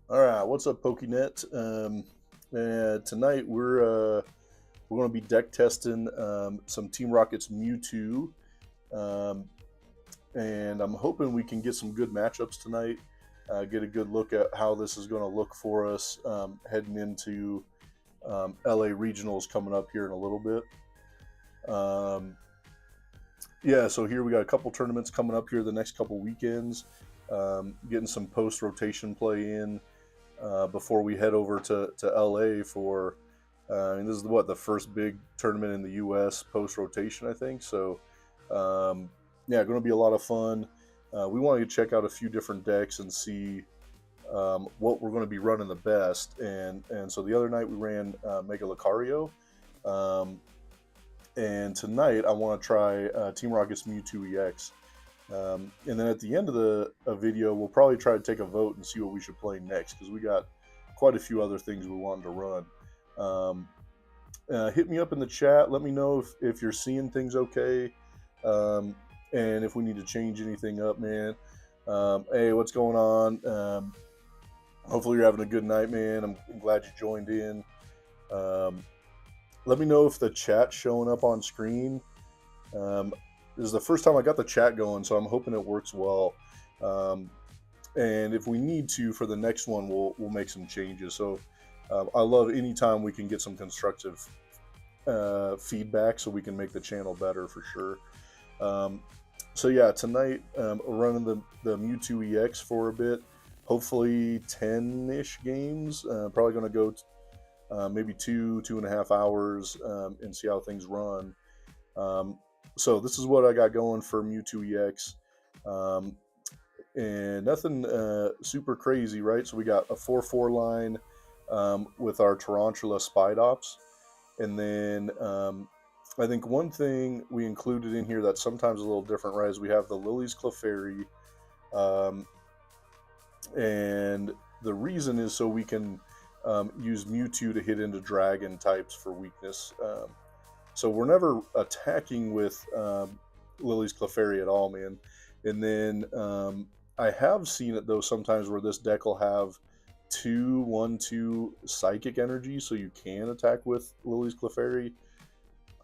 All right, what's up, PokeNet? Tonight we're going to be deck testing some Team Rocket's Mewtwo, um, and I'm hoping we can get some good matchups tonight. Get a good look at how this is going to look for us heading into LA Regionals coming up here in a little bit. Um, yeah, so here we got a couple tournaments coming up here the next couple weekends. Getting some post rotation play in before we head over to LA for. This is the first big tournament in the U.S. post rotation, I think. So, yeah, going to be a lot of fun. We wanted to check out a few different decks and see what we're going to be running the best. And so the other night we ran Mega Lucario. Um, and tonight I want to try Team Rocket's Mewtwo EX. And then at the end of the video, we'll probably try to take a vote and see what we should play next because we got quite a few other things we want to run. Um, Hit me up in the chat. Let me know if you're seeing things okay, um, and if we need to change anything up, man. Hey, what's going on? Hopefully you're having a good night, man. I'm glad you joined in. Um, Let me know if the chat's showing up on screen. Um, this is the first time I got the chat going, so I'm hoping it works well. Um, and if we need to for the next one, we'll make some changes. So I love anytime we can get some constructive feedback, so we can make the channel better for sure. Um, so yeah, tonight running the Mewtwo EX for a bit. Hopefully 10-ish games. Probably going to go maybe 2.5 hours and see how things run. So this is what I got going for Mewtwo EX. And nothing super crazy, right? So we got a 4/4 line with our Tarantula Spidops. And then I think one thing we included in here that's sometimes a little different, right, is we have the Lily's Clefairy. Um, and the reason is so we can use Mewtwo to hit into dragon types for weakness. So we're never attacking with Lily's Clefairy at all, man. And then I have seen it though sometimes where this deck will have 2/1/2 psychic energy, so you can attack with Lily's Clefairy.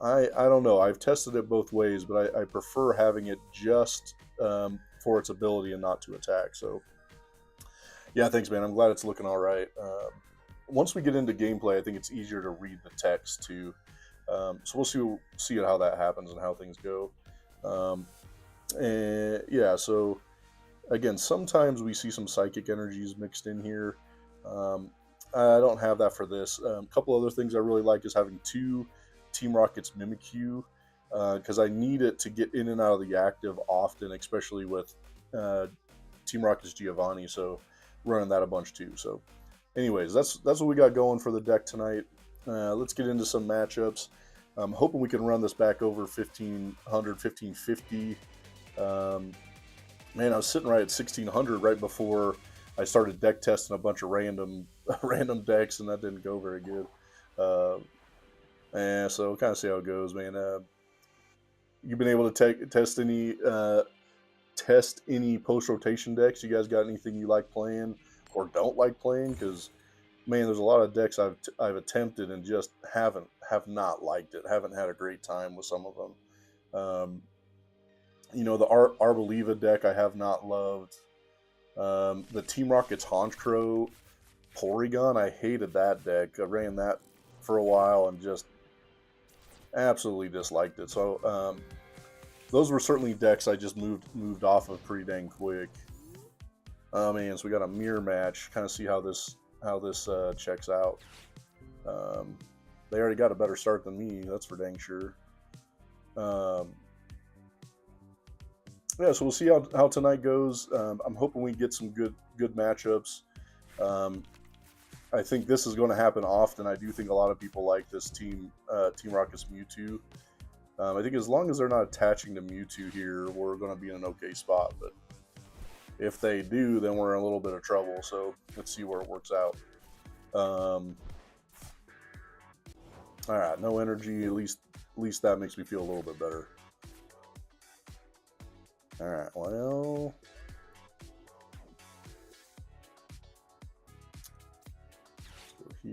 I don't know. I've tested it both ways, but I prefer having it just for its ability and not to attack. So yeah, thanks, man. I'm glad it's looking all right. Once we get into gameplay, I think it's easier to read the text too. So we'll see how that happens and how things go. And yeah, so again, sometimes we see some psychic energies mixed in here. Um, I don't have that for this. A couple other things I really like is having two Team Rocket's Mimikyu because I need it to get in and out of the active often, especially with Team Rocket's Giovanni. So running that a bunch too. So, anyways, that's what we got going for the deck tonight. Let's get into some matchups. I'm hoping we can run this back over 1500, 1550. Man, I was sitting right at 1600 right before I started deck testing a bunch of random random decks, and that didn't go very good. And so we'll kind of see how it goes, man. You've been able to test any post rotation decks? You guys got anything you like playing or don't like playing? Because man, there's a lot of decks I've attempted and just have not liked it. Haven't had a great time with some of them. The Arboliva deck I have not loved. The Team Rocket's Honchkrow Porygon, I hated that deck. I ran that for a while and just absolutely disliked it. So those were certainly decks I just moved off of pretty dang quick. Oh man, so we got a mirror match. Kind of see how this checks out. They already got a better start than me, that's for dang sure. Yeah, so we'll see how tonight goes. I'm hoping we get some good matchups. I think this is going to happen often. I do think a lot of people like this Team Rocket's Mewtwo. I think as long as they're not attaching to Mewtwo here, we're going to be in an okay spot. But if they do, then we're in a little bit of trouble. So let's see where it works out. All right, no energy. At least that makes me feel a little bit better. All right, well,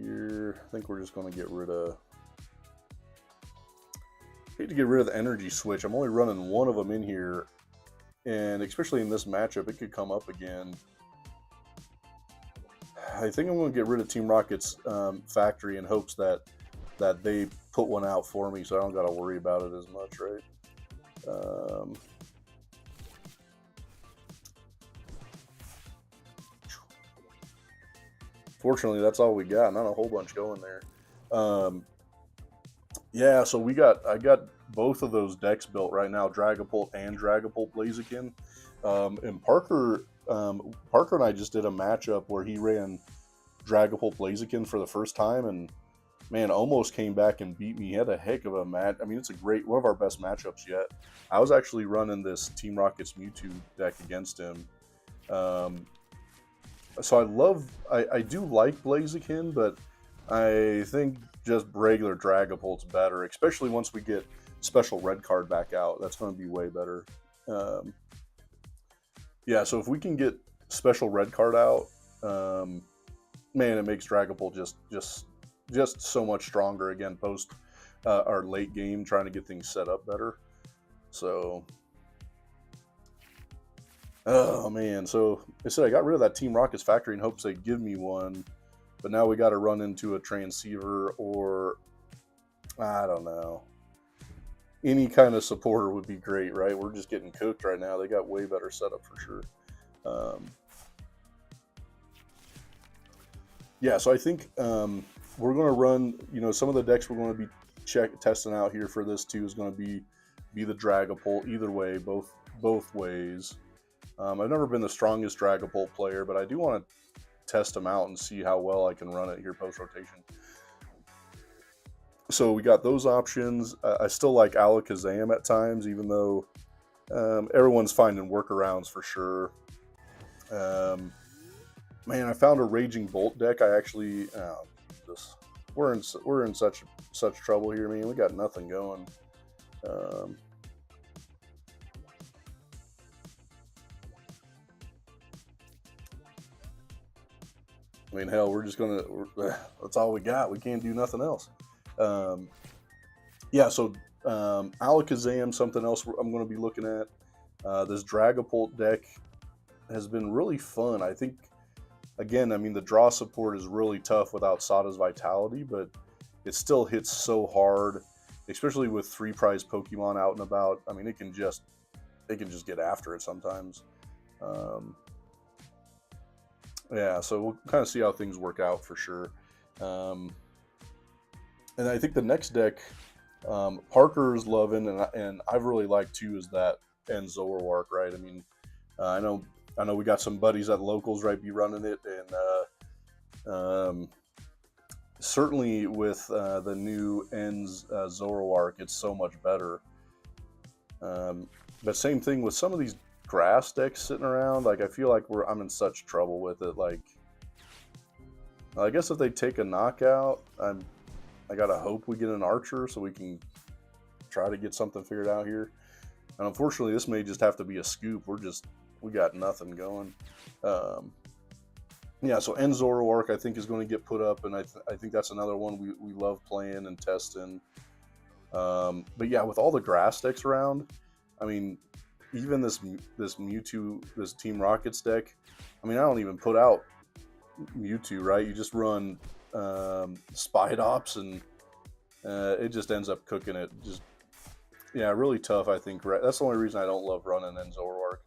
here. I think we're just going to get rid of... I hate to get rid of the energy switch. I'm only running one of them in here. And especially in this matchup, it could come up again. I think I'm going to get rid of Team Rocket's factory in hopes that they put one out for me, so I don't got to worry about it as much, right? Fortunately, that's all we got. Not a whole bunch going there. Yeah, so I got both of those decks built right now, Dragapult and Dragapult Blaziken. And Parker and I just did a matchup where he ran Dragapult Blaziken for the first time, and man, almost came back and beat me. He had a heck of a match. I mean, it's one of our best matchups yet. I was actually running this Team Rocket's Mewtwo deck against him. So I do like Blaziken, but I think just regular Dragapult's better, especially once we get special red card back out. That's going to be way better. Yeah, so if we can get special red card out, man, it makes Dragapult just so much stronger again post our late game, trying to get things set up better. So, oh man, so I said I got rid of that Team Rocket's factory in hopes they give me one, but now we got to run into a transceiver or I don't know. Any kind of supporter would be great, right? We're just getting cooked right now. They got way better setup for sure. Yeah, so I think we're going to run, some of the decks we're going to be testing out here for this too is going to be the Dragapult. Either way, both ways. I've never been the strongest Dragapult player, but I do want to test them out and see how well I can run it here post-rotation. So we got those options. I still like Alakazam at times, even though everyone's finding workarounds for sure. Man, I found a Raging Bolt deck. I actually, we're in such trouble here, man. We got nothing going. I mean, hell, that's all we got. We can't do nothing else. Yeah, so Alakazam, something else I'm going to be looking at. This Dragapult deck has been really fun. I think, again, I mean, the draw support is really tough without Sada's Vitality, but it still hits so hard, especially with 3 prize Pokemon out and about. I mean, it can just get after it sometimes. Yeah, so we'll kind of see how things work out for sure. And I think the next deck Parker's loving, and I've really liked too, is that and Zoroark, right? I mean, I know we got some buddies at locals, right, be running it, and certainly with the new Ends Zoroark, it's so much better. But same thing with some of these grass decks sitting around. Like, I feel like I'm in such trouble with it. Like, I guess if they take a knockout, I gotta hope we get an Archer so we can try to get something figured out here. And unfortunately, this may just have to be a scoop. We got nothing going. Yeah, so End Zoroark I think is going to get put up, and I think that's another one we love playing and testing. But yeah, with all the grass decks around, I mean, even this Mewtwo, this Team Rockets deck, I mean, I don't even put out Mewtwo, right? You just run Spidops, and it just ends up cooking it. Just, yeah, really tough, I think. That's the only reason I don't love running End Zoroark.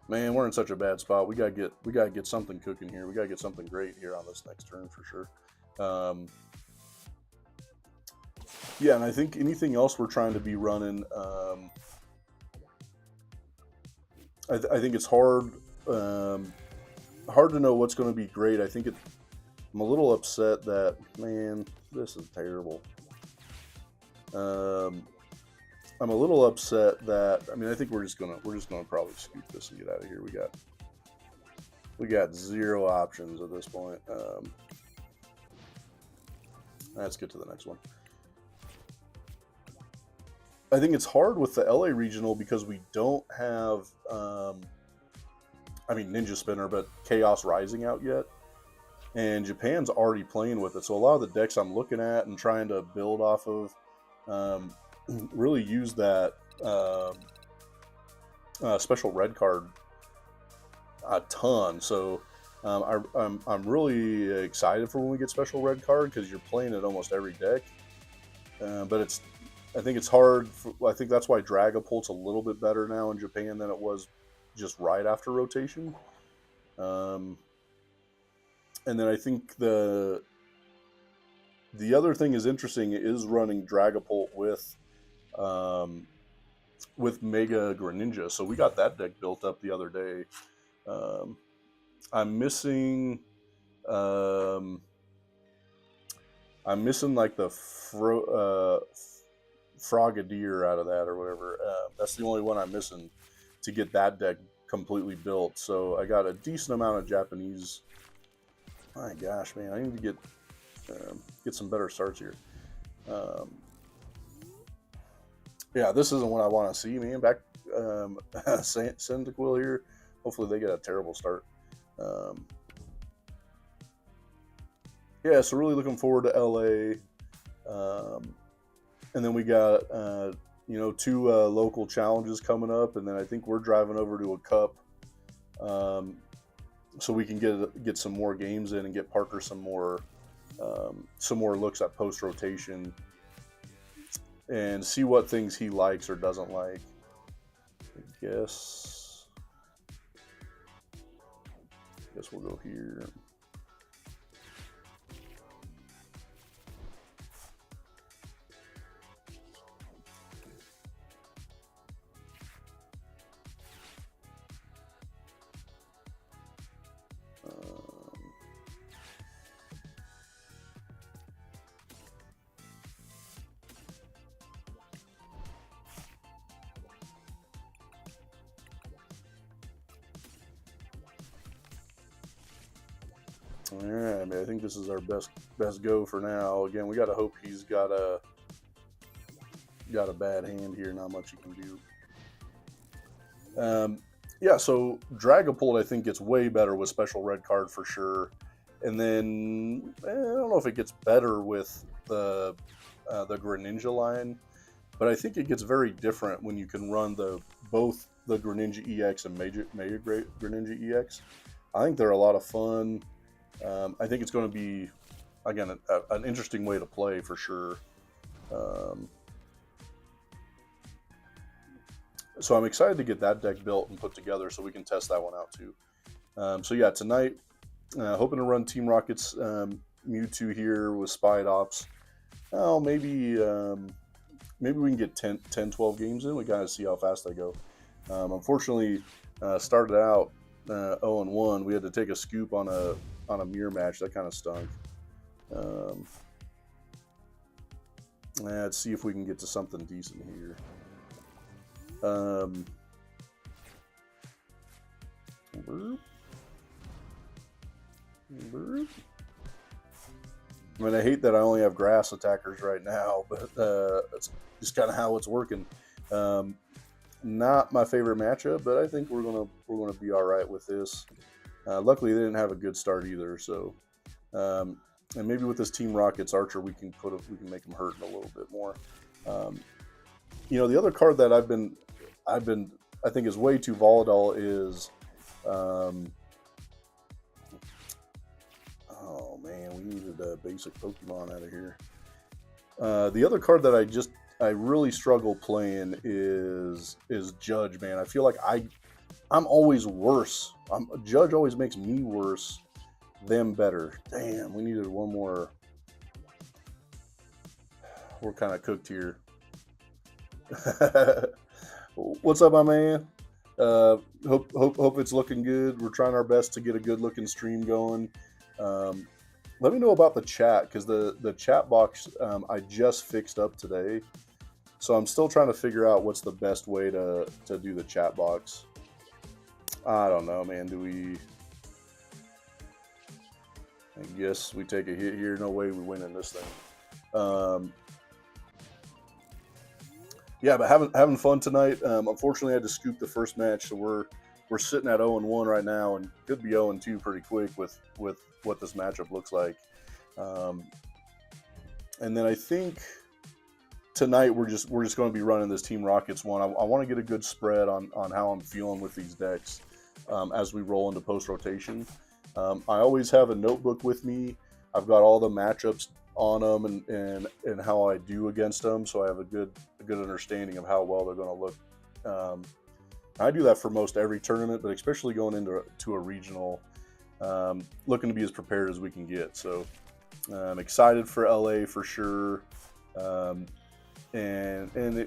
Man, we're in such a bad spot. We gotta get something cooking here. We gotta get something great here on this next turn for sure. Yeah, and I think anything else we're trying to be running, I think it's hard to know what's going to be great. I'm a little upset that, man, this is terrible. I'm a little upset that, I mean, I think we're just gonna probably scoop this and get out of here. We got 0 options at this point. Let's get to the next one. I think it's hard with the LA regional because we don't have I mean Ninja Spinner, but Chaos Rising out yet. And Japan's already playing with it. So a lot of the decks I'm looking at and trying to build off of um, really use that special red card a ton. So I'm really excited for when we get special red card because you're playing it almost every deck. But I think it's hard. I think that's why Dragapult's a little bit better now in Japan than it was just right after rotation. Um, and then I think the other thing is interesting is running Dragapult with Mega Greninja. So we got that deck built up the other day. I'm missing like the Frogadier out of that or whatever. That's the only one I'm missing to get that deck completely built. So I got a decent amount of Japanese. My gosh, man, I need to get some better starts here. Yeah, this isn't what I want to see, man. Back Cyndaquil here. Hopefully they get a terrible start. Yeah, so really looking forward to LA. And then we got two local challenges coming up, and then I think we're driving over to a cup, so we can get some more games in and get Parker some more looks at post rotation and see what things he likes or doesn't like. I guess we'll go here. All right, man, I think this is our best go for now. Again, we got to hope he's got a bad hand here. Not much he can do. Yeah, so Dragapult I think gets way better with special red card for sure, and then I don't know if it gets better with the Greninja line, but I think it gets very different when you can run both the Greninja EX and Mega Greninja EX. I think they're a lot of fun. I think it's going to be, again, an interesting way to play for sure. So I'm excited to get that deck built and put together so we can test that one out too. So yeah, tonight, hoping to run Team Rocket's Mewtwo here with Spide Ops. Oh, maybe we can get 10, 12 games in. We gotta see how fast they go. Unfortunately, started out 0-1. We had to take a scoop on a mirror match. That kind of stunk. Let's see if we can get to something decent here. I mean, I hate that I only have grass attackers right now, but that's just kind of how it's working. Not my favorite matchup, but I think we're gonna be all right with this. Luckily, they didn't have a good start either, so and maybe with this Team Rockets Archer, we can make them hurt a little bit more. The other card that I think is way too volatile is, oh man, we needed a basic Pokemon out of here. The other card that I really struggle playing is Judge, man. I feel like I'm always worse. Judge always makes me worse, them better. Damn, we needed one more. We're kind of cooked here. What's up, my man? Hope it's looking good. We're trying our best to get a good looking stream going. Let me know about the chat, because the chat box I just fixed up today, so I'm still trying to figure out what's the best way to do the chat box. I don't know, man. I guess we take a hit here. No way we win in this thing. Yeah, but having fun tonight. Unfortunately, I had to scoop the first match, so we're we're sitting at 0-1 right now, and could be 0-2 pretty quick with what this matchup looks like. And then I think tonight we're just going to be running this Team Rockets one. I want to get a good spread on how I'm feeling with these decks as we roll into post rotation. I always have a notebook with me. I've got all the matchups on them and how I do against them, so I have a good understanding of how well they're going to look. I do that for most every tournament, but especially going into a regional, looking to be as prepared as we can get. So I'm excited for LA for sure, and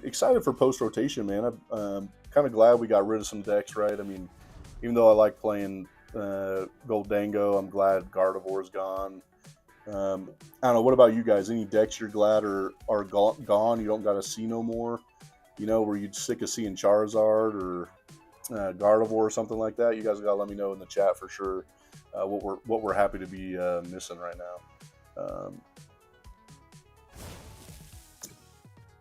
excited for post rotation, man. I'm kind of glad we got rid of some decks, right? I mean, even though I like playing Goldango, I'm glad Gardevoir's gone. I don't know. What about you guys? Any decks you're glad are gone? You don't got to see no more. You know, were you sick of seeing Charizard or Gardevoir or something like that? You guys got to let me know in the chat for sure. What we're happy to be missing right now.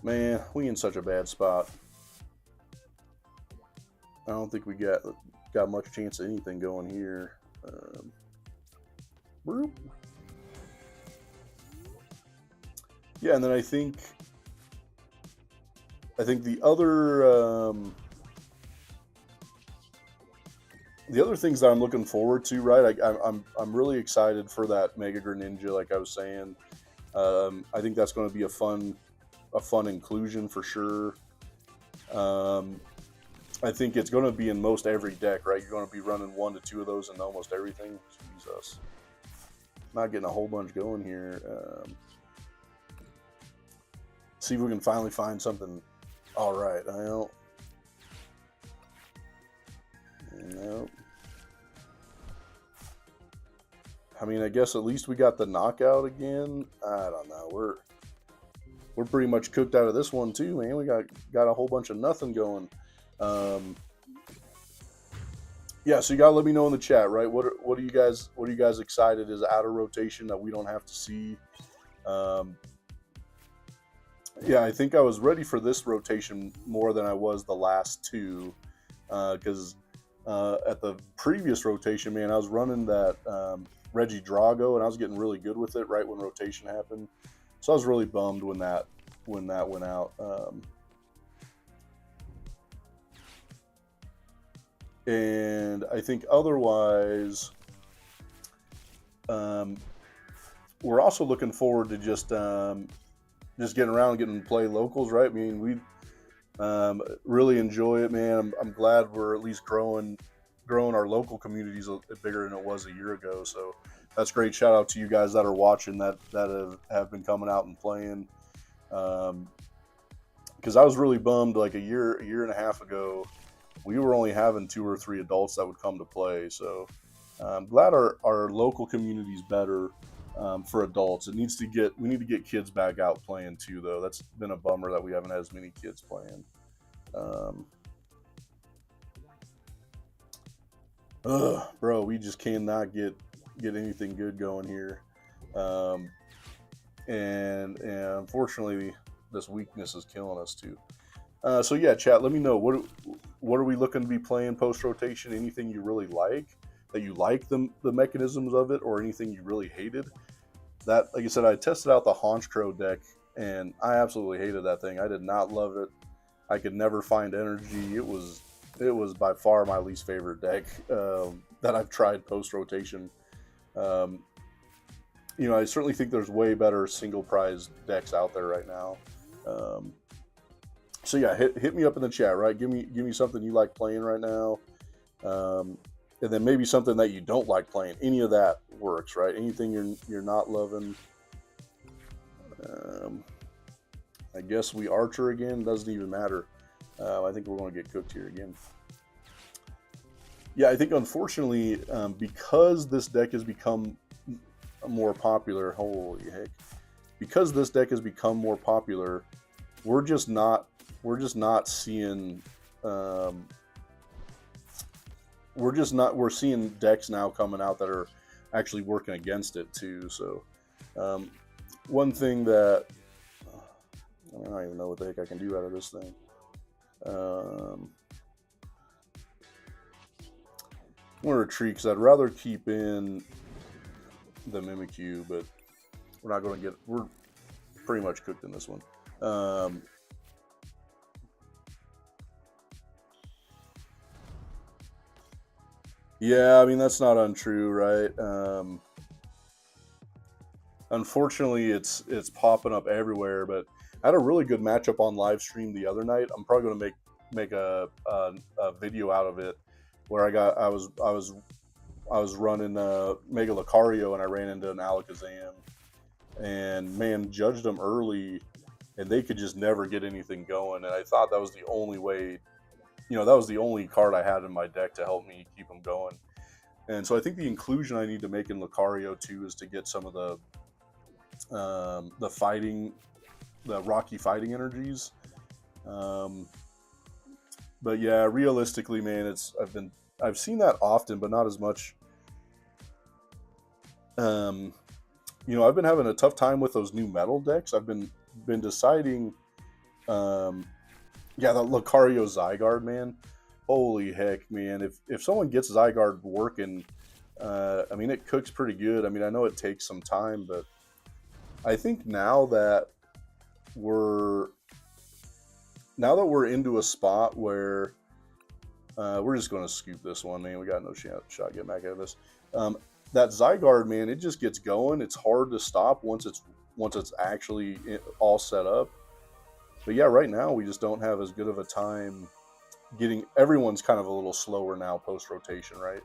Man, we in such a bad spot. I don't think we got much chance of anything going here. Yeah, and then I think the other things that I'm looking forward to, right? I'm really excited for that Mega Greninja, like I was saying. I think that's going to be a fun inclusion for sure. I think it's going to be in most every deck, right? You're going to be running 1 to 2 of those in almost everything. Jesus, not getting a whole bunch going here. See if we can finally find something. All right, nope. I mean, I guess at least we got the knockout again. I don't know. We're pretty much cooked out of this one too, man. We got a whole bunch of nothing going. Yeah, so you gotta let me know in the chat, right? What are you guys excited is out of rotation that we don't have to see? Yeah, I think I was ready for this rotation more than I was the last two, because at the previous rotation, man, I was running that Reggie Drago, and I was getting really good with it right when rotation happened. So I was really bummed when that went out. And I think otherwise, we're also looking forward to just getting around and getting to play locals, right? I mean, we really enjoy it, man. I'm glad we're at least growing our local communities a bit bigger than it was a year ago. So that's great. Shout out to you guys that are watching that have been coming out and playing. Because I was really bummed like a year and a half ago. We were only having 2 or 3 adults that would come to play. So I'm glad our local community is better for adults. We need to get kids back out playing too, though. That's been a bummer that we haven't had as many kids playing. Bro, we just cannot get anything good going here. And unfortunately, this weakness is killing us too. So yeah, chat, let me know what are we looking to be playing post rotation? Anything you really like, that you like the mechanisms of it, or anything you really hated? That, like I said, I tested out the Honchkrow deck and I absolutely hated that thing. I did not love it. I could never find energy. It was by far my least favorite deck that I've tried post rotation. I certainly think there's way better single prize decks out there right now. So yeah, hit me up in the chat, right? Give me something you like playing right now, and then maybe something that you don't like playing. Any of that works, right? Anything you're not loving. I guess we Archer again. Doesn't even matter. I think we're going to get cooked here again. Yeah, I think unfortunately, because this deck has become more popular. Holy heck! Because this deck has become more popular, we're seeing we're seeing decks now coming out that are actually working against it too. So one thing that I don't even know what the heck I can do out of this thing. going to retreat because I'd rather keep in the Mimikyu, but we're not going to get. We're pretty much cooked in this one. Yeah, I mean that's not untrue, right? Unfortunately, it's popping up everywhere. But I had a really good matchup on live stream the other night. I'm probably going to make a video out of it where I was running Mega Lucario and I ran into an Alakazam, and man, judged them early, and they could just never get anything going. And I thought that was the only way, that was the only card I had in my deck to help me keep them going. And so I think the inclusion I need to make in Lucario too is to get some of the rocky fighting energies. But yeah, realistically, man, I've seen that often, but not as much. I've been having a tough time with those new metal decks. I've been deciding, the Lucario Zygarde, man. Holy heck, man! If someone gets Zygarde working, I mean, it cooks pretty good. I mean, I know it takes some time, but I think now that we're into a spot where we're just going to scoop this one, man. We got no shot getting back out of this. That Zygarde, man, it just gets going. It's hard to stop once it's actually all set up. But yeah, right now we just don't have as good of a time getting. Everyone's kind of a little slower now post rotation, right?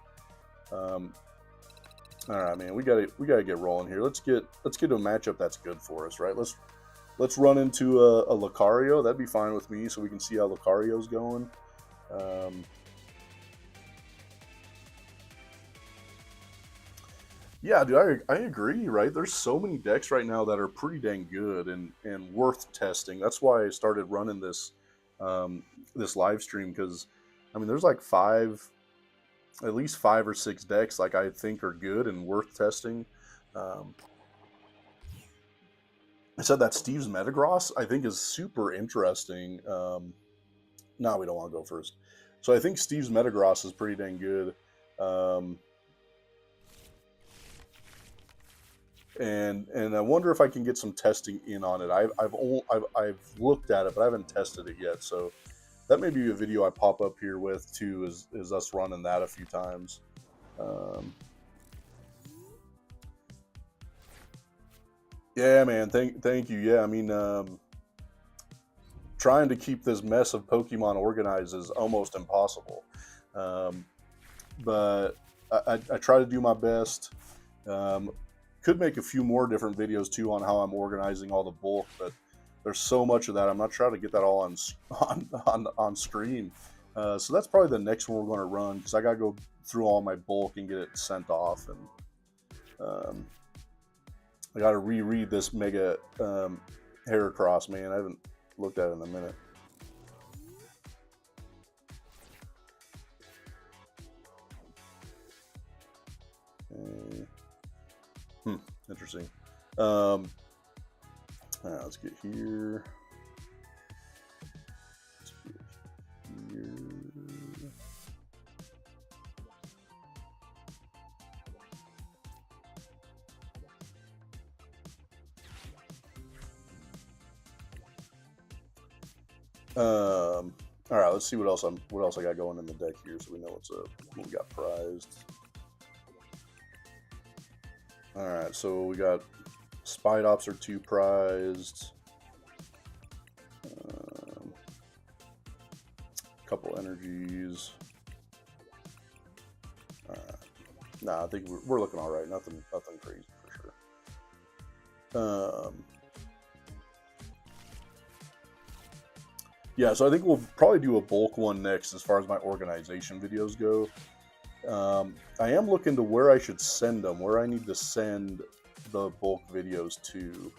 All right, man, we gotta get rolling here. Let's get to a matchup that's good for us, right? Let's run into a Lucario. That'd be fine with me, so we can see how Lucario's going. Yeah, dude, I agree, right? There's so many decks right now that are pretty dang good and worth testing. That's why I started running this this live stream, because I mean there's like at least 5 or 6 decks like I think are good and worth testing. I said that Steve's Metagross I think is super interesting. No, we don't want to go first. So I think Steve's Metagross is pretty dang good. And I wonder if I can get some testing in on it. I've looked at it, but I haven't tested it yet. So that may be a video I pop up here with too. Is us running that a few times. Yeah, man. Thank you. Yeah, I mean, trying to keep this mess of Pokemon organized is almost impossible. But I try to do my best. Could make a few more different videos too on how I'm organizing all the bulk, but there's so much of that. I'm not trying to get that all on screen. So that's probably the next one we're going to run, because I got to go through all my bulk and get it sent off. And I got to reread this Mega Heracross, man. I haven't looked at it in a minute. Interesting. All right, let's get here. All right, let's see what else I got going in the deck here, so we know what we got prized. All right, so we got Spidops are 2 prized. Couple energies. All right. Nah, I think we're looking all right. Nothing crazy for sure. Yeah, so I think we'll probably do a bulk one next as far as my organization videos go. I am looking to where I should send them, where I need to send the bulk videos to.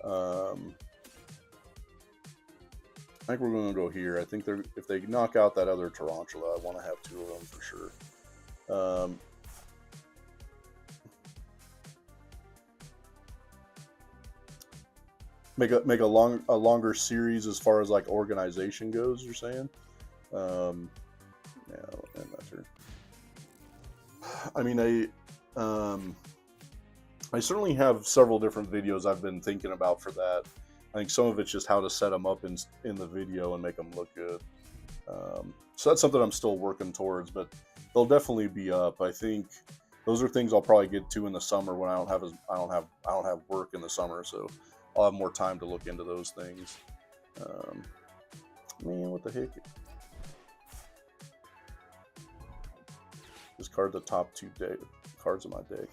I think we're going to go here. I think if they knock out that other Tarantula, I want to have 2 of them for sure. Make a longer series as far as like organization goes. You're saying? Yeah, I'll end that turn. I mean, I certainly have several different videos I've been thinking about for that. I think some of it's just how to set them up in the video and make them look good. So that's something I'm still working towards, but they'll definitely be up. I think those are things I'll probably get to in the summer when I don't have work in the summer, so I'll have more time to look into those things. Man, what the heck? Discard the top 2 cards of my deck.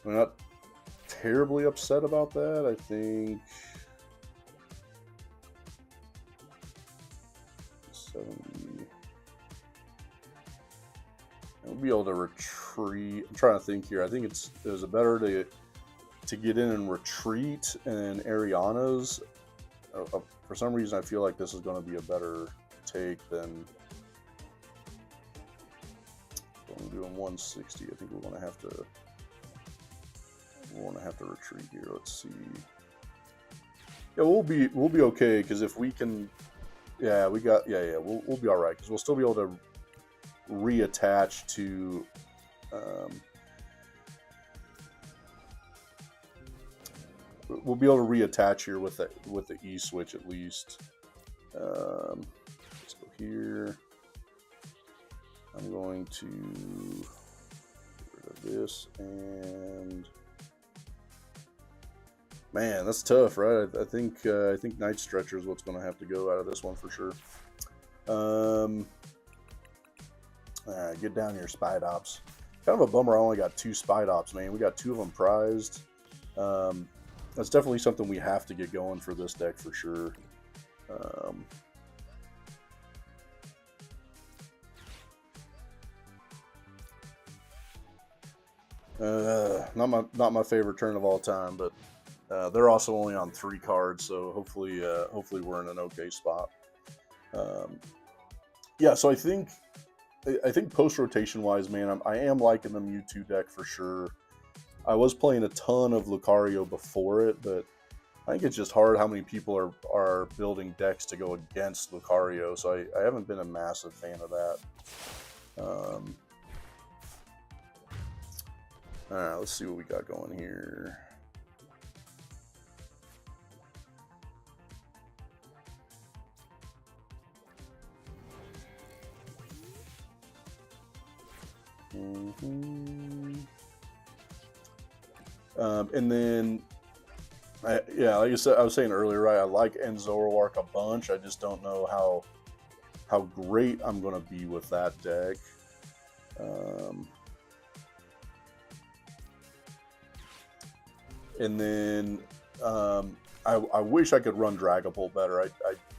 I'm not terribly upset about that. I think 70. I'll be able to retreat. I'm trying to think here. I think it was better to get in and retreat and Ariana's. For some reason, I feel like this is going to be a better take than doing 160. I think we're going to have to retreat here. Let's see. Yeah, we'll be okay, because if we can, we'll be all right, because we'll still be able to reattach to we'll be able to reattach here with the E switch at least. Let's go here. I'm going to get rid of this, and man, that's tough, right? I think Night Stretcher is what's going to have to go out of this one for sure. Get down here, Spidops. Kind of a bummer I only got 2 Spidops, man. We got 2 of them prized. That's definitely something we have to get going for this deck for sure. Not my favorite turn of all time, but they're also only on 3 cards, so hopefully we're in an okay spot. Yeah, so I think post rotation wise, man, I am liking the Mewtwo deck for sure. I was playing a ton of Lucario before it, but I think it's just hard how many people are building decks to go against Lucario, so I haven't been a massive fan of that. Alright, let's see what we got going here. And then, yeah, like I said, I was saying earlier, right? I like Zoroark a bunch. I just don't know how great I'm going to be with that deck. And then I wish I could run Dragapult better.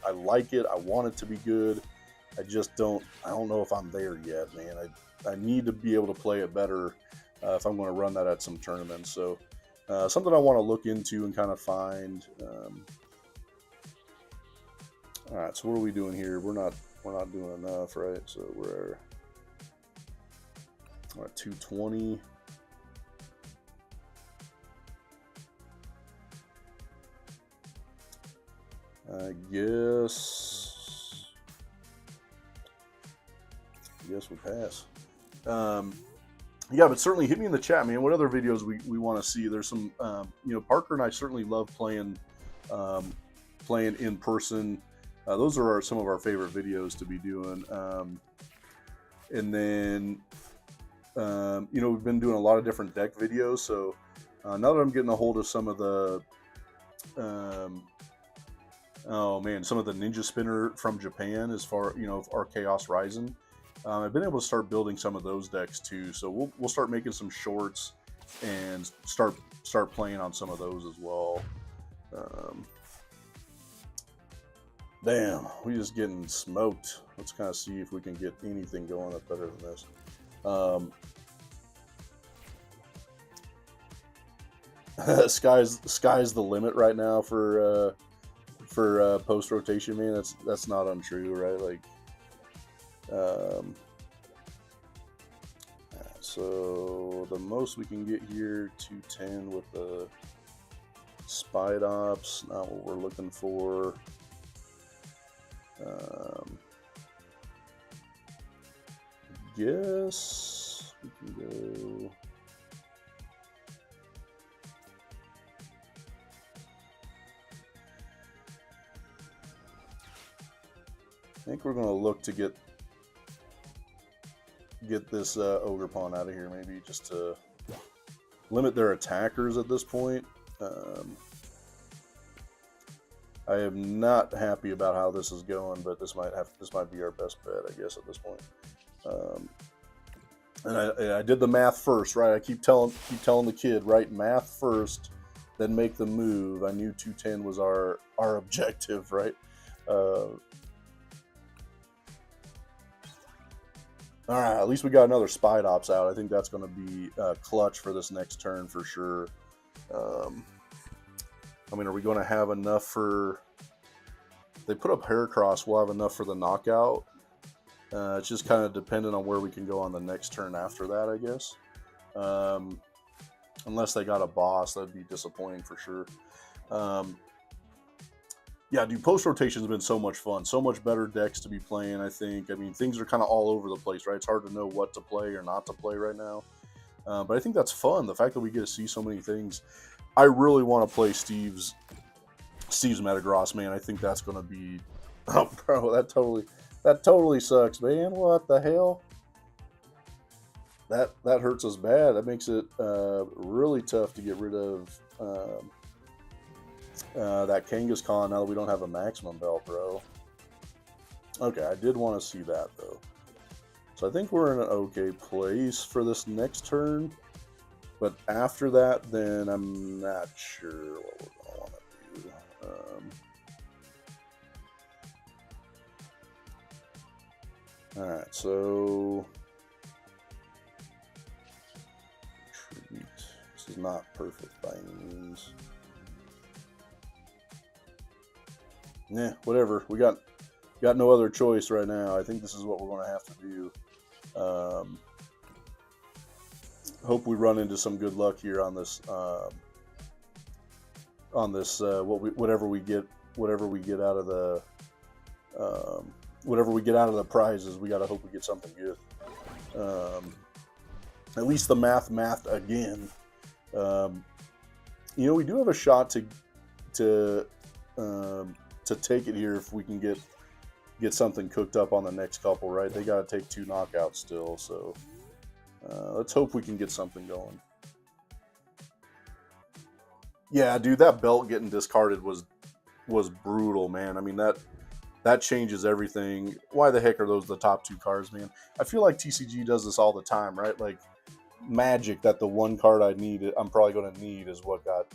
I like it. I want it to be good. I don't know if I'm there yet, man. I need to be able to play it better if I'm going to run that at some tournaments. So something I want to look into and kind of find. All right, so what are we doing here? We're not doing enough, right? So we're at 220. I guess we pass. Yeah, but certainly hit me in the chat, man. What other videos we want to see? There's some, Parker and I certainly love playing in person. Those are some of our favorite videos to be doing. And then, we've been doing a lot of different deck videos. So now that I'm getting a hold of some of the, some of the Ninja Spinner from Japan, as far, our Chaos Rising. I've been able to start building some of those decks too, so we'll start making some shorts and start playing on some of those as well. Damn, we just getting smoked. Let's kind of see if we can get anything going that's better than this. Sky's the limit right now for post rotation, man. That's not untrue, right? Like. So the most we can get here, 210 with the Spide Ops, not what we're looking for. Guess we can go. I think we're going to look to get this Ogre Pawn out of here, maybe just to limit their attackers at this point. I am not happy about how this is going, but this might be our best bet, I guess, at this point. And I did the math first, right? I keep telling the kid, right? Math first, then make the move. I knew 210 was our objective, right? All right, at least we got another Spide Ops out. I think that's going to be clutch for this next turn for sure. I mean, are we going to have enough for... If they put up Heracross, we'll have enough for the knockout. It's just kind of dependent on where we can go on the next turn after that, I guess. Unless they got a boss, that'd be disappointing for sure. Yeah, dude, post-rotation has been so much fun. So much better decks to be playing, I think. I mean, things are kind of all over the place, right? It's hard to know what to play or not to play right now. But I think that's fun, the fact that we get to see so many things. I really want to play Steve's Metagross, man. I think that's going to be... Oh, bro, that totally sucks, man. What the hell? That hurts us bad. That makes it really tough to get rid of... that Kangaskhan now that we don't have a maximum belt, bro. Okay, I did want to see that, though. So I think we're in an okay place for this next turn. But after that, then I'm not sure what we're going to want to do. Alright, so... Tribute. This is not perfect by any means. Nah, whatever. We got no other choice right now. I think this is what we're going to have to do. Hope we run into some good luck here on this. Whatever we get out of the prizes, we gotta hope we get something good. At least the math again. You know, we do have a shot to take it here if we can get something cooked up on the next couple, right? They got to take 2 knockouts still, so let's hope we can get something going. Yeah, dude, that belt getting discarded was brutal, man. I mean, that changes everything. Why the heck are those the top 2 cards, man? I feel like TCG does this all the time, right? Like magic, that the one card I'm probably going to need is what got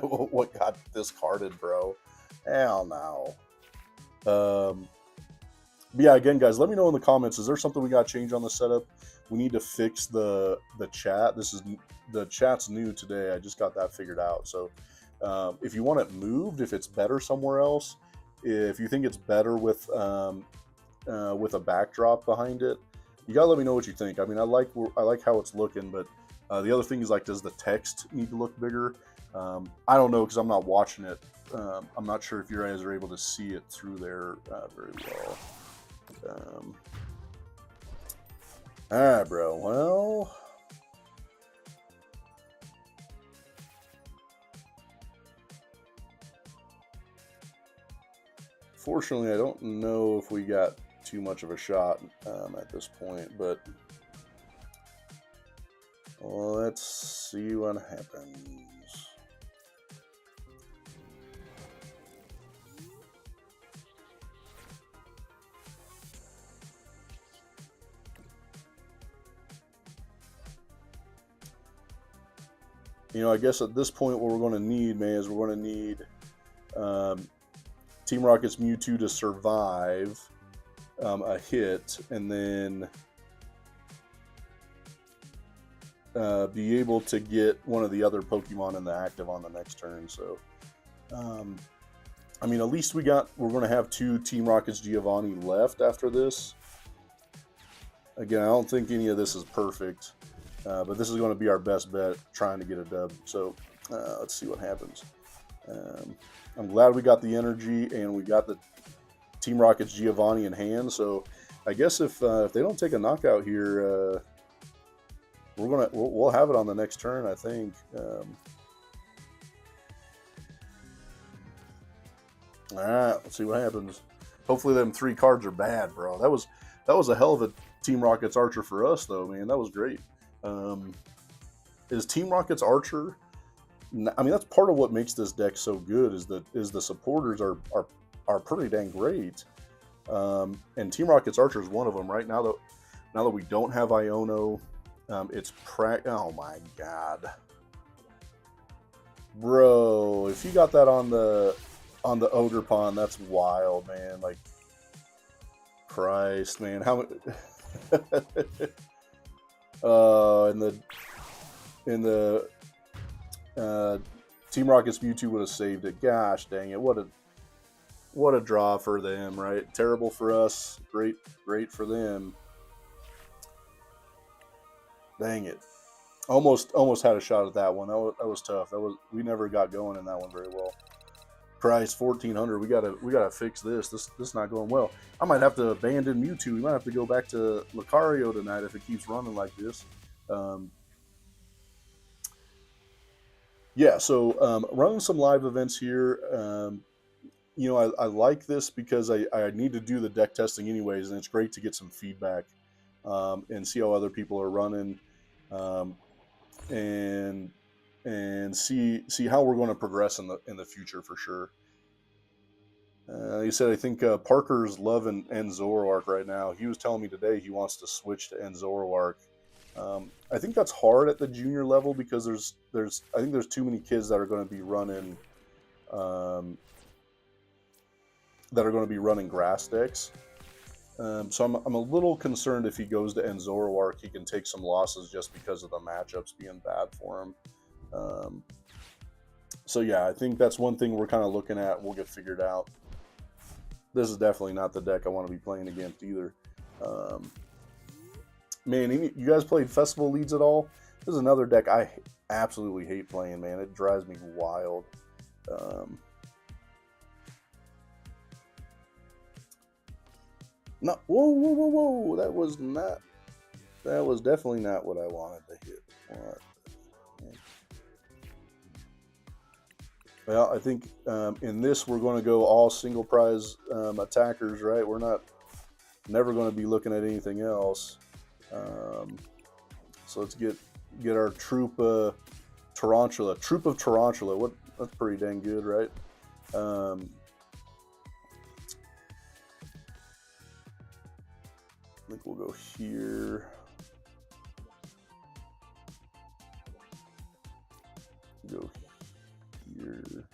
what got discarded, bro. Hell no. But yeah, again, guys, let me know in the comments. Is there something we got to change on the setup? We need to fix the chat. The chat's new today. I just got that figured out. So if you want it moved, if it's better somewhere else, if you think it's better with a backdrop behind it, you gotta let me know what you think. I mean, I like how it's looking, but the other thing is, like, does the text need to look bigger? I don't know because I'm not watching it. I'm not sure if you guys are able to see it through there very well. Alright, bro. Well, fortunately, I don't know if we got too much of a shot at this point, but let's see what happens. You know, I guess at this point what we're going to need, man, is we're going to need Team Rocket's Mewtwo to survive a hit, and then be able to get one of the other Pokemon in the active on the next turn. So, I mean, at least we're going to have 2 Team Rocket's Giovanni left after this. Again, I don't think any of this is perfect. But this is going to be our best bet trying to get a dub. So let's see what happens. I'm glad we got the energy and we got the Team Rocket's Giovanni in hand. So I guess if they don't take a knockout here, we'll have it on the next turn, I think. All right, let's see what happens. Hopefully, them 3 cards are bad, bro. That was a hell of a Team Rocket's Archer for us, though, man. That was great. Is Team Rocket's Archer? I mean, that's part of what makes this deck so good. Is the supporters are pretty dang great. And Team Rocket's Archer is one of them. Right now that we don't have Iono, it's oh my god, bro! If you got that on the Ogre Pond, that's wild, man. Like, Christ, man, how? In the Team Rocket's Mewtwo would have saved it. Gosh dang it! What a draw for them, right? Terrible for us. Great for them. Dang it! Almost had a shot at that one. That was tough. We never got going in that one very well. Price 1400. We gotta fix this. This is not going well. I might have to abandon Mewtwo. We might have to go back to Lucario tonight if it keeps running like this. Yeah. So running some live events here. You know, I like this because I need to do the deck testing anyways, and it's great to get some feedback and see how other people are running, and see how we're going to progress in the future for sure. He said, I think Parker's loving End Zoroark right now. He was telling me today he wants to switch to End Zoroark. I think that's hard at the junior level because I think there's too many kids that are going to be running grass decks. So I'm a little concerned if he goes to End Zoroark, he can take some losses just because of the matchups being bad for him. So yeah, I think that's one thing we're kind of looking at. We'll get figured out. This is definitely not the deck I want to be playing against either. Man, you guys played Festival Leads at all? This is another deck I absolutely hate playing, man. It drives me wild. No, whoa! That was definitely not what I wanted to hit. Well, I think in this we're going to go all single prize attackers, right? We're never going to be looking at anything else. So let's get our troop Tarantula. Troop of Tarantula. That's pretty dang good, right? I think we'll go here. Go here.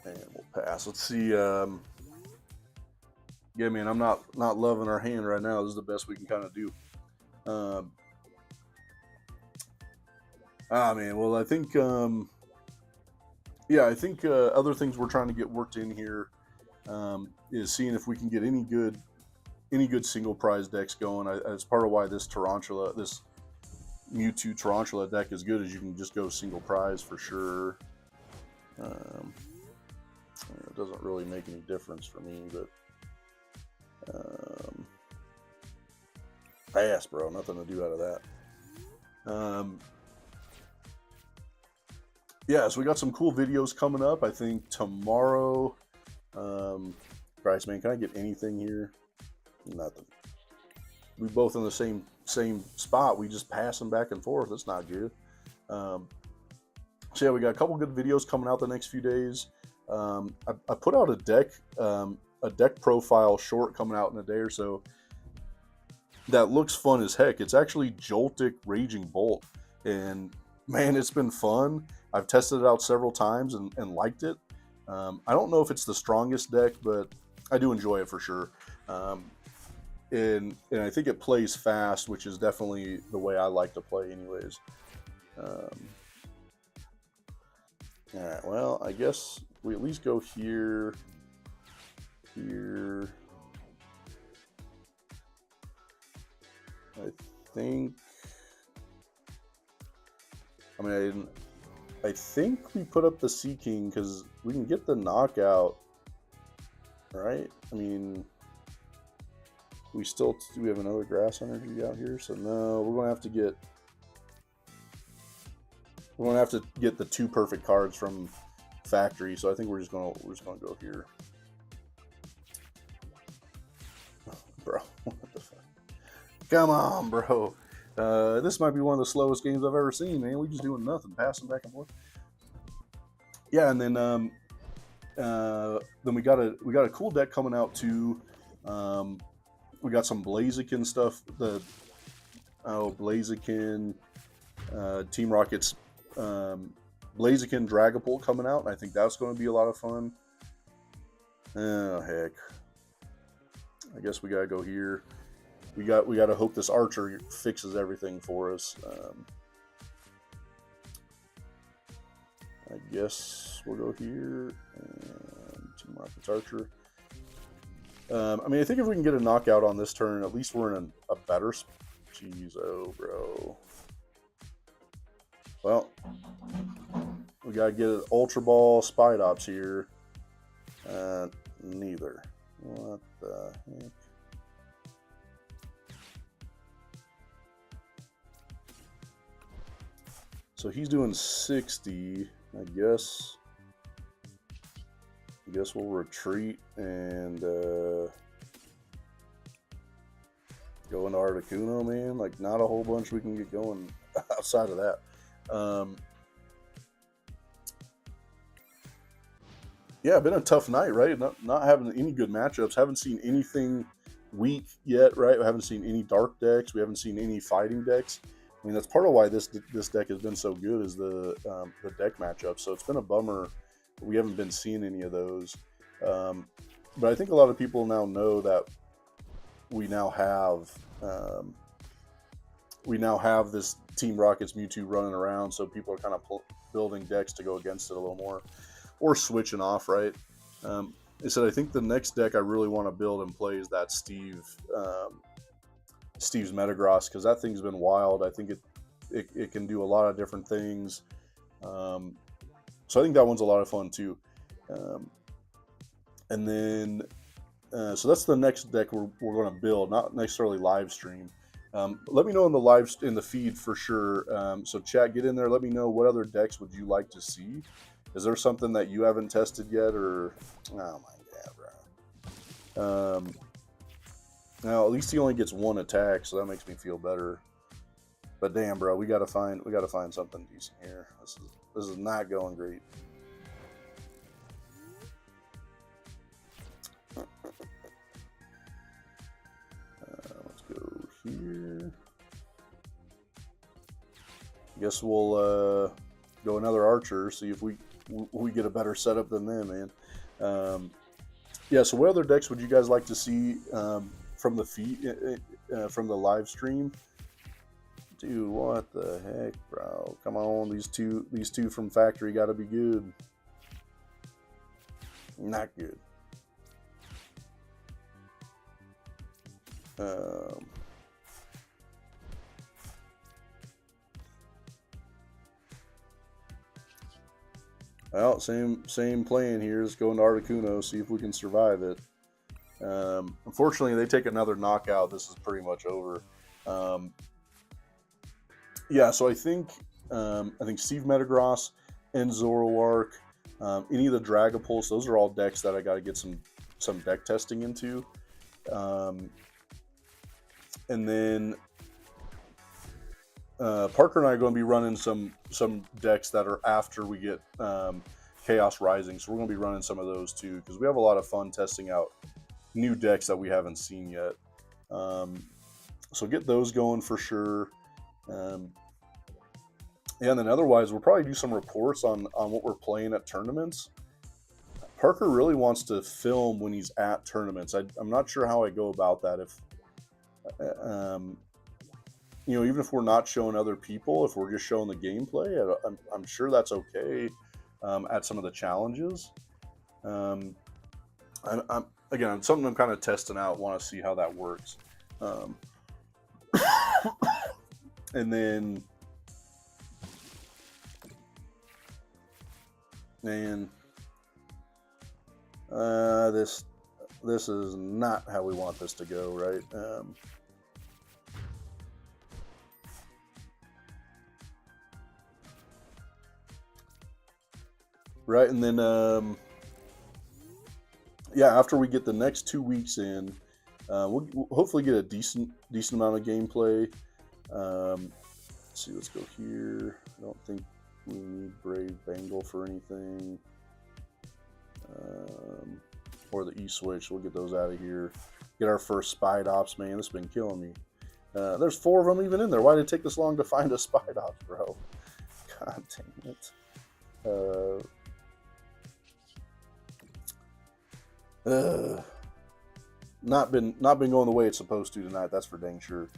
And we'll pass. Let's see. Yeah, man, I'm not loving our hand right now. This is the best we can kind of do. Man, well, I think, yeah, I think other things we're trying to get worked in here is seeing if we can get any good single prize decks going. As part of why this Mewtwo Tarantula deck is good, is you can just go single prize for sure. It doesn't really make any difference for me, but pass, bro. Nothing to do out of that. Yeah, so we got some cool videos coming up. I think tomorrow. Christ, man, can I get anything here? Nothing. We both in the same spot. We just pass them back and forth. That's not good. So yeah, we got a couple good videos coming out the next few days. I put out a deck profile short coming out in a day or so that looks fun as heck. It's actually Joltik Raging Bolt, and man, it's been fun. I've tested it out several times and liked it. I don't know if it's the strongest deck, but I do enjoy it for sure. And I think it plays fast, which is definitely the way I like to play anyways. All right, well, I guess we at least go here. I think, I mean, I think we put up the Sea King because we can get the knockout, right? I mean, we have another grass energy out here, so no, we're gonna have to get the 2 perfect cards from factory. So I think we're just gonna go here, bro. What the fuck? Come on, bro. This might be one of the slowest games I've ever seen, man. We just doing nothing, passing back and forth. Yeah, and then we got a cool deck coming out too. We got some Blaziken stuff. Blaziken, Team Rocket's Blaziken Dragapult coming out, and I think that's going to be a lot of fun. Oh heck, I guess we gotta go here. We gotta hope this Archer fixes everything for us. I guess we'll go here and Team Rocket's Archer. I mean, I think if we can get a knockout on this turn, at least we're in a better. Jeez, oh bro. Well, we gotta get an Ultra Ball Spidops here. Neither. What the heck? So he's doing 60. I guess we'll retreat and go into Articuno, man. Like, not a whole bunch we can get going outside of that. Yeah, been a tough night, right? Not having any good matchups. Haven't seen anything weak yet, right? We haven't seen any dark decks. We haven't seen any fighting decks. I mean, that's part of why this deck has been so good is the deck matchup. So it's been a bummer we haven't been seeing any of those. But I think a lot of people now know that we now have this Team Rocket's Mewtwo running around, so people are kind of building decks to go against it a little more, or switching off, right? I said I think the next deck I really want to build and play is that Steve's Metagross, because that thing's been wild. I think it can do a lot of different things. So I think that one's a lot of fun too. And then, so that's the next deck we're going to build, not necessarily live stream. Let me know in the feed for sure. So chat, get in there. Let me know what other decks would you like to see. Is there something that you haven't tested yet, or oh my god, bro. Now at least he only gets 1 attack, so that makes me feel better. But damn, bro, we gotta find something decent here. This is not going great. Let's go here. I guess we'll go another Archer, see if we get a better setup than them, man. Yeah, so what other decks would you guys like to see from the feed, from the live stream? Dude, what the heck, bro? Come on, these two from factory got to be good. Not good. Well, same plan here. Let's go into Articuno, see if we can survive it. Unfortunately, they take another knockout. This is pretty much over. Yeah, so I think Steve Metagross and Zoroark, any of the Dragapults, those are all decks that I got to get some deck testing into. And then Parker and I are going to be running some decks that are after we get Chaos Rising, so we're going to be running some of those too, because we have a lot of fun testing out new decks that we haven't seen yet. So get those going for sure. And then otherwise, we'll probably do some reports on what we're playing at tournaments. Parker really wants to film when he's at tournaments. I'm not sure how I go about that. If even if we're not showing other people, if we're just showing the gameplay, I'm sure that's okay at some of the challenges. I'm something I'm kind of testing out. Want to see how that works. And then And this is not how we want this to go, right? Right, and then yeah, after we get the next 2 weeks in, we'll hopefully get a decent amount of gameplay. Let's see, let's go here. I don't think we need Brave Bengal for anything. Or the E-Switch, we'll get those out of here. Get our first Spied Ops, man. This has been killing me. There's 4 of them even in there. Why did it take this long to find a Spied Ops, bro? God dang it. Not been going the way it's supposed to tonight. That's for dang sure.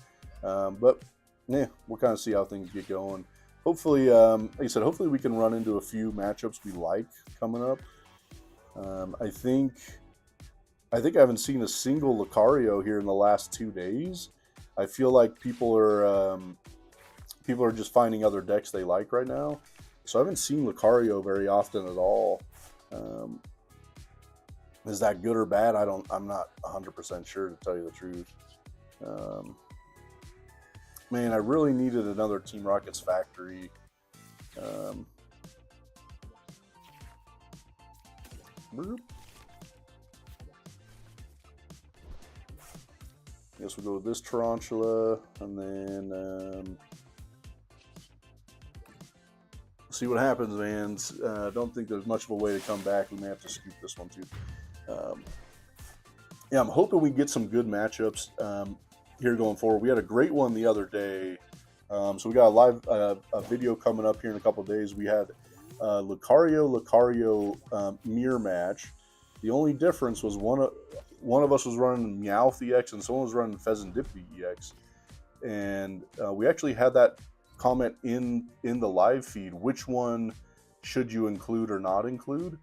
But yeah, we'll kind of see how things get going. Hopefully, like I said, hopefully we can run into a few matchups we like coming up. I think I haven't seen a single Lucario here in the last 2 days. I feel like people are just finding other decks they like right now. So I haven't seen Lucario very often at all. Is that good or bad? I'm not 100% sure, to tell you the truth. Man, I really needed another Team Rocket's factory. Guess we'll go with this Tarantula, and then see what happens, man. Don't think there's much of a way to come back. We may have to scoop this one too. Yeah, I'm hoping we get some good matchups here going forward. We had a great one the other day. So we got a live a video coming up here in a couple of days. We had Lucario mirror match. The only difference was one of us was running Meowth EX and someone was running Pheasantipity EX. And we actually had that comment in the live feed. Which one should you include or not include?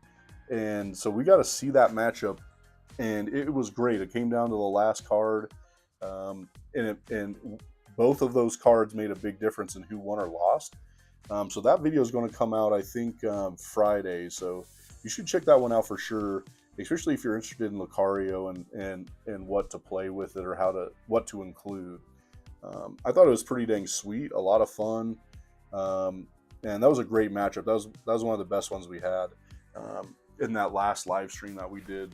And so we got to see that matchup, and it was great. It came down to the last card, and both of those cards made a big difference in who won or lost. So that video is going to come out, I think, Friday. So you should check that one out for sure, especially if you're interested in Lucario and what to play with it or what to include. I thought it was pretty dang sweet, a lot of fun, and that was a great matchup. That was one of the best ones we had in that last live stream that we did.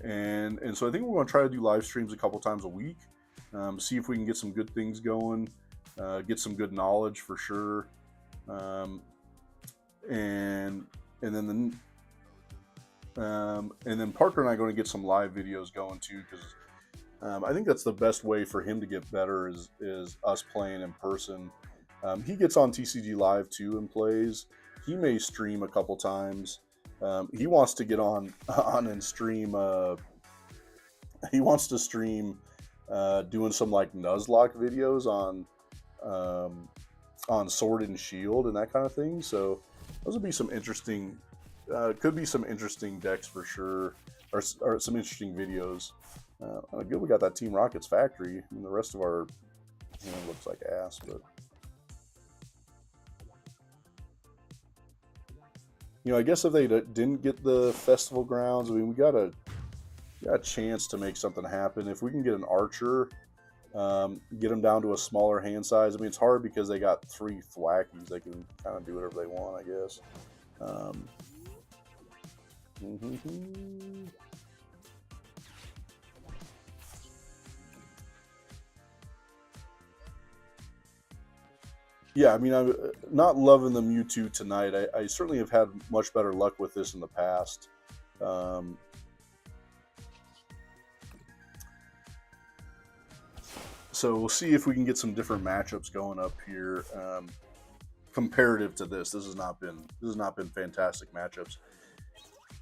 And so I think we're going to try to do live streams a couple times a week, see if we can get some good things going, get some good knowledge for sure, and then Parker and I are going to get some live videos going too, because I think that's the best way for him to get better is us playing in person. He gets on TCG Live too and plays. He may stream a couple times. He wants to get on and stream. He wants to stream doing some like Nuzlocke videos on Sword and Shield and that kind of thing. So those would be some interesting. Could be some interesting decks for sure, or some interesting videos. Good, we got that Team Rocket's factory. I mean, the rest of our hand looks like ass, but. You know, I guess if they didn't get the festival grounds, I mean, we got a chance to make something happen. If we can get an archer, get them down to a smaller hand size. I mean, it's hard because they got 3 thwackies. They can kind of do whatever they want, I guess. Yeah, I mean, I'm not loving the Mewtwo tonight. I certainly have had much better luck with this in the past. So we'll see if we can get some different matchups going up here. Comparative to this has not been fantastic matchups.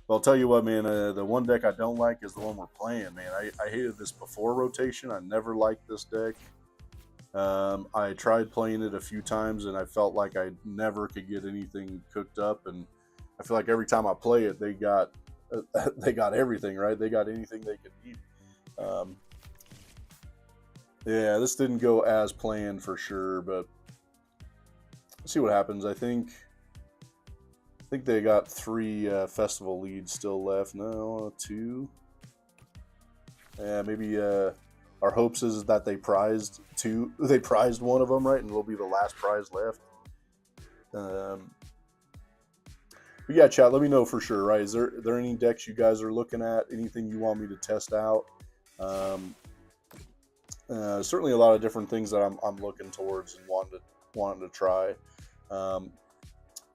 But I'll tell you what, man. The one deck I don't like is the one we're playing, man. I hated this before rotation. I never liked this deck. I tried playing it a few times and I felt like I never could get anything cooked up, and I feel like every time I play it, they got everything, right? They got anything they could eat. Yeah, this didn't go as planned for sure, but let's see what happens. I think think they got 3 festival leads still left. No, 2. Yeah, maybe our hopes is that they prized 2. They prized one of them, right, and it'll be the last prize left. But yeah, chat. Let me know for sure. Right? Is there any decks you guys are looking at? Anything you want me to test out? Certainly a lot of different things that I'm looking towards and wanting to try.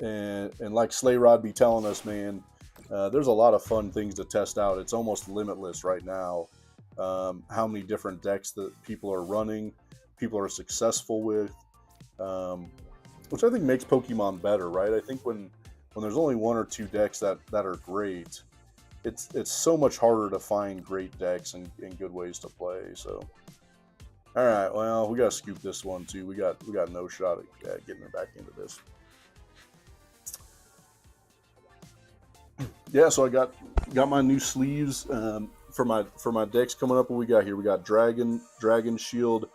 And like Sleigh Rod be telling us, man, there's a lot of fun things to test out. It's almost limitless right now. How many different decks that people are running, people are successful with, which I think makes Pokemon better, right? I think when there's only 1 or 2 decks that are great, it's so much harder to find great decks and good ways to play. So, all right, well, we got to scoop this one too. We got no shot at getting back into this. Yeah, so I got my new sleeves for my decks coming up. What we got here? We got Dragon Shield,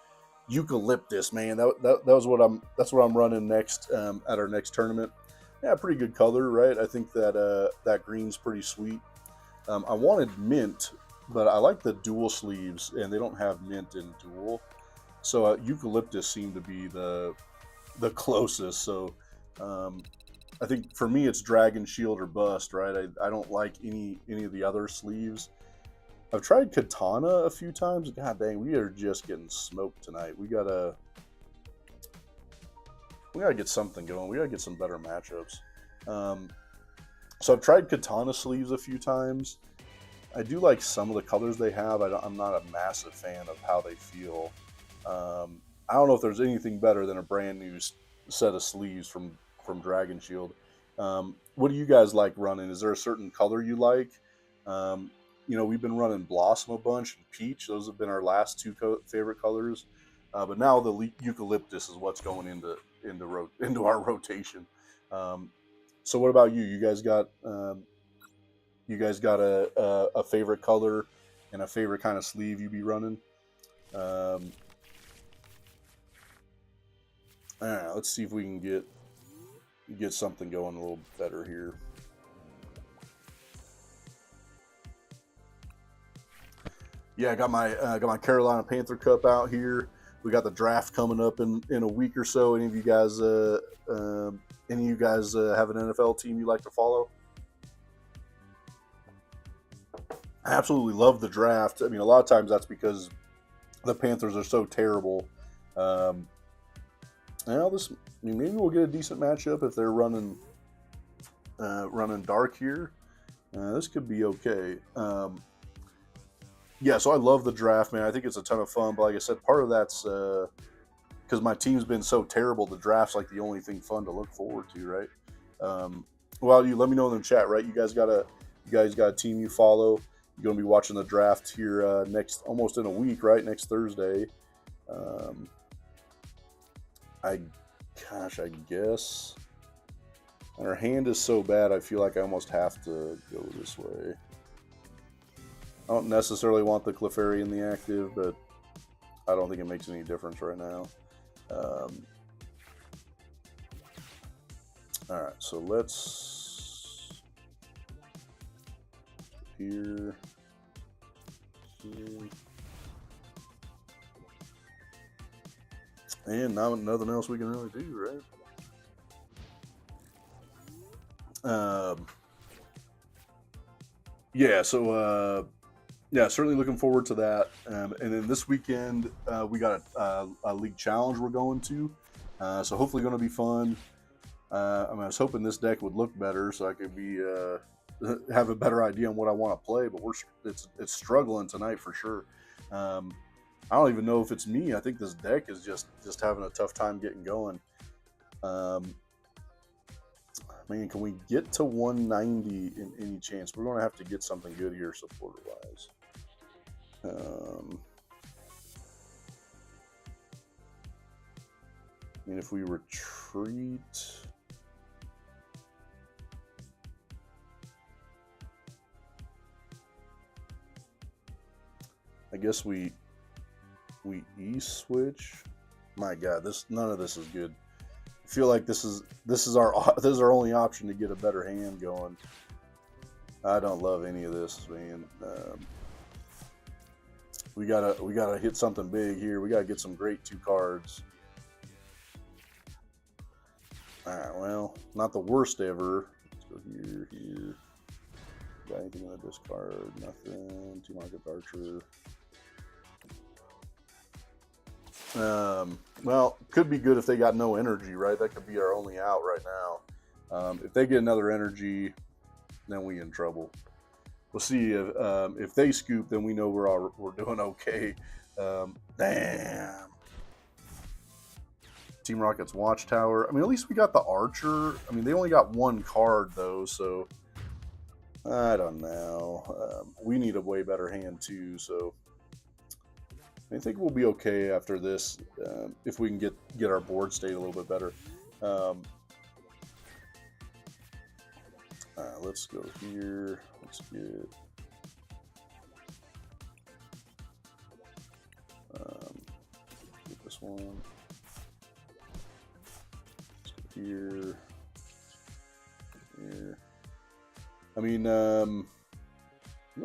Eucalyptus. Man, that's what I'm running next at our next tournament. Yeah, pretty good color, right? I think that green's pretty sweet. I wanted mint, but I like the dual sleeves, and they don't have mint in dual. So Eucalyptus seemed to be the closest. So I think for me it's Dragon Shield or bust, right? I don't like any of the other sleeves. I've tried Katana a few times. God dang, we are just getting smoked tonight. We gotta get something going. We gotta get some better matchups. So I've tried Katana sleeves a few times. I do like some of the colors they have. I'm not a massive fan of how they feel. I don't know if there's anything better than a brand new set of sleeves from Dragon Shield. What do you guys like running? Is there a certain color you like? We've been running Blossom a bunch and Peach. Those have been our last 2 favorite colors. But now the Eucalyptus is what's going into our rotation. So what about you? You guys got a favorite color and a favorite kind of sleeve you be running? All right, let's see if we can get something going a little better here. Yeah, I got my Carolina Panther Cup out here. We got the draft coming up in a week or so. Any of you guys have an NFL team you like to follow? I absolutely love the draft. I mean, a lot of times that's because the Panthers are so terrible. Maybe we'll get a decent matchup if they're running dark here. This could be okay. Yeah, so I love the draft, man. I think it's a ton of fun. But like I said, part of that's because my team's been so terrible. The draft's like the only thing fun to look forward to, right? Well, you let me know in the chat, right? You guys got a team you follow. You're gonna be watching the draft here almost in a week, right? Next Thursday. I guess. And her hand is so bad, I feel like I almost have to go this way. I don't necessarily want the Clefairy in the active, but I don't think it makes any difference right now. All right, so let's here. And now nothing else we can really do, right? Yeah, so certainly looking forward to that. And then this weekend, we got a league challenge we're going to. So hopefully going to be fun. I was hoping this deck would look better so I could have a better idea on what I want to play. But it's struggling tonight for sure. I don't even know if it's me. I think this deck is just having a tough time getting going. Man, can we get to 190 in any chance? We're going to have to get something good here supporter-wise. If we retreat... I guess we E-switch. My God, none of this is good. feel like this is our only option to get a better hand going. I don't love any of this, man. We gotta hit something big here. We gotta get some great 2 cards. All right, well, not the worst ever. Let's go here. Got anything in the discard? Nothing. 2 Market Archer. Well, could be good if they got no energy, right? That could be our only out right now. If they get another energy, then we in trouble. We'll see if they scoop, then we know we're doing okay. Damn. Team Rocket's Watchtower. I mean, at least we got the Archer. I mean, they only got 1 card though, so I don't know. We need a way better hand too, so I think we'll be okay after this if we can get our board state a little bit better. Let's go here. Let's get this one. Let's go here. Here. I mean, we'll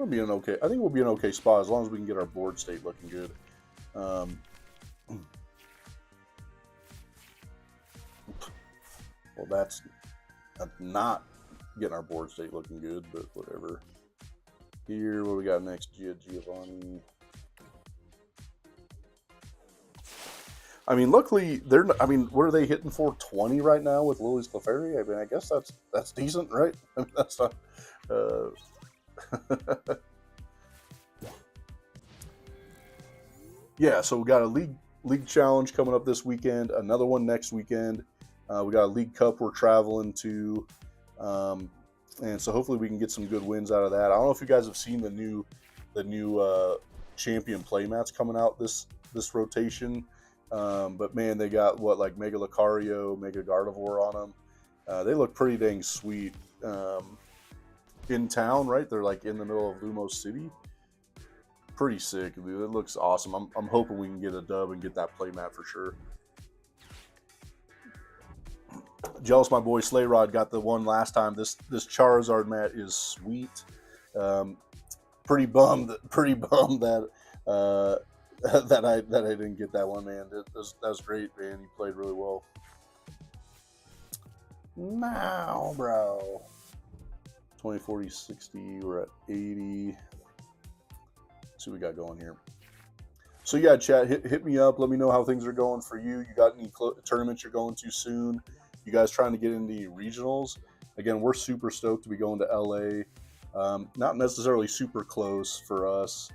be in okay. I think we'll be in an okay spot as long as we can get our board state looking good. Well, that's not getting our board state looking good, but whatever. Here, what do we got next? Giovanni. I mean, luckily they're. I mean, what are they hitting for? 20 right now with Lily's Clefairy. I mean, I guess that's decent, right? I mean, that's not. Yeah, so we got a league challenge coming up this weekend. Another one next weekend. We got a League Cup we're traveling to. And so hopefully we can get some good wins out of that. I don't know if you guys have seen the new champion playmats coming out this rotation. But man, they got like Mega Lucario, Mega Gardevoir on them. They look pretty dang sweet. In town, right? They're like in the middle of Lumos City. Pretty sick, dude. It looks awesome. I'm hoping we can get a dub and get that playmat for sure. Jealous my boy Slayrod got the one last time. This Charizard mat is sweet. Pretty bummed that that I didn't get that one, man. That was great, man. He played really well. Now, bro. 20, 40, 60. We're at 80. Let's see what we got going here. So yeah, chat, hit me up. Let me know how things are going for you. You got any tournaments you're going to soon? You guys trying to get into regionals? Again, we're super stoked to be going to LA. Not necessarily super close for us.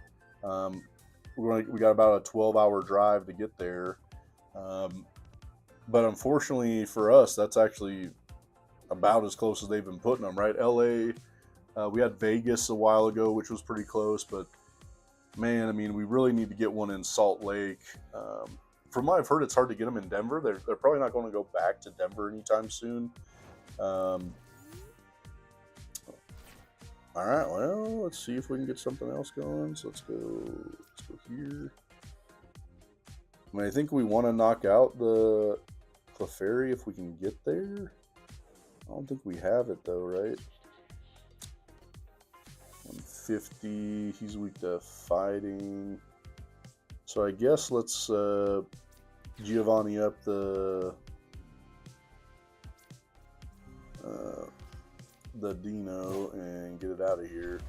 We got about a 12-hour drive to get there. But unfortunately for us, that's actually about as close as they've been putting them, right? LA, we had Vegas a while ago, which was pretty close, but man, I mean, we really need to get one in Salt Lake. From what I've heard, it's hard to get them in Denver. They're probably not going to go back to Denver anytime soon. All right, well, let's see if we can get something else going. So let's go here. I mean, I think we want to knock out the Clefairy if we can get there. I don't think we have it though, right? 150. He's weak to fighting. So I guess let's Giovanni up the Dino and get it out of here.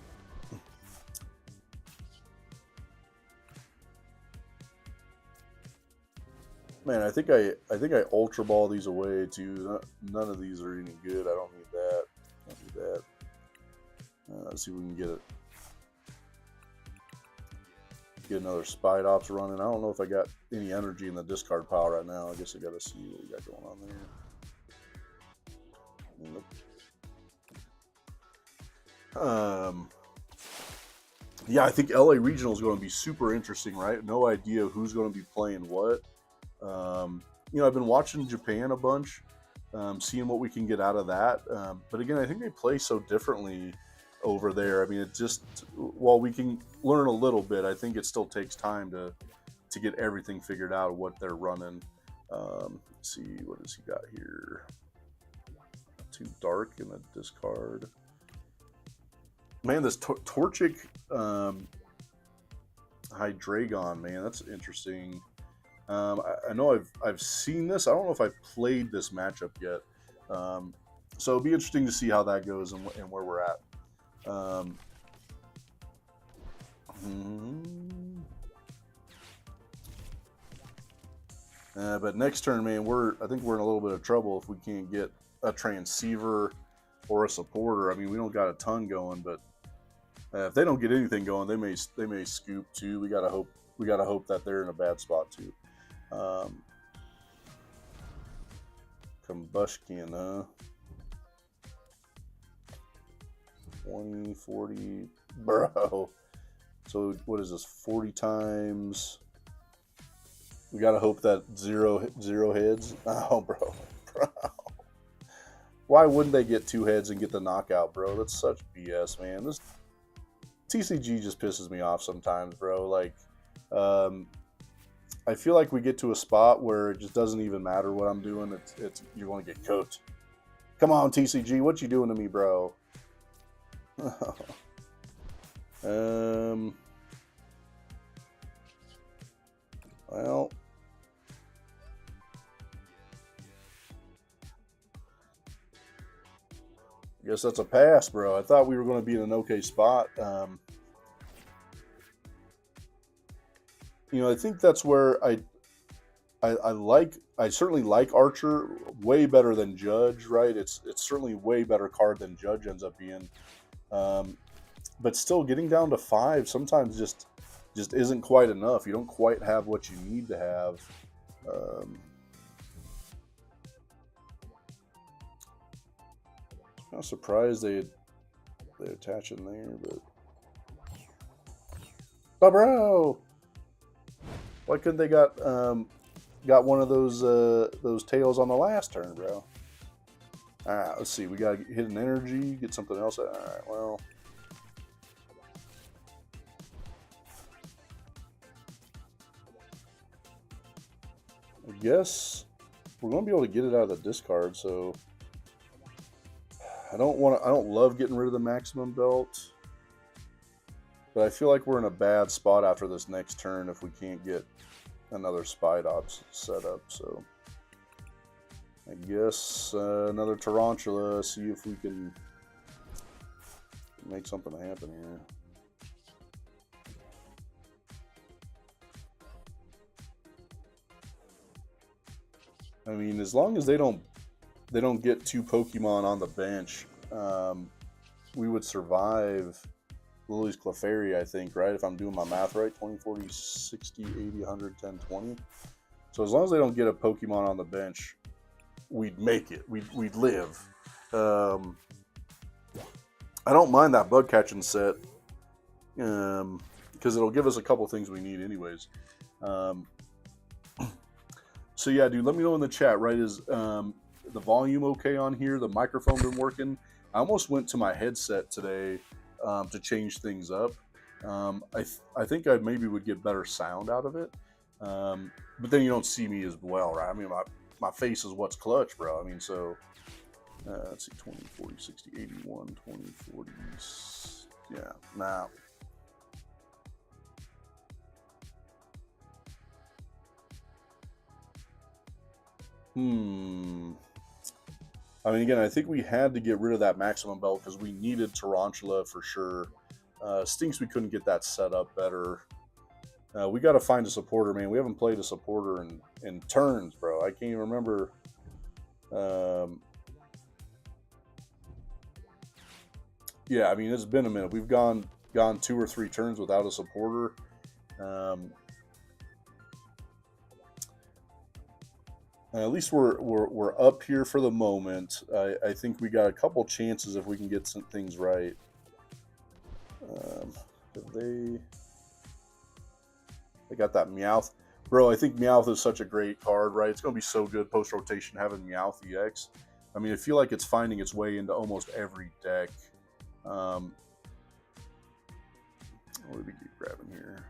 Man, I think I Ultra Ball these away too. None of these are any good. I don't need that. Don't need that. Let's see if we can get it. Get another Spide Ops running. I don't know if I got any energy in the discard pile right now. I guess I got to see what we got going on there. Nope. Yeah, I think LA Regional is going to be super interesting, right? No idea who's going to be playing what. I've been watching Japan a bunch, seeing what we can get out of that. But again, I think they play so differently over there. I mean, it just, while we can learn a little bit, I think it still takes time to get everything figured out, what they're running. Let's see, what does he got here? Too dark in the discard. Man, this Torchic Hydreigon, man, that's interesting. I know I've seen this. I don't know if I've played this matchup yet. So it'll be interesting to see how that goes and where we're at. But next turn, man, I think we're in a little bit of trouble if we can't get a transceiver or a supporter. I mean, we don't got a ton going, but if they don't get anything going, they may scoop too. We gotta hope that they're in a bad spot too. Combustion, huh? 20, 40, bro. So what is this? 40 times. We gotta hope that zero heads. Oh, bro. Why wouldn't they get 2 heads and get the knockout, bro? That's such BS, man. This TCG just pisses me off sometimes, bro. Like, I feel like we get to a spot where it just doesn't even matter what I'm doing. It's you're going to get cooked. Come on, TCG, what you doing to me, bro? Well, I guess that's a pass, bro. I thought we were going to be in an okay spot. You know, I think that's where I certainly like Archer way better than Judge, right? It's certainly way better card than Judge ends up being. But still, getting down to 5 sometimes just isn't quite enough. You don't quite have what you need to have. I'm surprised they attach in there, but oh, bro, why couldn't they got one of those tails on the last turn, bro? All right, let's see. We got to hit an energy, get something else. All right, well. I guess we're going to be able to get it out of the discard, so I don't love getting rid of the maximum belt, but I feel like we're in a bad spot after this next turn if we can't get another Spidops set up. So I guess another Tarantula, see if we can make something happen here. I mean, as long as they don't get 2 Pokemon on the bench, we would survive Lily's Clefairy, I think, right? If I'm doing my math right, 20, 40, 60, 80, 100, 10, 20. So as long as they don't get a Pokemon on the bench, we'd make it. We'd live. I don't mind that bug catching set because it'll give us a couple things we need anyways. So yeah, dude, let me know in the chat, right? Is the volume okay on here? The microphone been working? I almost went to my headset today to change things up. I think I maybe would get better sound out of it. But then you don't see me as well, right? I mean, my face is what's clutch, bro. I mean, so let's see, 20, 40, 60, 81, 20, 40. Yeah, nah. I mean, again, I think we had to get rid of that maximum belt because we needed Tarantula for sure. Stinks we couldn't get that set up better. We got to find a supporter, man. We haven't played a supporter in turns, bro. I can't even remember. Yeah, I mean, it's been a minute. We've gone 2 or 3 turns without a supporter. At least we're up here for the moment. I think we got a couple chances if we can get some things right. They got that Meowth. Bro, I think Meowth is such a great card, right? It's going to be so good post-rotation having Meowth EX. I mean, I feel like it's finding its way into almost every deck. What do we keep grabbing here?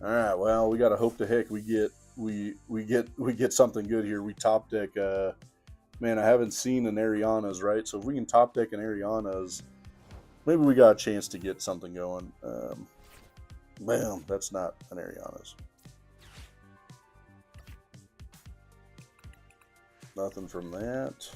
All right, well, we got to hope to heck we get something good here. We top deck. Man, I haven't seen an Ariana's, right? So if we can top deck an Ariana's, maybe we got a chance to get something going. Bam, that's not an Ariana's. Nothing from that.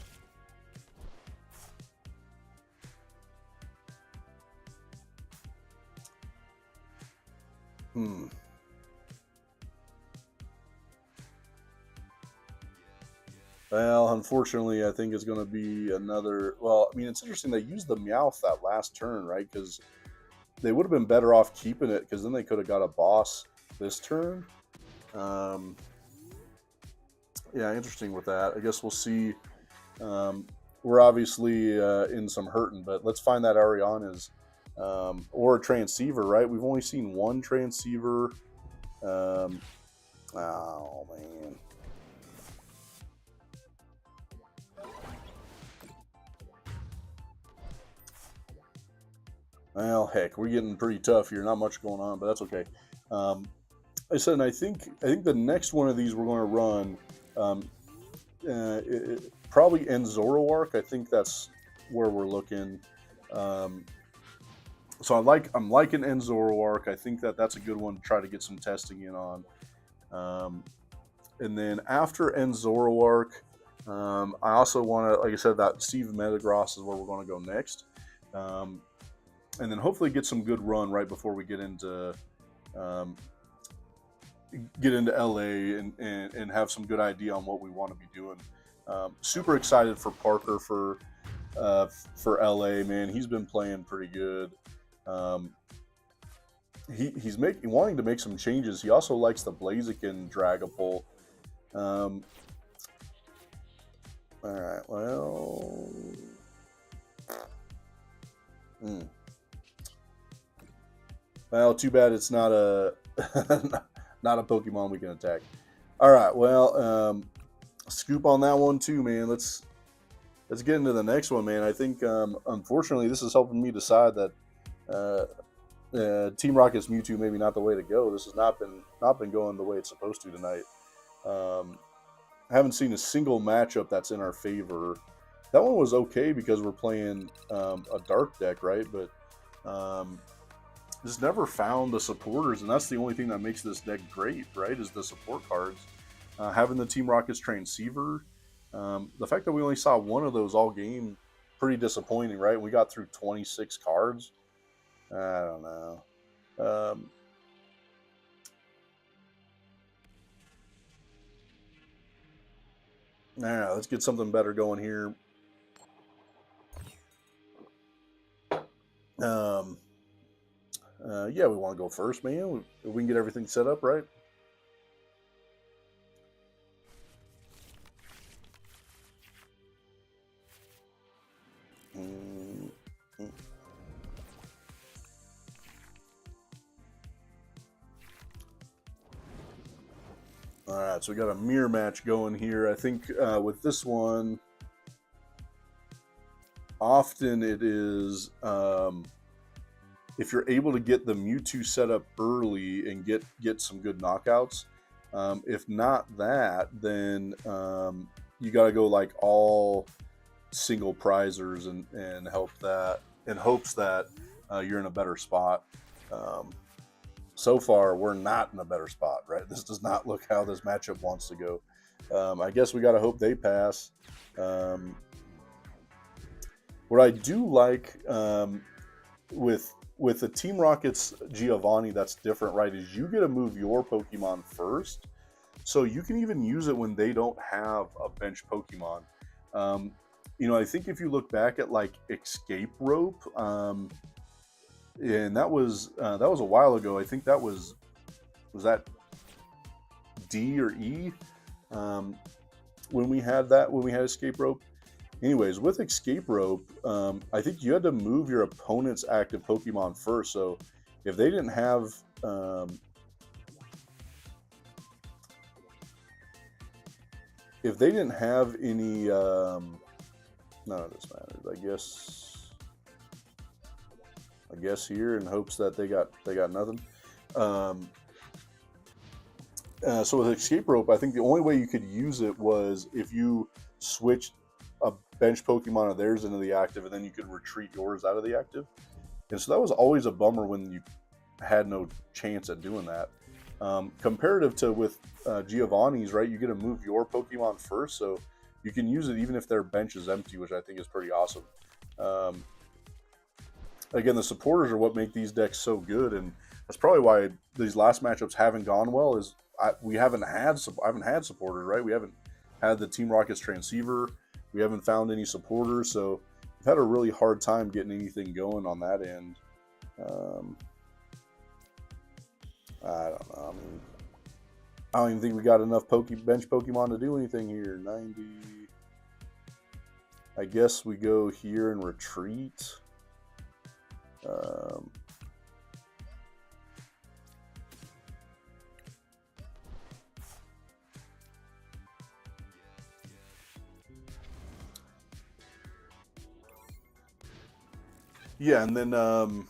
Well, unfortunately, I think it's going to be another. Well, I mean, it's interesting they used the Meowth that last turn, right? Because they would have been better off keeping it, because then they could have got a boss this turn. Yeah, interesting with that. I guess we'll see. We're obviously in some hurting, but let's find that Ariana's or a transceiver, right? We've only seen one transceiver. Oh, man. Well, heck, we're getting pretty tough here. Not much going on, but that's okay. I said, and I think the next one of these we're going to run probably end Zoroark. I think that's where we're looking. So I'm liking end Zoroark. I think that's a good one to try to get some testing in on. And then after end Zoroark, I also want to, like I said, that Steve Metagross is where we're going to go next. And then hopefully get some good run right before we get into LA and have some good idea on what we want to be doing. Super excited for Parker for LA, man. He's been playing pretty good. He's wanting to make some changes. He also likes the Blaziken Dragapult. All right, well. Well, too bad it's not a not a Pokemon we can attack. All right, well, scoop on that one too, man. Let's get into the next one, man. I think unfortunately this is helping me decide that Team Rocket's Mewtwo maybe not the way to go. This has not been going the way it's supposed to tonight. I haven't seen a single matchup that's in our favor. That one was okay because we're playing a dark deck, right? But just never found the supporters, and that's the only thing that makes this deck great, right? Is the support cards. Having the Team Rocket's Transceiver. The fact that we only saw one of those all game, pretty disappointing, right? We got through 26 cards. I don't know. Nah, let's get something better going here. Yeah, we want to go first, man. We can get everything set up, right? All right, so we got a mirror match going here. I think with this one, often it is if you're able to get the Mewtwo set up early and get some good knockouts. If not that, then you got to go like all single prizers and help that in hopes that you're in a better spot. So far, we're not in a better spot, right? This does not look how this matchup wants to go. I guess we got to hope they pass. What I do like with the Team Rocket's Giovanni that's different, right, is you get to move your Pokemon first. So you can even use it when they don't have a bench Pokemon. I think if you look back at like Escape Rope, and that was a while ago. I think that was that D or E when we had Escape Rope. Anyways, with Escape Rope, I think you had to move your opponent's active Pokemon first. So if they didn't have any, none of this matters. I guess here in hopes that they got nothing. So with Escape Rope, I think the only way you could use it was if you switched a bench Pokemon of theirs into the active, and then you could retreat yours out of the active. And so that was always a bummer when you had no chance at doing that. Comparative to with Giovanni's, right? You get to move your Pokemon first, so you can use it even if their bench is empty, which I think is pretty awesome. Again, the supporters are what make these decks so good, and that's probably why these last matchups haven't gone well. I haven't had supporters, right? We haven't had the Team Rockets transceiver. We haven't found any supporters, so we've had a really hard time getting anything going on that end. I don't know. I mean, I don't even think we got enough bench Pokemon to do anything here. 90. I guess we go here and retreat. Yeah, and then the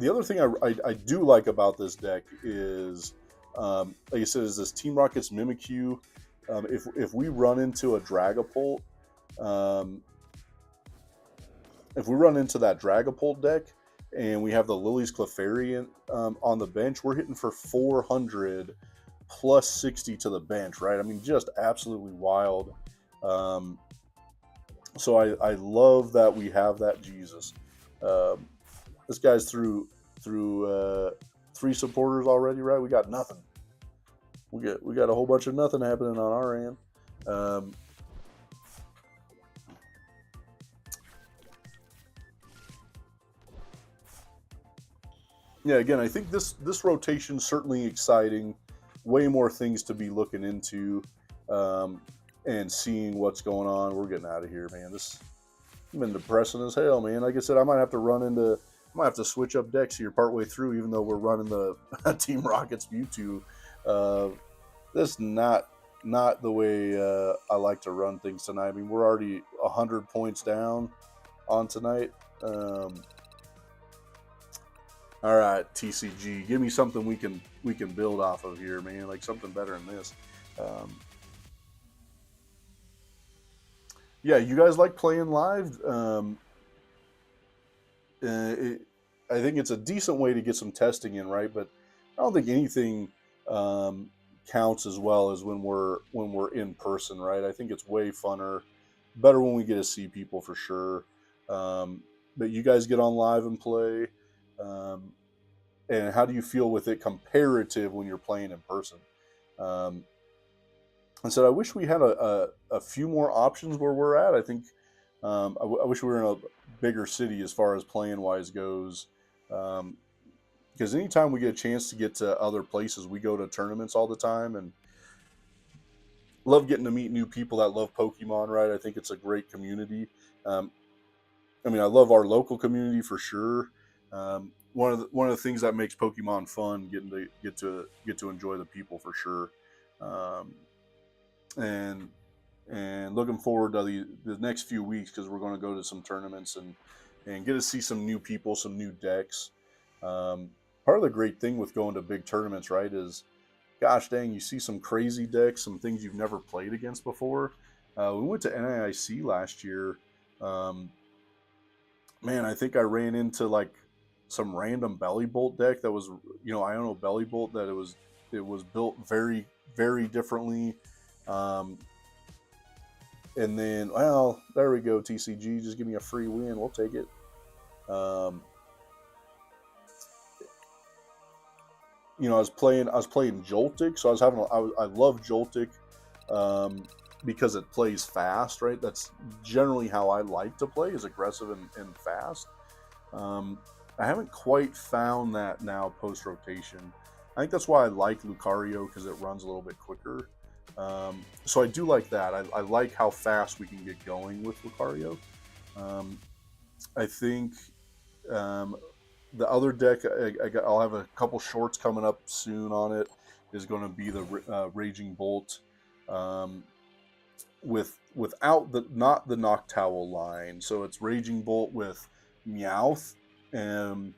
other thing I do like about this deck is, like I said, is this Team Rocket's Mimikyu. If we run into a Dragapult, if we run into that Dragapult deck and we have the Lily's Clefairy on the bench, we're hitting for 400 plus 60 to the bench, right? I mean, just absolutely wild. So I love that we have that. Jesus. This guy's through 3 supporters already, right? We got nothing. We got a whole bunch of nothing happening on our end. Yeah, again, I think this rotation certainly exciting. Way more things to be looking into, and seeing what's going on. We're getting out of here, man. This has been depressing as hell, man. Like I said, I might have to switch up decks here partway through, even though we're running the Team Rockets Mewtwo. This is not the way I like to run things tonight. I mean, we're already 100 points down on tonight. All right, TCG, give me something we can build off of here, man. Like something better than this. Yeah, you guys like playing live? I think it's a decent way to get some testing in, right? But I don't think anything counts as well as when we're in person, right? I think it's way funner, better when we get to see people for sure. But you guys get on live and play. And how do you feel with it comparative when you're playing in person? And so I wish we had a few more options where we're at. I think I wish we were in a bigger city as far as playing wise goes. Because anytime we get a chance to get to other places, we go to tournaments all the time and love getting to meet new people that love Pokemon, right? I think it's a great community. I mean, I love our local community for sure. One of the things that makes Pokemon fun, getting to get to enjoy the people for sure. And looking forward to the next few weeks because we're going to go to some tournaments and get to see some new people, some new decks. Part of the great thing with going to big tournaments, right, is, gosh dang, you see some crazy decks, some things you've never played against before. We went to NAIC last year. Man, I think I ran into like some random Belly Bolt deck that was, Iono Belly Bolt, that it was built very, very differently. And then, well, there we go, TCG. Just give me a free win. We'll take it. I was playing Joltik, so I love Joltik because it plays fast, right? That's generally how I like to play, is aggressive and fast. I haven't quite found that now post rotation. I think that's why I like Lucario, because it runs a little bit quicker. So I do like that. I like how fast we can get going with Lucario. I think the other deck, I'll have a couple shorts coming up soon on it, is going to be the Raging Bolt, without not the Noctowl line. So it's Raging Bolt with Meowth and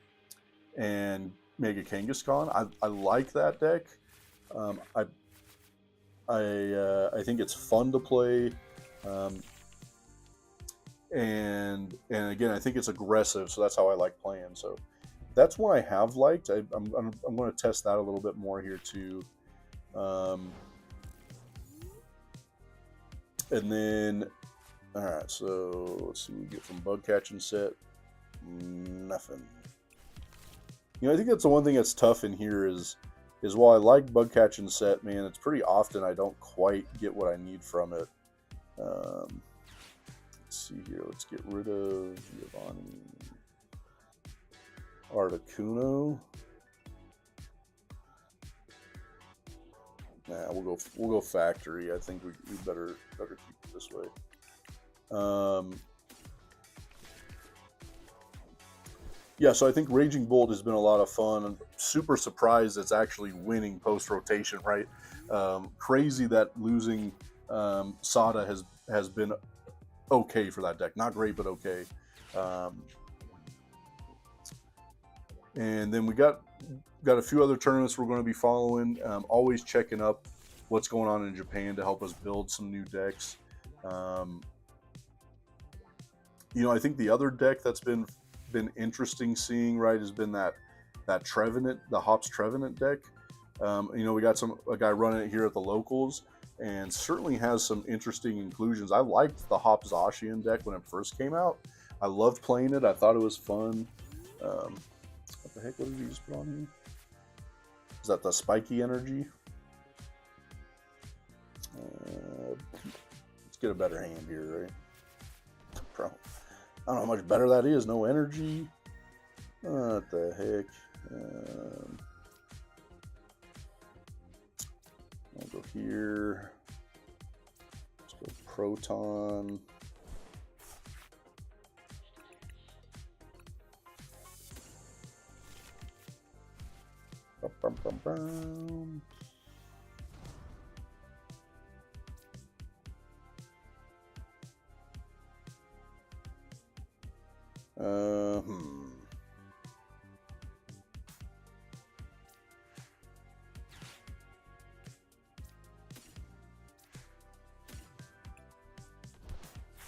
Mega Kangaskhan. I like that deck. Um, I I think it's fun to play, um, and again, I think it's aggressive, so that's how I like playing. So that's one I have liked. I'm going to test that a little bit more here too. Um, and then, all right, so let's see what we get from bug catching set. Nothing. You know, I think that's the one thing that's tough in here is while I like bug catching set, man, it's pretty often I don't quite get what I need from it. Um, let's see here. Let's get rid of Giovanni Articuno. Nah, we'll go factory. I think we better keep it this way. Yeah, so I think Raging Bolt has been a lot of fun. I'm super surprised it's actually winning post rotation, right? Crazy that losing Sada has been okay for that deck. Not great, but okay. And then we got a few other tournaments we're going to be following. Always checking up what's going on in Japan to help us build some new decks. You know, I think the other deck that's been interesting seeing, right, has been that Trevenant, the Hops Trevenant deck. You know, we got a guy running it here at the locals, and certainly has some interesting inclusions. I liked the Hop Zacian deck when it first came out. I loved playing it. I thought it was fun. What the heck? What did he just put on here? Is that the spiky energy? Let's get a better hand here, right? I don't know how much better that is. No energy. What the heck? I'll go here. Let's go Proton. Bum, bum, bum.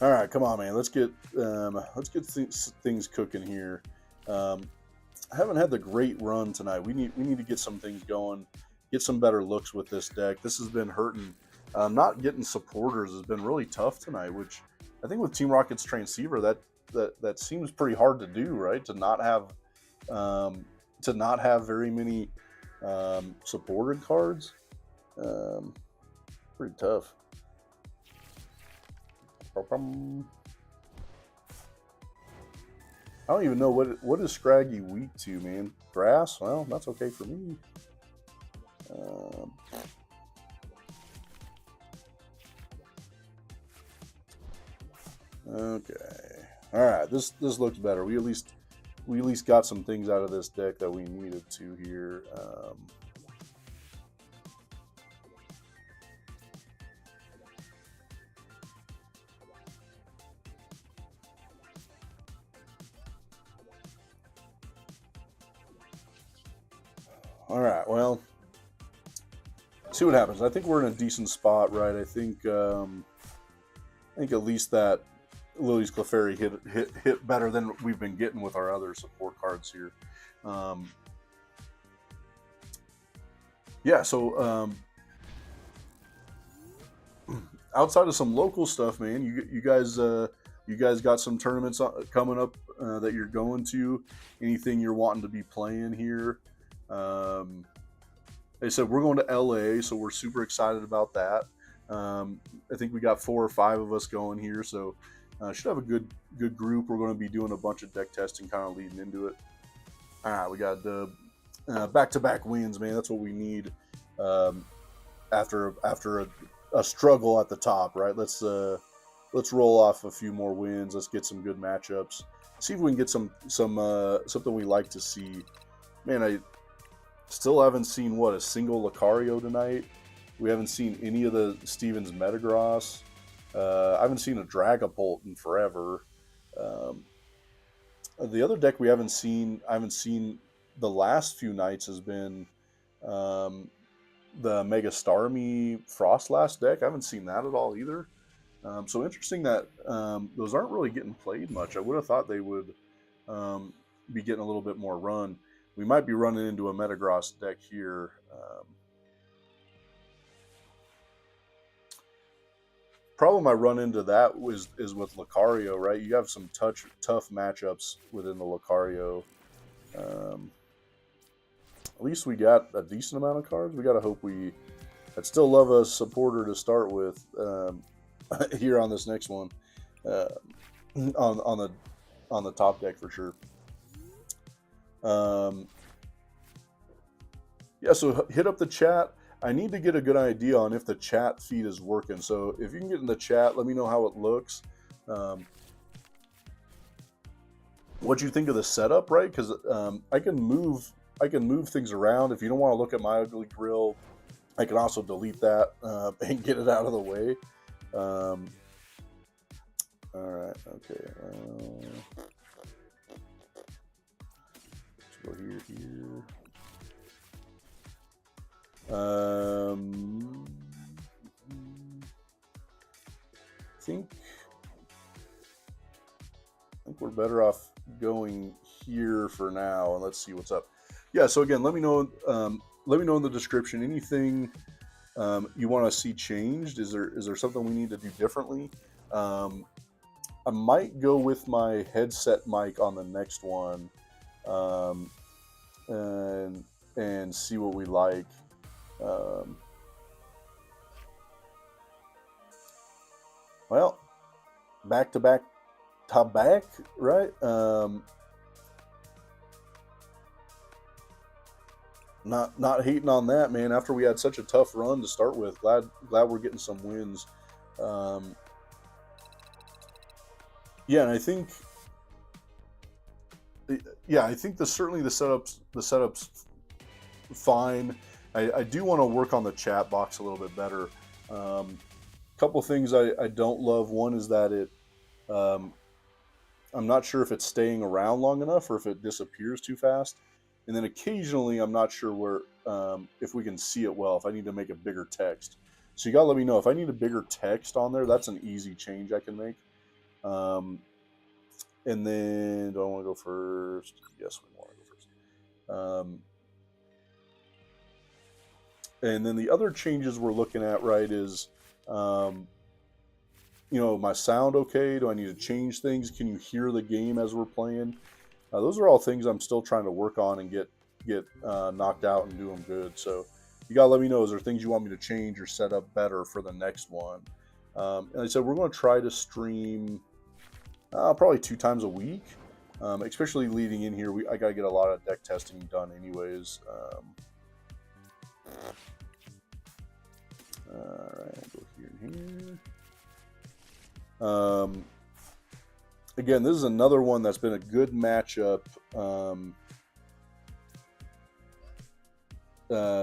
All right, come on, man. Let's get things cooking here. I haven't had the great run tonight. We need to get some things going, get some better looks with this deck. This has been hurting. Not getting supporters has been really tough tonight, which I think with Team Rocket's Transceiver that seems pretty hard to do, right? To not have very many supported cards. Pretty tough. I don't even know what is Scraggy weak to, man. Grass? Well, that's okay for me. Okay. All right. This looks better. We at least got some things out of this deck that we needed to here. All right. Well, see what happens. I think we're in a decent spot, right? I think at least that Lily's Clefairy hit better than we've been getting with our other support cards here. Yeah, so outside of some local stuff, man, you guys got some tournaments coming up that you're going to. Anything you're wanting to be playing here? They said we're going to LA, so we're super excited about that. I think we got 4 or 5 of us going here, so should have a good group. We're going to be doing a bunch of deck testing, kind of leading into it. All right, we got back-to-back wins, man. That's what we need after a struggle at the top, right? Let's roll off a few more wins. Let's get some good matchups. See if we can get something we like to see. Man, I still haven't seen a single Lucario tonight. We haven't seen any of the Stevens Metagross. I haven't seen a Dragapult in forever. The other deck I haven't seen the last few nights has been the Mega Starmie Frostlass deck. I haven't seen that at all either. So interesting that those aren't really getting played much. I would have thought they would be getting a little bit more run. We might be running into a Metagross deck here. Problem I run into that is with Lucario, right? You have some tough matchups within the Lucario. At least we got a decent amount of cards. We got to hope I'd still love a supporter to start with here on this next one, on the top deck for sure. Yeah, so hit up the chat. I need to get a good idea on if the chat feed is working. So if you can get in the chat, let me know how it looks. What you think of the setup, right? Because I can move things around. If you don't want to look at my ugly grill, I can also delete that and get it out of the way. All right, okay. Let's go here. I think we're better off going here for now, and let's see what's up. Yeah, so again, let me know in the description anything you want to see changed. Is there something we need to do differently? I might go with my headset mic on the next one, and see what we like. Well, back to back, right? Not hating on that, man. After we had such a tough run to start with, glad we're getting some wins. Yeah, and I think certainly the setup's fine. I do want to work on the chat box a little bit better. Couple things I don't love. One is that I'm not sure if it's staying around long enough or if it disappears too fast. And then occasionally I'm not sure where if we can see it well, if I need to make a bigger text. So you gotta let me know if I need a bigger text on there. That's an easy change I can make. And then, do I want to go first? Yes, we want to go first. And then the other changes we're looking at, right, is, my sound okay? Do I need to change things? Can you hear the game as we're playing? Those are all things I'm still trying to work on and get knocked out and do them good. So you gotta let me know, is there things you want me to change or set up better for the next one? And I said we're going to try to stream probably 2 times a week, especially leading in here. I got to get a lot of deck testing done anyways. All right, I'll go here and here. Again, this is another one that's been a good matchup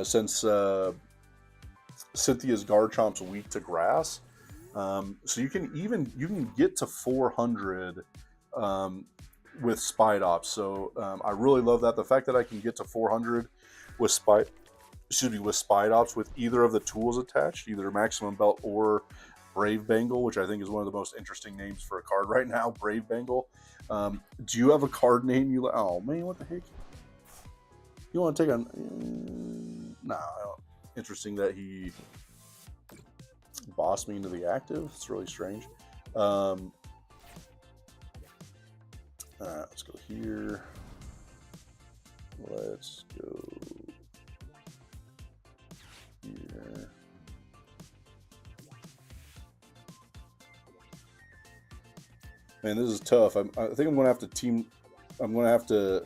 since Cynthia's Garchomp's weak to grass. So you can get to 400 with Spite Ops. So I really love that. The fact that I can get to 400 with Spite Ops with either of the tools attached, either Maximum Belt or Brave Bengal, which I think is one of the most interesting names for a card right now, Brave Bengal. Do you have a card name you like? Oh man, what the heck? You want to take on? No, I don't. Interesting that he bossed me into the active. It's really strange. All right, let's go here. Let's go here. Man, this is tough. I think I'm going to have to team. I'm going to have to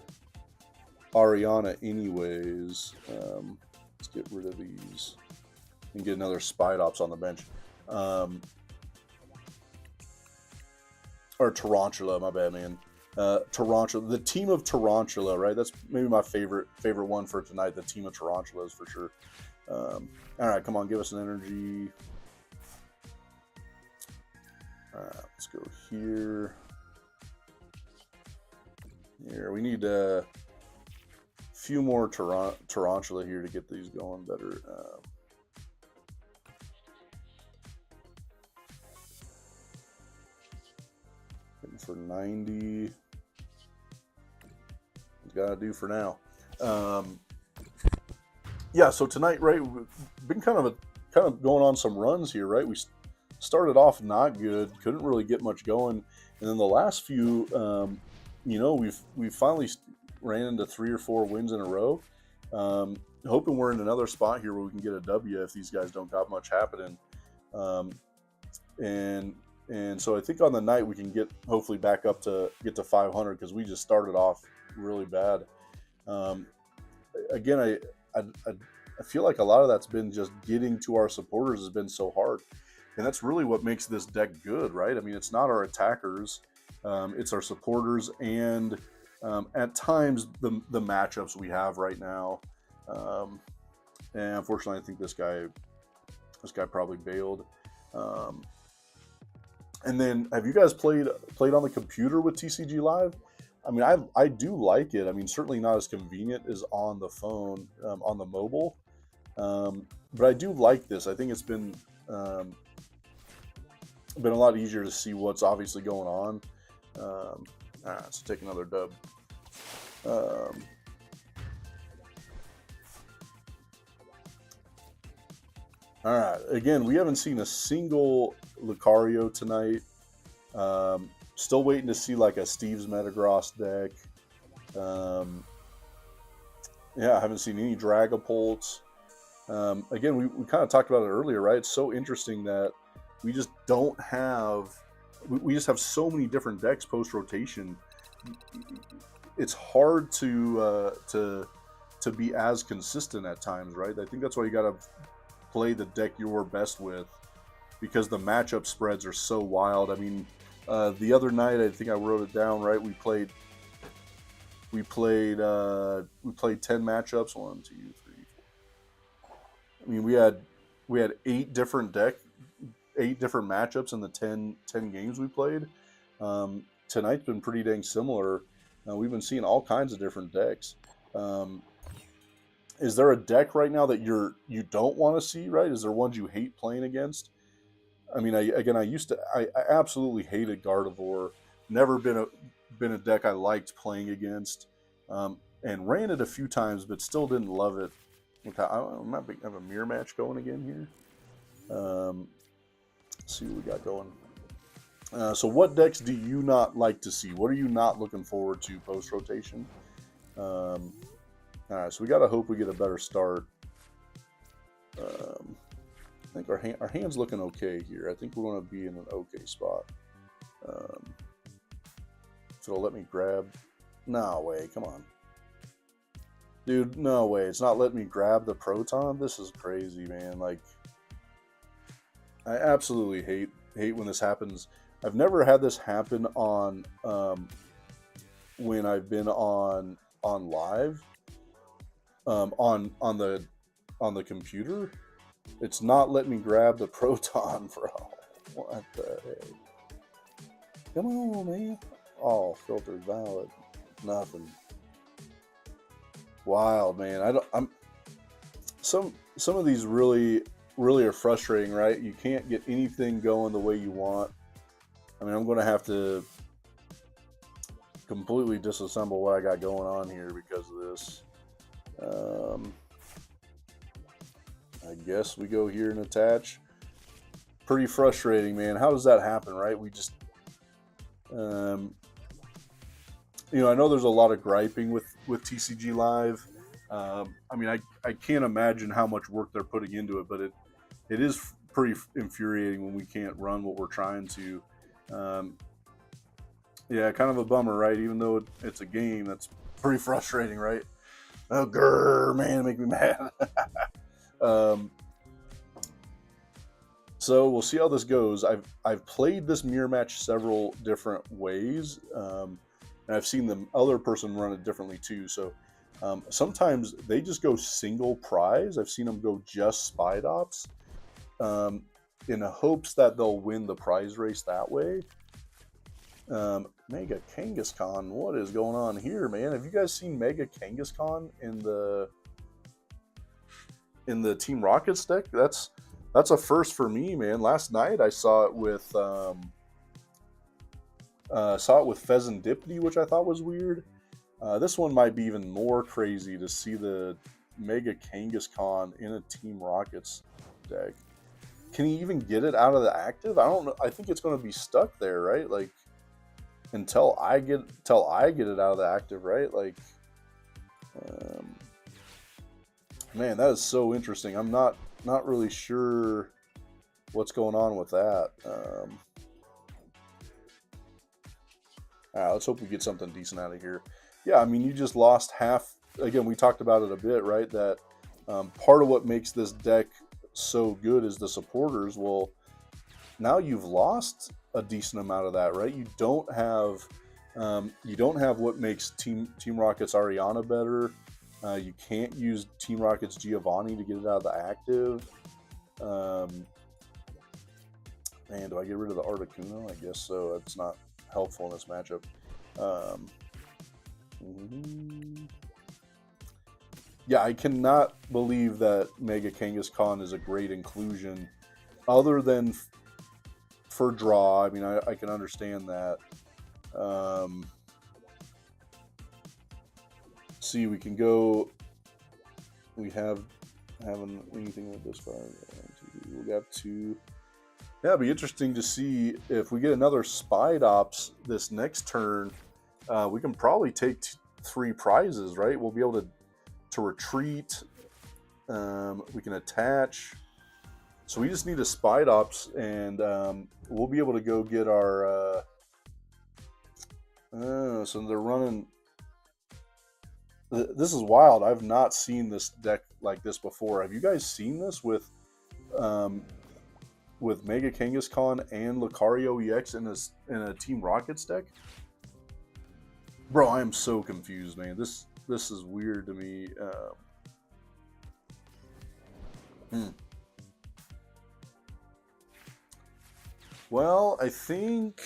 Ariana anyways. Let's get rid of these and get another Spite Ops on the bench. Or Tarantula, my bad, man. Tarantula, the team of Tarantula, right? That's maybe my favorite one for tonight. The team of Tarantulas for sure. All right, come on, give us an energy. All right, let's go here. Here, we need a few more Tarantula here to get these going better. for 90. Gotta do for now. Yeah, so tonight, right, we've been kind of going on some runs here, right? We started off not good, couldn't really get much going, and then the last few, we've finally ran into 3 or 4 wins in a row. Hoping we're in another spot here where we can get a W if these guys don't got much happening. And so I think on the night we can hopefully back up to get to 500 because we just started off really bad. Again, I feel like a lot of that's been just getting to our supporters has been so hard, and that's really what makes this deck good, right? I mean, it's not our attackers, it's our supporters, and at times the matchups we have right now. And unfortunately, I think this guy probably bailed. And then, have you guys played on the computer with TCG Live? I mean, I do like it. I mean, certainly not as convenient as on the phone, on the mobile. But I do like this. I think it's been a lot easier to see what's obviously going on. All right, let's take another dub. All right, again, we haven't seen a single Lucario tonight. Still waiting to see like a Steve's Metagross deck. Yeah, I haven't seen any Dragapults. Again, we kind of talked about it earlier, right? It's so interesting that we just don't have, we just have so many different decks post rotation. It's hard to be as consistent at times, right? I think that's why you got to play the deck you're best with, because the matchup spreads are so wild. I mean, the other night, I think I wrote it down, right? We played 10 matchups. 1, 2, 3, 4. I mean, we had 8 different matchups in the 10 games we played. Tonight's been pretty dang similar. We've been seeing all kinds of different decks. Is there a deck right now that you don't want to see, right? Is there ones you hate playing against? I mean, I absolutely hated Gardevoir. Never been a deck I liked playing against, and ran it a few times, but still didn't love it. Okay, I might have a mirror match going again here. Let's see what we got going. So what decks do you not like to see? What are you not looking forward to post rotation? All right, so we got to hope we get a better start. I think our hand's looking okay here. I think we're going to be in an okay spot. So it'll let me grab. No way, come on. Dude, no way. It's not letting me grab the Proton. This is crazy, man. Like, I absolutely hate when this happens. I've never had this happen on when I've been on live. On the computer, it's not letting me grab the Proton, bro. What the heck? Come on, man. Oh, filtered valid. Nothing. Wild, man. Some of these really are frustrating, right? You can't get anything going the way you want. I mean, I'm going to have to completely disassemble what I got going on here because of this. I guess we go here and attach. Pretty frustrating, man. How does that happen, right? We just, I know there's a lot of griping with TCG Live. I mean, I can't imagine how much work they're putting into it, but it is pretty infuriating when we can't run what we're trying to. Yeah, kind of a bummer, right? Even though it's a game, that's pretty frustrating, right? Oh, grrr, man, make me mad. So we'll see how this goes. I've played this mirror match several different ways, and I've seen the other person run it differently too. So sometimes they just go single prize. I've seen them go just Spidops, in the hopes that they'll win the prize race that way. Mega Kangaskhan, what is going on here, man? Have you guys seen Mega Kangaskhan in the Team Rockets deck? That's a first for me, man. Last night I saw it with Saw it with Pheasantipity, which I thought was weird. This one might be even more crazy to see the Mega Kangaskhan in a Team Rockets deck. Can he even get it out of the active? I don't know. I think it's going to be stuck there, right? Like until I get it out of the active, right? Like, man, that is so interesting. I'm not really sure what's going on with that. All right, let's hope we get something decent out of here. Yeah, I mean, you just lost half. Again, we talked about it a bit, right? That part of what makes this deck so good is the supporters. Well, now you've lost a decent amount of that, right? You don't have what makes Team Rocket's Ariana better. You can't use Team Rocket's Giovanni to get it out of the active. And do I get rid of the Articuno? I guess so. It's not helpful in this matchup. Yeah, I cannot believe that Mega Kangaskhan is a great inclusion, other than for draw. I mean, I can understand that. See, we can go. We haven't anything with this far. We got two. Yeah, it'd be interesting to see if we get another Spidops this next turn. We can probably take 3 prizes, right? We'll be able to retreat. We can attach. So we just need a Spidops, and we'll be able to go get our. So they're running. This is wild. I've not seen this deck like this before. Have you guys seen this with Mega Kangaskhan and Lucario EX in a Team Rockets deck? Bro, I am so confused, man. This is weird to me. Well, I think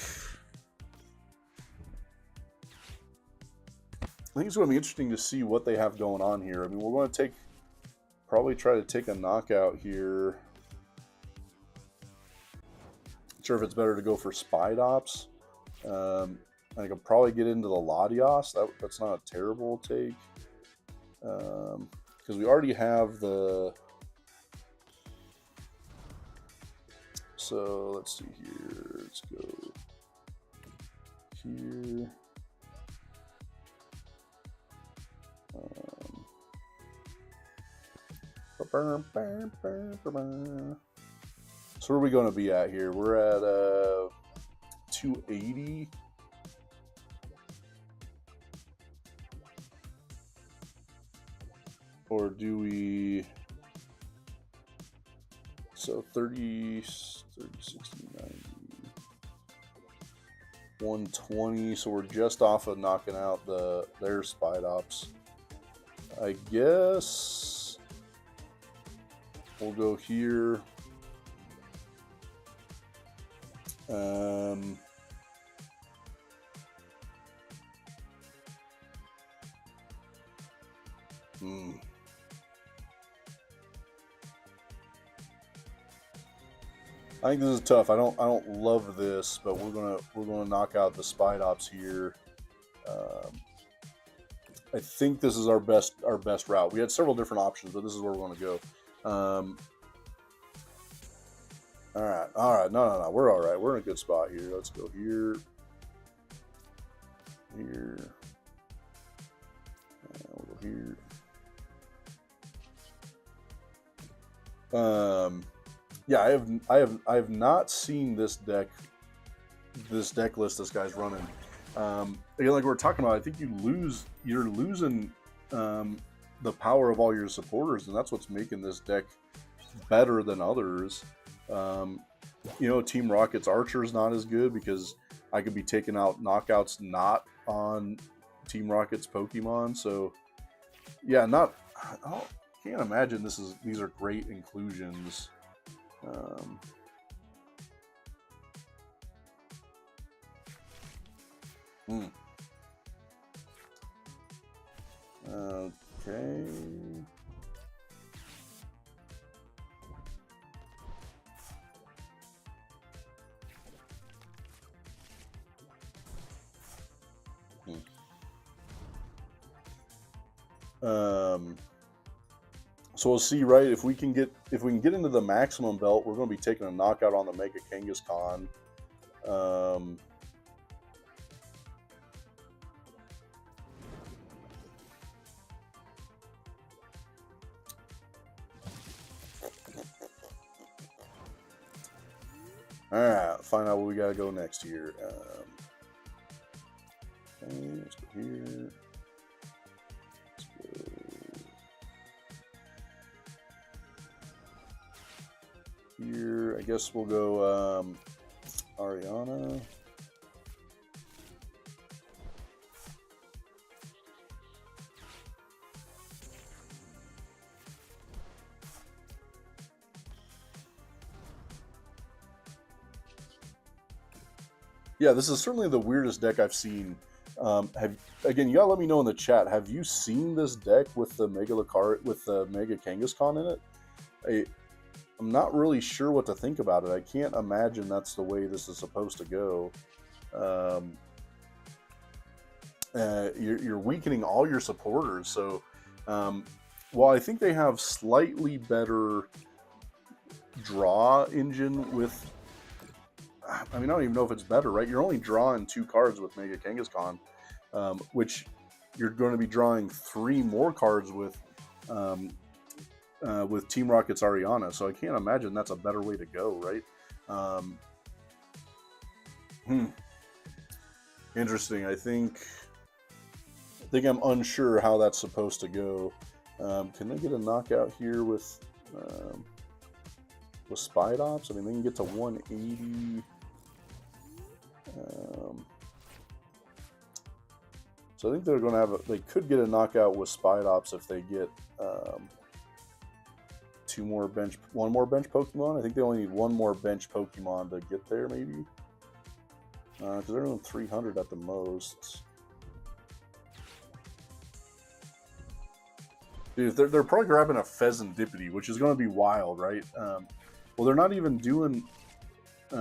it's going to be interesting to see what they have going on here. I mean, we're going to probably try to take a knockout here. Not sure if it's better to go for Spidops. I could probably get into the Latios. That's not a terrible take. Because we already have the... So, let's see here. Let's go here. So where are we going to be at here? We're at 280. Or do we... So 30, 60, 90, 120. So we're just off of knocking out their Spidops. I guess we'll go here. I think this is tough. I don't love this, but we're gonna knock out the Spidops here. I think this is our best route. We had several different options, but this is where we're gonna go. All right. No. We're all right. We're in a good spot here. Let's go here. Here. We'll go here. Yeah, I have not seen this deck list this guy's running. Again, like we were talking about, I think you're losing the power of all your supporters, and that's what's making this deck better than others. Team Rocket's Archer is not as good because I could be taking out knockouts not on Team Rocket's Pokemon. So yeah, I can't imagine these are great inclusions. Okay. So we'll see, right? If we can get into the maximum belt, we're going to be taking a knockout on the Mega Kangaskhan. All right, find out where we gotta go next here. Okay, let's go here. Let's go here. I guess we'll go Ariana. Yeah, this is certainly the weirdest deck I've seen. Again, you gotta let me know in the chat. Have you seen this deck with the Mega Kangaskhan in it? I'm not really sure what to think about it. I can't imagine that's the way this is supposed to go. You're weakening all your supporters. So, while I think they have slightly better draw engine with, I mean, I don't even know if it's better, right? You're only drawing 2 cards with Mega Kangaskhan, which you're going to be drawing 3 more cards with Team Rocket's Ariana. So I can't imagine that's a better way to go, right? Interesting. I think I'm unsure how that's supposed to go. Can they get a knockout here with Spide Ops? I mean, they can get to 180. So I think they're going to they could get a knockout with Spide Ops if they get one more bench Pokemon. I think they only need 1 more bench Pokemon to get there, maybe. Because they're doing 300 at the most. Dude, they're probably grabbing a Pheasantipity, which is going to be wild, right? Well, they're not even doing... 2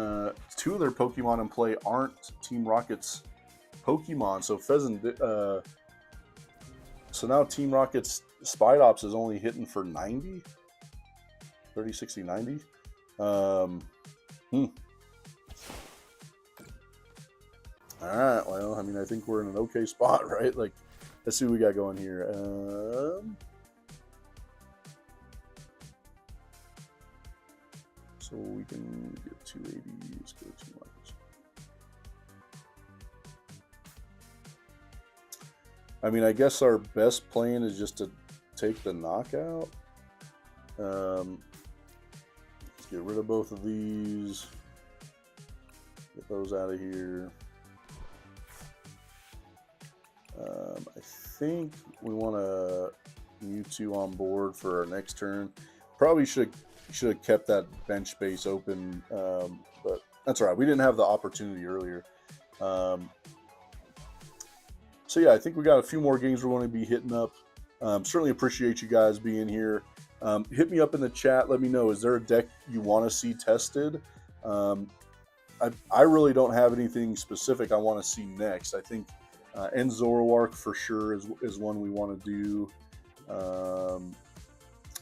of their Pokemon in play aren't Team Rocket's Pokemon, so so now Team Rocket's Spide Ops is only hitting for 90? 30, 60, 90? Alright, well, I mean, I think we're in an okay spot, right? Like, let's see what we got going here. So we can get 280. Let's go to Marcus. I mean, I guess our best plan is just to take the knockout. Let's get rid of both of these. Get those out of here. I think we want a Mewtwo on board for our next turn. Probably should have kept that bench space open, but that's all right. We didn't have the opportunity earlier. So yeah, I think we got a few more games we're going to be hitting up. Certainly appreciate you guys being here. Hit me up in the chat. Let me know, is there a deck you want to see tested? I really don't have anything specific I want to see next. I think End Zoroark for sure is one we want to do.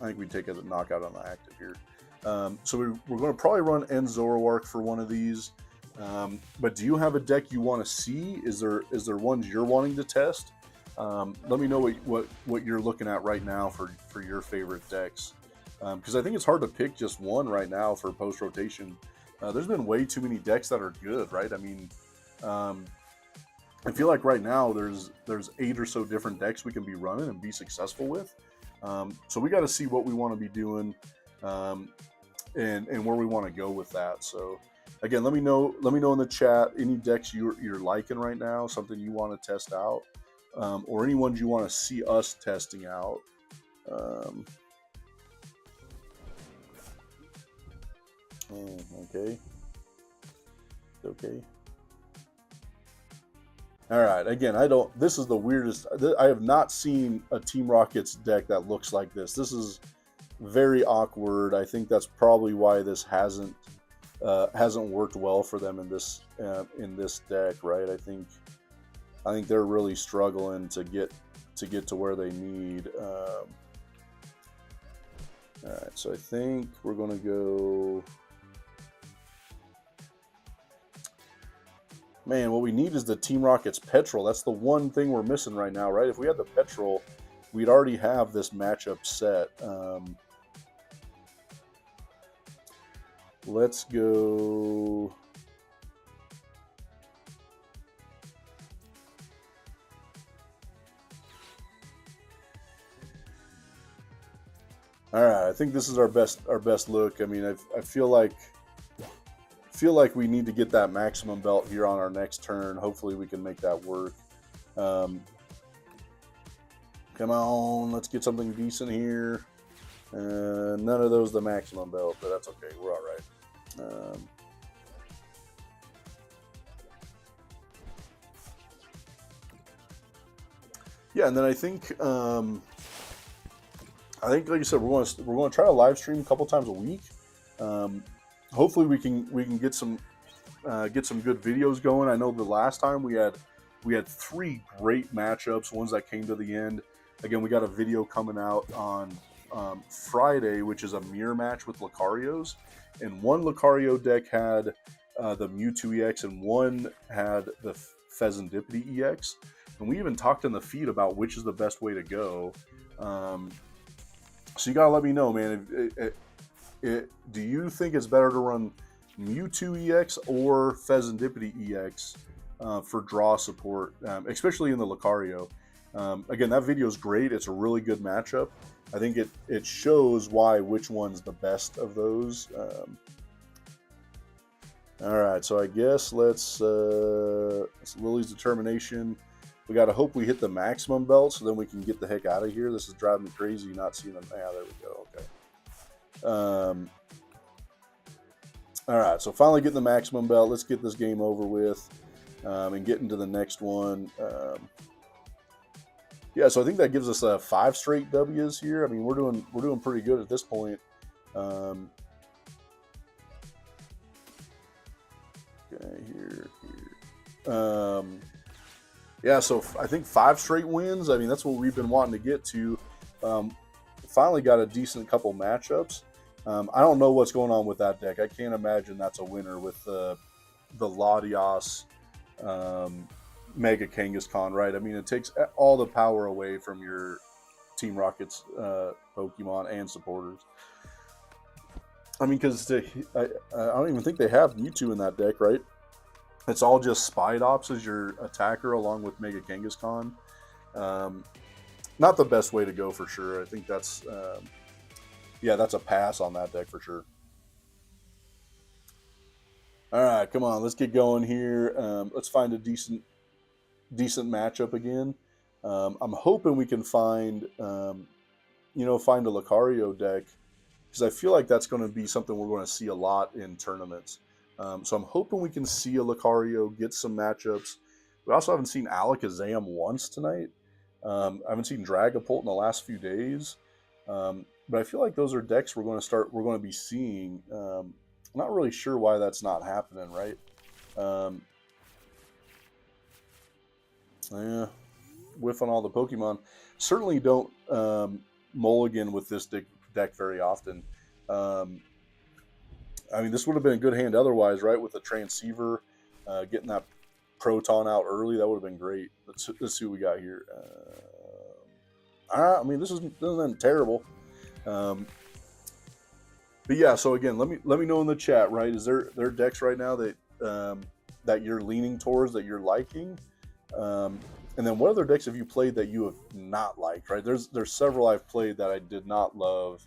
I think we'd take a knockout on the active here. So we're going to probably run End Zoroark for one of these. But do you have a deck you want to see? Is there ones you're wanting to test? Let me know what you're looking at right now for your favorite decks. Because I think it's hard to pick just one right now for post-rotation. There's been way too many decks that are good, right? I mean, I feel like right now there's 8 or so different decks we can be running and be successful with. So we got to see what we want to be doing and where we want to go with that. So again, let me know in the chat any decks you're liking right now, something you want to test out, or any ones you want to see us testing out. Okay. All right. Again, this is the weirdest. I have not seen a Team Rocket's deck that looks like this. This is very awkward. I think that's probably why this hasn't worked well for them in this deck, right? I think they're really struggling to get to get to where they need. All right, so I think we're going to go... Man, what we need is the Team Rocket's Petrol. That's the one thing we're missing right now, right? If we had the Petrol, we'd already have this matchup set. Let's go... All right, I think this is our best look. I mean, I feel like we need to get that maximum belt here on our next turn. Hopefully, we can make that work. Come on, let's get something decent here. None of those the maximum belt, but that's okay. We're all right. Yeah, and then I think like you said, we're going to try to live stream a couple times a week. Hopefully, we can get some good videos going. I know the last time we had 3 great matchups, ones that came to the end. Again, we got a video coming out on Friday, which is a mirror match with Lucario's, and one Lucario deck had the Mewtwo EX, and one had the Pheasantipity EX. And we even talked in the feed about which is the best way to go. So you gotta let me know, man. Do you think it's better to run Mewtwo EX or Pheasantipity EX for draw support, especially in the Lucario? Again, that video is great. It's a really good matchup. I think it shows which one's the best of those. All right, so I guess it's Lily's Determination. We got to hope we hit the maximum belt so then we can get the heck out of here. This is driving me crazy not seeing them. Yeah, there we go. Okay. All right, so finally getting the maximum belt. Let's get this game over with and get into the next one. Yeah, so I think that gives us 5 straight W's here. I mean, we're doing pretty good at this point. Okay, here. Yeah, so I think 5 straight wins. I mean, that's what we've been wanting to get to. Finally got a decent couple matchups. I don't know what's going on with that deck. I can't imagine that's a winner with the Latios Mega Kangaskhan, right? I mean, it takes all the power away from your Team Rocket's Pokemon and supporters. I mean, because I don't even think they have Mewtwo in that deck, right? It's all just Spidops as your attacker along with Mega Kangaskhan. Not the best way to go for sure. I think that's that's a pass on that deck for sure. All right, come on, let's get going here. Let's find a decent matchup again. I'm hoping we can find find a Lucario deck, because I feel like that's going to be something we're going to see a lot in tournaments. So I'm hoping we can see a Lucario, get some matchups. We also haven't seen Alakazam once tonight. I haven't seen Dragapult in the last few days. But I feel like those are decks we're going to be seeing. I'm not really sure why that's not happening, right? Yeah, whiff on all the Pokemon. Certainly don't mulligan with this deck very often. I mean, this would have been a good hand otherwise, right? With the Transceiver, getting that Proton out early, that would have been great. Let's see what we got here. I mean, this isn't terrible. But yeah, so again, let me know in the chat, right? Is there decks right now that that you're leaning towards, that you're liking? And then what other decks have you played that you have not liked, right? There's several I've played that I did not love.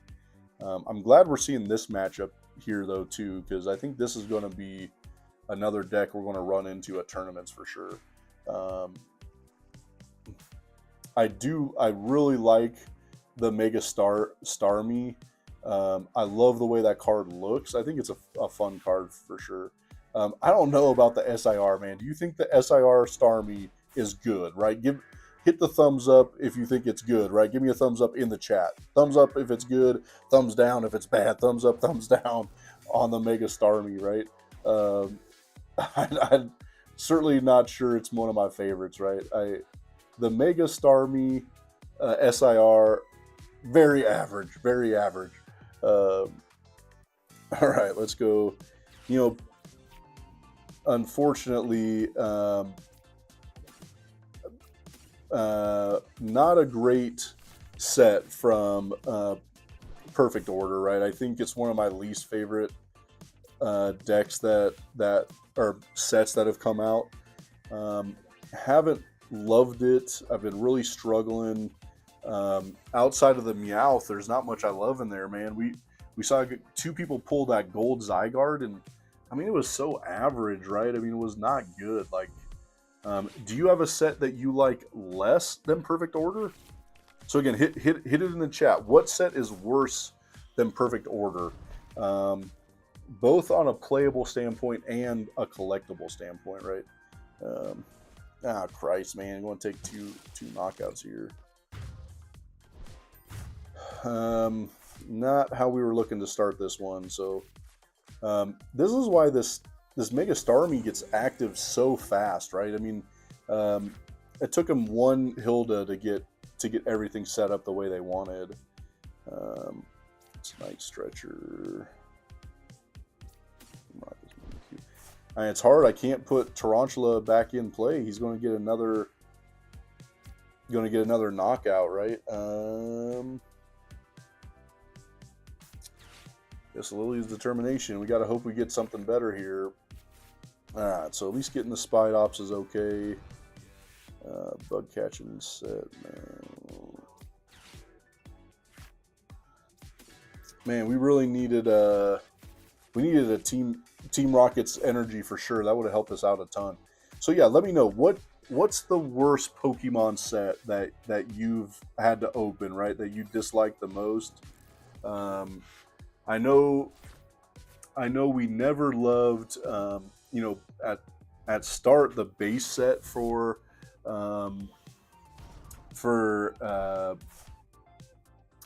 I'm glad we're seeing this matchup here though too, because I think this is going to be another deck we're going to run into at tournaments for sure. I really like the Mega Starmie. I love the way that card looks. I think it's a fun card for sure. I don't know about the SIR, man. Do you think the SIR Starmie is good, right? Hit the thumbs up if you think it's good, right? Give me a thumbs up in the chat. Thumbs up if it's good, thumbs down if it's bad, thumbs up, thumbs down on the Mega Starmie, right? I'm certainly not sure it's one of my favorites, right? The Mega Starmie, SIR, very average, very average. All right, let's go. You know, unfortunately, not a great set from Perfect Order, right? I think it's one of my least favorite decks that or sets that have come out. Haven't loved it. I've been really struggling. Outside of the Meowth, there's not much I love in there, man. We saw two people pull that gold Zygarde, and I mean, it was so average, right? I mean, it was not good. Like, do you have a set that you like less than Perfect Order? So again, hit it in the chat. What set is worse than Perfect Order? Both on a playable standpoint and a collectible standpoint, right? Christ, man, you want to take two knockouts here. Not how we were looking to start this one. So this is why this Mega Starmie gets active so fast, right? I mean, it took him one Hilda to get everything set up the way they wanted. It's Night Stretcher. It's hard. I can't put Tarantula back in play. He's going to get another knockout, right? Guess Lily's determination. We got to hope we get something better here. All right, so at least getting the Spidops is okay. Bug catching set, man. We really needed a Team Rocket's energy for sure. That would have helped us out a ton. So yeah, let me know what's the worst Pokemon set that you've had to open, right? That you dislike the most. I know we never loved, at start the base set for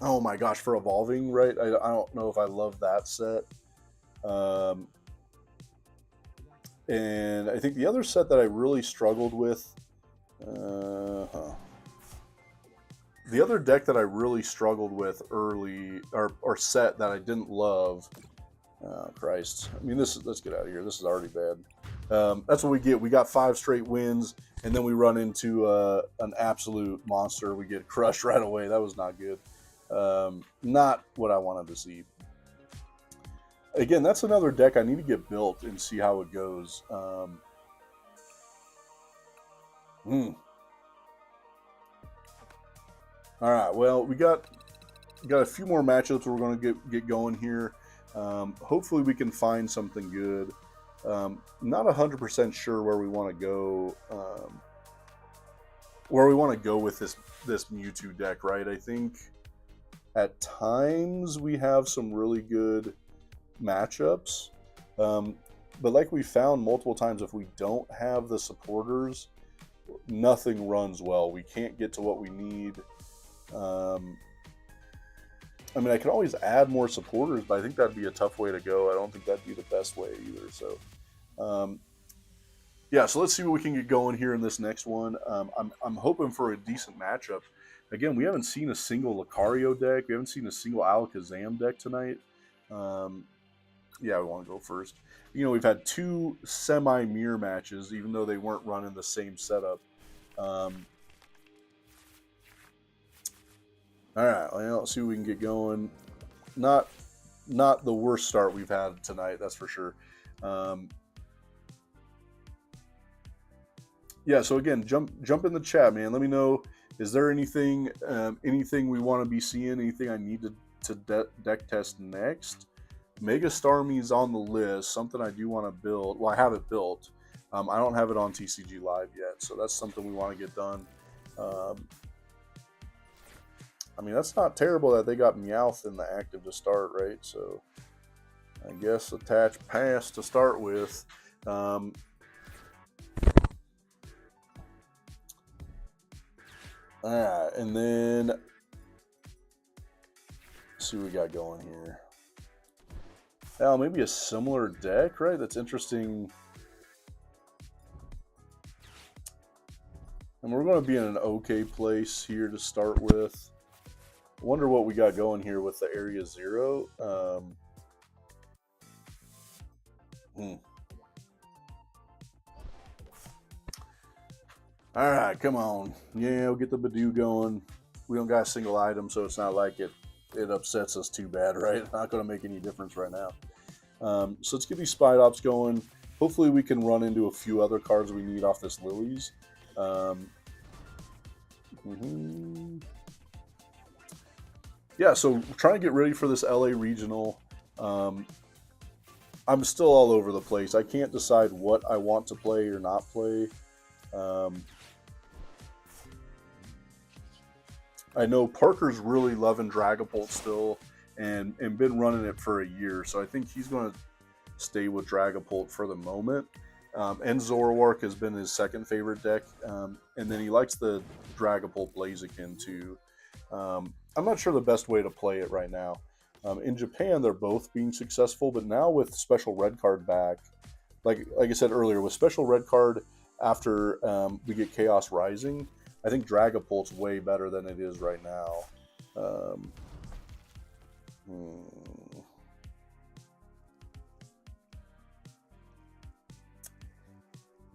oh my gosh, for Evolving, right? I don't know if I love that set. And I think the other set that I really struggled with, the other deck that I really struggled with early, or set that I didn't love, oh Christ, I mean, let's get out of here. This is already bad. That's what we get. We got 5 straight wins, and then we run into an absolute monster. We get crushed right away. That was not good. Not what I wanted to see. Again, that's another deck I need to get built and see how it goes. All right, well, we got a few more matchups we're going to get going here. Hopefully we can find something good. Not 100% sure where we want to go. With this Mewtwo deck, right? I think at times we have some really good matchups, but like we found multiple times, if we don't have the supporters, nothing runs well. We can't get to what we need. I mean, I could always add more supporters, but I think that'd be a tough way to go. I don't think that'd be the best way either. So yeah, so let's see what we can get going here in this next one. I'm hoping for a decent matchup. Again, we haven't seen a single Lucario deck. We haven't seen a single Alakazam deck tonight. Yeah, we want to go first. You know, we've had 2 semi-mirror matches, even though they weren't running the same setup. All right, well, let's see if we can get going. Not the worst start we've had tonight, that's for sure. Yeah, so again, jump in the chat, man. Let me know, is there anything we want to be seeing, anything I need to deck test next? Mega Starmie's on the list, something I do want to build. Well, I have it built. I don't have it on TCG Live yet, so that's something we want to get done. I mean, that's not terrible that they got Meowth in the active to start, right? So I guess attach pass to start with. Alright, and then let's see what we got going here. Oh, maybe a similar deck, right? That's interesting. I'm we're going to be in an okay place here to start with. I wonder what we got going here with the Area Zero. All right, come on. Yeah, we'll get the Badoo going. We don't got a single item, so it's not like it upsets us too bad, right? Not going to make any difference right now. So let's get these Spite Ops going. Hopefully we can run into a few other cards we need off this Lilies. Yeah, so trying to get ready for this LA Regional. I'm still all over the place. I can't decide what I want to play or not play. I know Parker's really loving Dragapult still and been running it for a year, so I think he's going to stay with Dragapult for the moment. And Zoroark has been his second favorite deck, and then he likes the Dragapult Blaziken too. I'm not sure the best way to play it right now. In Japan, they're both being successful, but now with Special Red Card back, like I said earlier, with Special Red Card after we get Chaos Rising, I think Dragapult's way better than it is right now.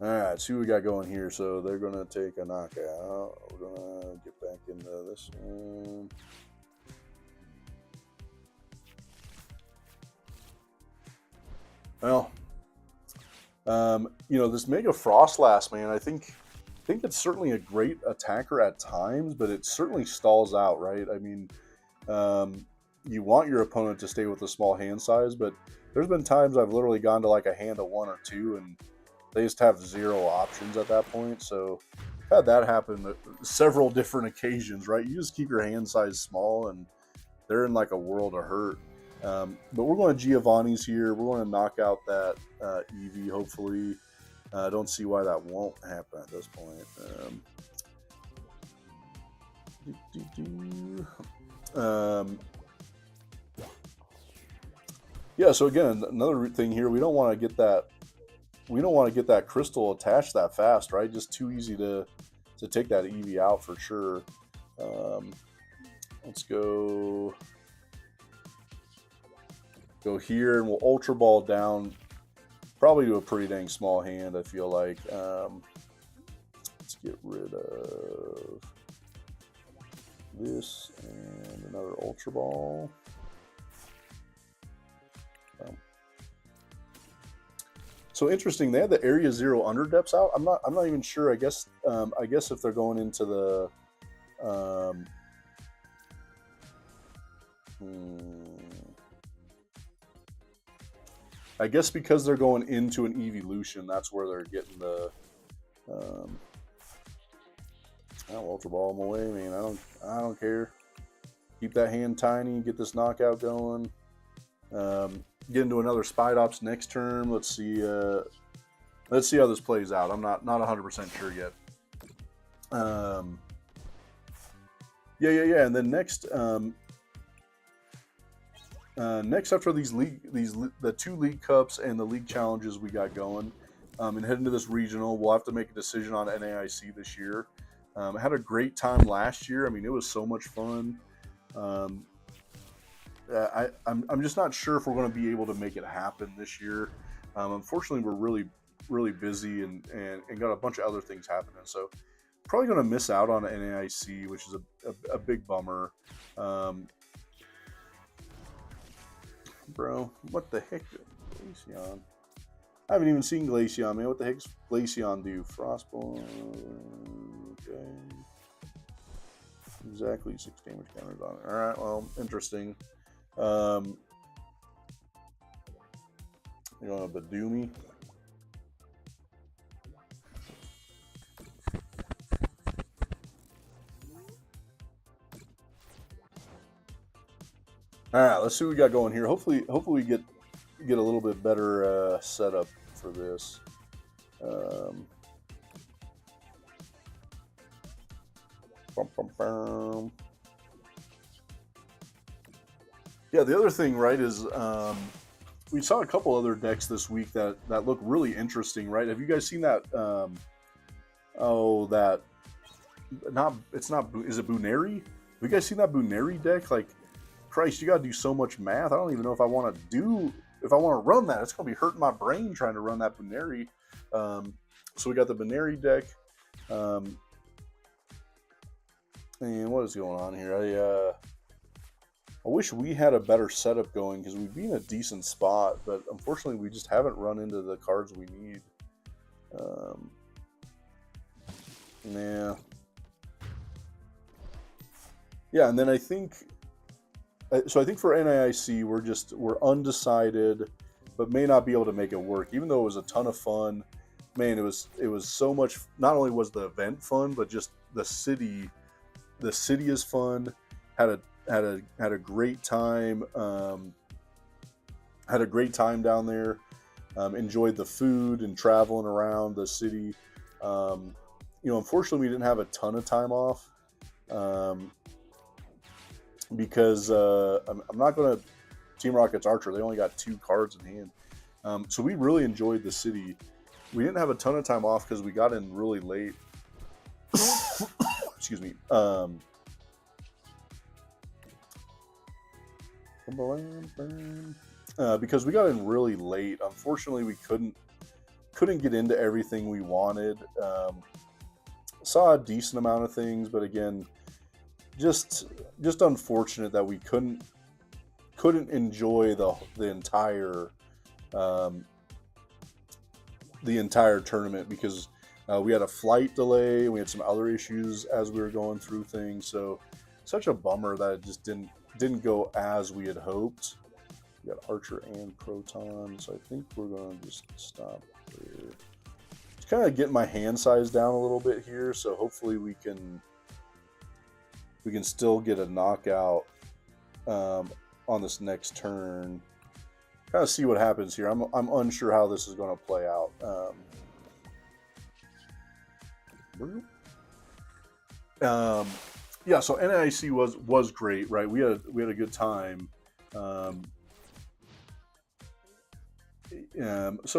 Alright, see what we got going here. So they're going to take a knockout. We're going to get back into this one. Well, you know, this Mega Frostlass, man, I think it's certainly a great attacker at times, but it certainly stalls out, right? I mean, you want your opponent to stay with a small hand size, but there's been times I've literally gone to like a hand of 1 or 2, and they just have 0 options at that point. So I've had that happen several different occasions, right? You just keep your hand size small, and they're in like a world of hurt. But we're going to Giovanni's here. We're going to knock out that Eevee, hopefully. I don't see why that won't happen at this point. Yeah, so again, another thing here, we don't want to get that crystal attached that fast, right? Just too easy to take that Eevee out for sure. Let's go here, and we'll Ultra Ball down probably to a pretty dang small hand, I feel like. Let's get rid of this and another Ultra Ball. So interesting, they had the Area Zero Underdepths out. I'm not even sure. I guess if they're going into the I guess because they're going into an Evolution, that's where they're getting the I'll Ultra Ball them away, man. I don't care. Keep that hand tiny, get this knockout going. Get into another Spite Ops next turn. Let's see how this plays out. I'm not 100% sure yet. Yeah. And then next after the 2 League Cups and the League Challenges we got going, and head into this regional, we'll have to make a decision on NAIC this year. I had a great time last year. I mean, it was so much fun. I'm just not sure if we're going to be able to make it happen this year. Unfortunately, we're really busy and got a bunch of other things happening. So probably going to miss out on NAIC, which is a big bummer. Bro, what the heck? Glaceon. I haven't even seen Glaceon, man. What the heck does Glaceon do? Frostball. Okay. Exactly 6 damage counters on it. Alright, well, interesting. You want to Badoo me? Alright, let's see what we got going here. Hopefully we get a little bit better setup for this. Yeah, the other thing, right, is we saw a couple other decks this week that look really interesting, right? Have you guys seen that? not, it's not, is it Buneri? Have you guys seen that Buneri deck? Like, Christ, you gotta do so much math. I don't even know if I want to run that. It's gonna be hurting my brain trying to run that Buneri. So we got the Buneri deck. And what is going on here? I wish we had a better setup going because we'd be in a decent spot, but unfortunately we just haven't run into the cards we need. Yeah, and then I think for NAIC we're undecided, but may not be able to make it work. Even though it was a ton of fun, man, it was so much. Not only was the event fun, but just the city. The city is fun. Had a great time. Had a great time down there. Enjoyed the food and traveling around the city. Unfortunately, we didn't have a ton of time off because I'm not going to Team Rocket's Archer. They only got 2 cards in hand. So we really enjoyed the city. We didn't have a ton of time off because we got in really late. Excuse me. Because we got in really late. Unfortunately, we couldn't get into everything we wanted. Saw a decent amount of things, but again, just unfortunate that we couldn't enjoy the entire tournament because we had a flight delay and we had some other issues as we were going through things. So such a bummer that it just didn't go as we had hoped. We got Archer and Proton, so I think we're going to just stop there. Just kind of getting my hand size down a little bit here, so hopefully we can still get a knockout on this next turn. Kind of see what happens here. I'm unsure how this is going to play out. Yeah, so NIC was great, right? We had a good time. So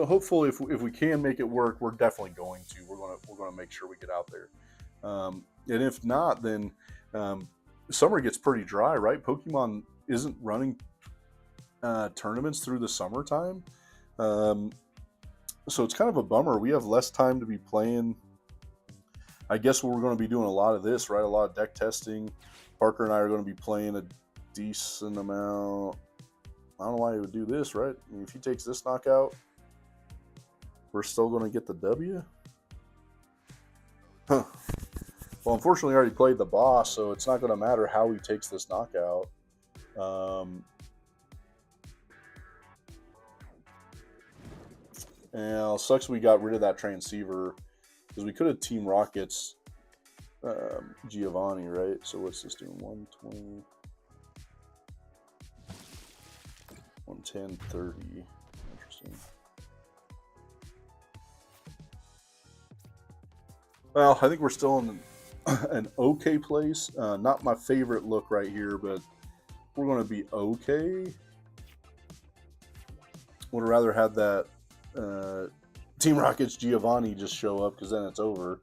hopefully, if we can make it work, we're definitely going to. We're gonna make sure we get out there. And if not, then summer gets pretty dry, right? Pokemon isn't running tournaments through the summertime, so it's kind of a bummer. We have less time to be playing. I guess we're going to be doing a lot of this, right? A lot of deck testing. Parker and I are going to be playing a decent amount. I don't know why he would do this, right? I mean, if he takes this knockout, we're still going to get the W? Huh. Well, unfortunately, I already played the boss, so it's not going to matter how he takes this knockout. And sucks we got rid of that transceiver because we could have Team Rocket's Giovanni, right? So what's this doing? 120, 110, 30. Interesting. Well, I think we're still in an okay place. Not my favorite look right here, but we're going to be okay. Would have rather had that Team Rocket's Giovanni just show up because then it's over.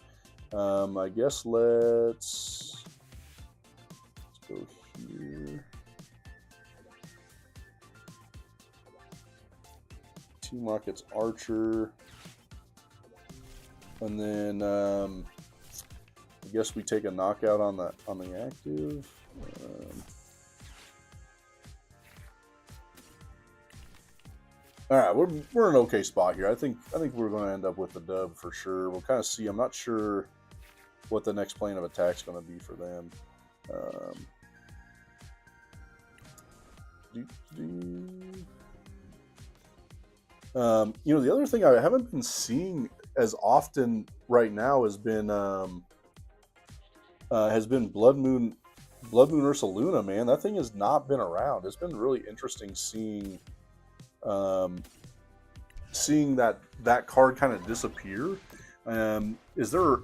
I guess let's go here. Team Rocket's Archer. And then I guess we take a knockout on the active. All right, we're in an okay spot here. I think we're going to end up with the dub for sure. We'll kind of see. I'm not sure what the next plane of attack is going to be for them. The other thing I haven't been seeing as often right now has been Blood Moon Ursaluna. Man, that thing has not been around. It's been really interesting seeing that card kind of disappear. Is there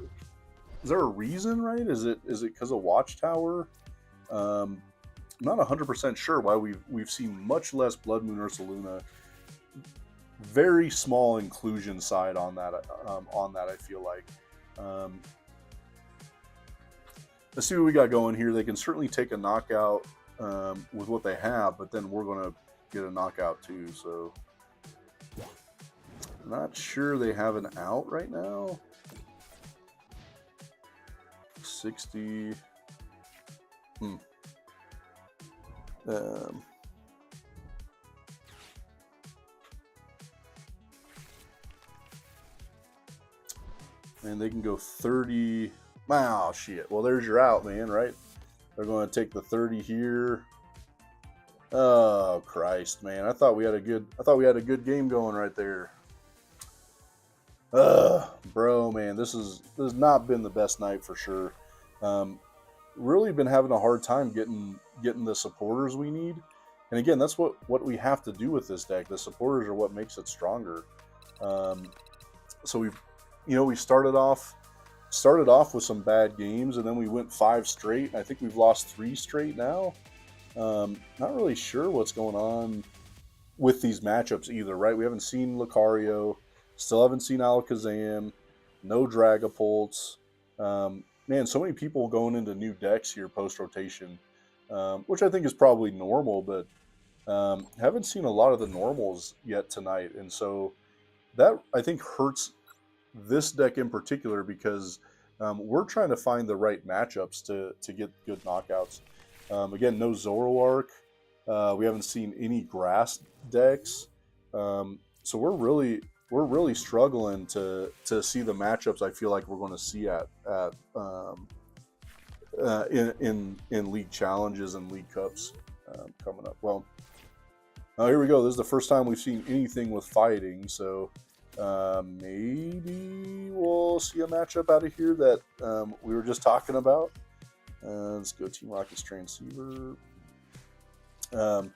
a reason, right? Is it because of Watchtower? I'm not 100% sure why we've seen much less Blood Moon Ursaluna. Very small inclusion side on that. I feel like. let's see what we got going here. They can certainly take a knockout with what they have, but then we're going to get a knockout too. So, not sure they have an out right now. 60. And they can go 30. Wow, shit. Well, there's your out, man, right? They're going to take the 30 here. Oh, Christ, man. I thought we had a good game going right there. Bro, man, this has not been the best night for sure. Really been having a hard time getting the supporters we need. And again, that's what we have to do with this deck. The supporters are what makes it stronger. So we started off with some bad games, and then we went 5 straight. I think we've lost 3 straight now. Not really sure what's going on with these matchups either, right? We haven't seen Lucario, still haven't seen Alakazam, no Dragapults. Man, so many people going into new decks here post-rotation, which I think is probably normal, but haven't seen a lot of the normals yet tonight. And so that, I think, hurts this deck in particular because we're trying to find the right matchups to get good knockouts. Again, no Zoroark. We haven't seen any grass decks. So we're really struggling to see the matchups I feel like we're going to see in league challenges and league cups coming up. Well, here we go. This is the first time we've seen anything with fighting, so maybe we'll see a matchup out of here that we were just talking about. Let's go Team Rocket's Transceiver. And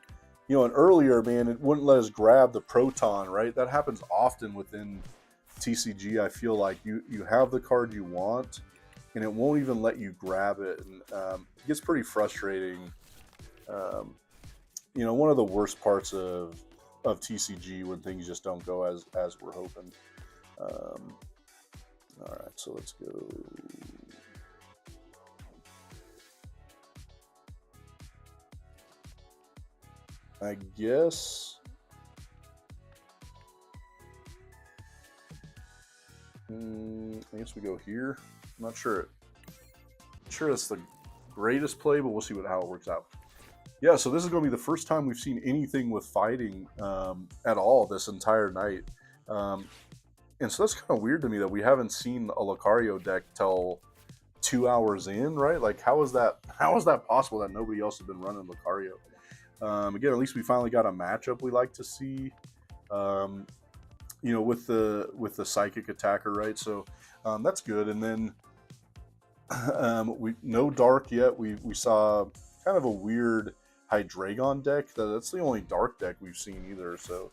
earlier, man, it wouldn't let us grab the Proton, right? That happens often within TCG. I feel like you have the card you want, and it won't even let you grab it. And it gets pretty frustrating. One of the worst parts of TCG when things just don't go as we're hoping. All right, so let's go. I guess we go here. I'm not sure. Sure, it's the greatest play, but we'll see how it works out. Yeah, so this is going to be the first time we've seen anything with fighting at all this entire night. And so that's kind of weird to me that we haven't seen a Lucario deck till 2 hours in, right? Like, how is that possible that nobody else has been running Lucario? Again, at least we finally got a matchup we like to see, with the psychic attacker, right? So that's good. And then no dark yet. We saw kind of a weird Hydreigon deck. That's the only dark deck we've seen either. So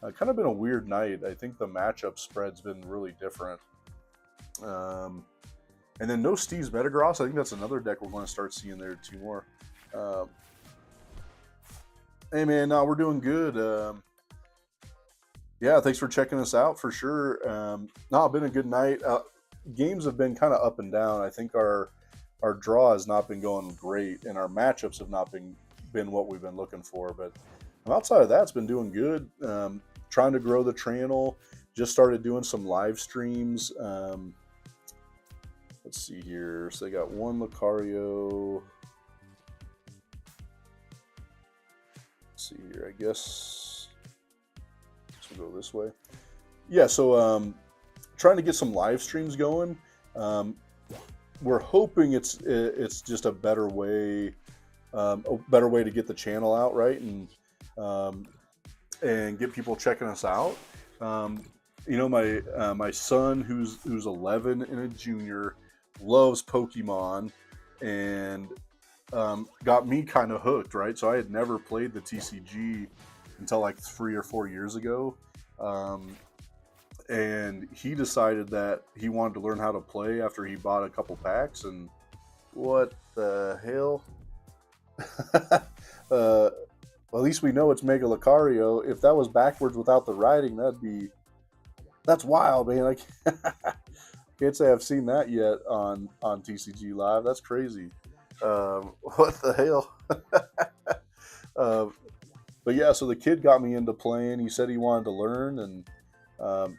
kind of been a weird night. I think the matchup spread's been really different. And then no Steve's Metagross. I think that's another deck we're going to start seeing there too more. Hey man, no, we're doing good. Yeah, thanks for checking us out for sure. It's been a good night. Games have been kind of up and down. I think our draw has not been going great, and our matchups have not been what we've been looking for. But outside of that, it's been doing good. Trying to grow the channel. Just started doing some live streams. Let's see here. So they got one Lucario. See here, I guess we'll go this way. Yeah, so trying to get some live streams going. We're hoping it's just a better way to get the channel out, right, and get people checking us out. My son who's 11 and a junior loves Pokemon, and got me kind of hooked, right? So I had never played the TCG until like 3 or 4 years ago. And he decided that he wanted to learn how to play after he bought a couple packs, and what the hell? Well, at least we know it's Mega Lucario. If that was backwards without the writing, that's wild, man. Like, Can't say I've seen that yet on TCG Live. That's crazy. What the hell? uh, but yeah, so the kid got me into playing. He said he wanted to learn, and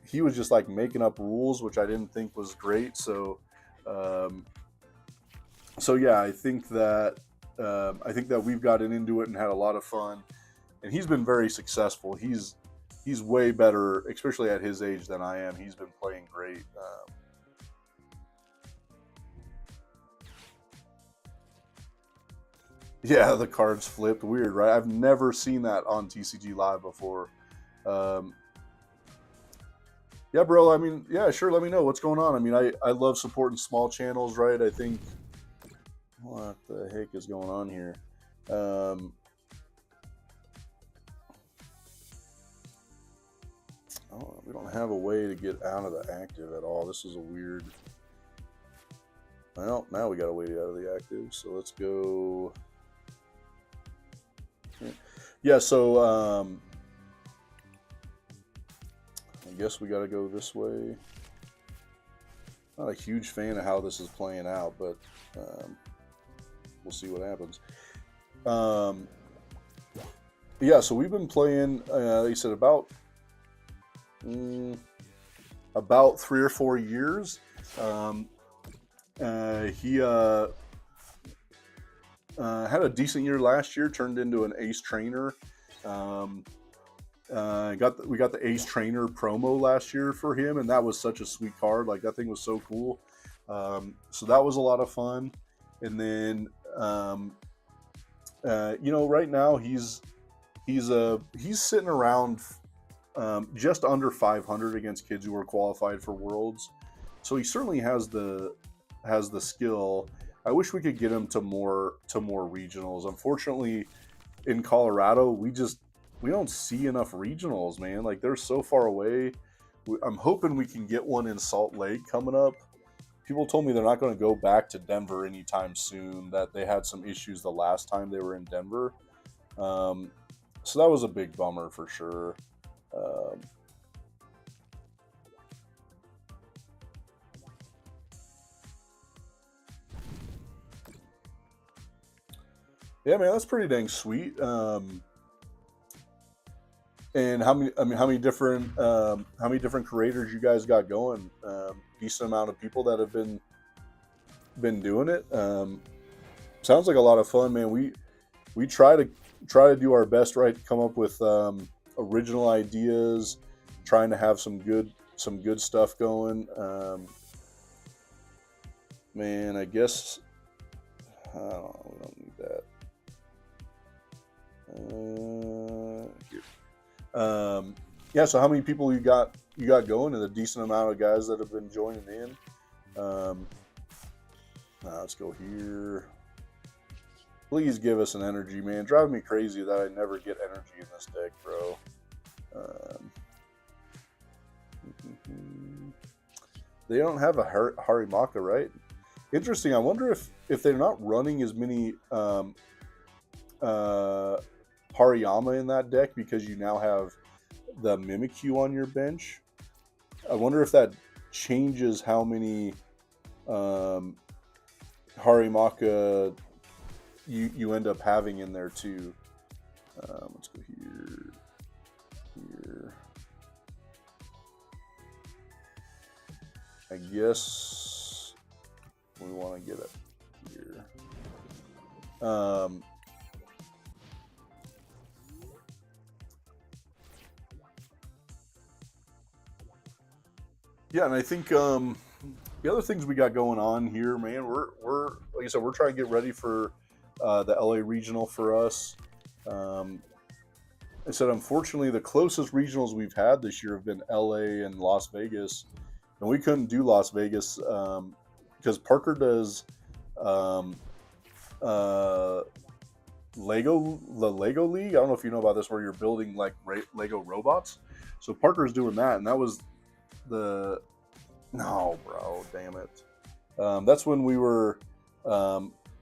he was just like making up rules, which I didn't think was great. Um, so yeah, I think that we've gotten into it and had a lot of fun. And he's been very successful. He's way better, especially at his age, than I am. He's been playing great. Yeah, the cards flipped. Weird, right? I've never seen that on TCG Live before. Um, yeah, bro. I mean, yeah, sure. Let me know what's going on. I mean, I love supporting small channels, right? I think what the heck is going on here? Um, oh, we don't have a way to get out of the active at all. This is a weird. Well, now we got a way to get out of the active. So let's go. Yeah. So I guess we got to go this way. Not a huge fan of how this is playing out, but we'll see what happens. Yeah, so we've been playing. They said about 3 or 4 years. He had a decent year last year. Turned into an ace trainer. We got the Ace Trainer promo last year for him, and that was such a sweet card. Like that thing was so cool. So that was a lot of fun. And then right now he's sitting around just under 500 against kids who are qualified for Worlds. So he certainly has the skill. I wish we could get him to more regionals. Unfortunately, in Colorado, we don't see enough regionals, man. Like they're so far away. I'm hoping we can get one in Salt Lake coming up. People told me they're not going to go back to Denver anytime soon, that they had some issues the last time they were in Denver. So that was a big bummer for sure. Yeah, man, that's pretty dang sweet. And how many different creators you guys got going? Decent amount of people that have been doing it. Sounds like a lot of fun, man. We try to do our best, right, to come up with original ideas, trying to have some good stuff going. Man, I guess we don't need that. Here. Yeah. So how many people you got going, and a decent amount of guys that have been joining in. Let's go here. Please give us an energy, man. Driving me crazy that I never get energy in this deck, bro. They don't have a Harimaka, right? Interesting. I wonder if they're not running as many Hariyama in that deck because you now have the Mimikyu on your bench. I wonder if that changes how many Harimaka you end up having in there too. Let's go here. I guess we want to get it here. Yeah, and I think the other things we got going on here, man, we're like I said, we're trying to get ready for the LA regional for us. I said, unfortunately, the closest regionals we've had this year have been LA and Las Vegas, and we couldn't do Las Vegas because Parker does the Lego League. I don't know if you know about this, where you're building like Lego robots. So Parker's doing that, and that was no, bro, damn it. That's when we were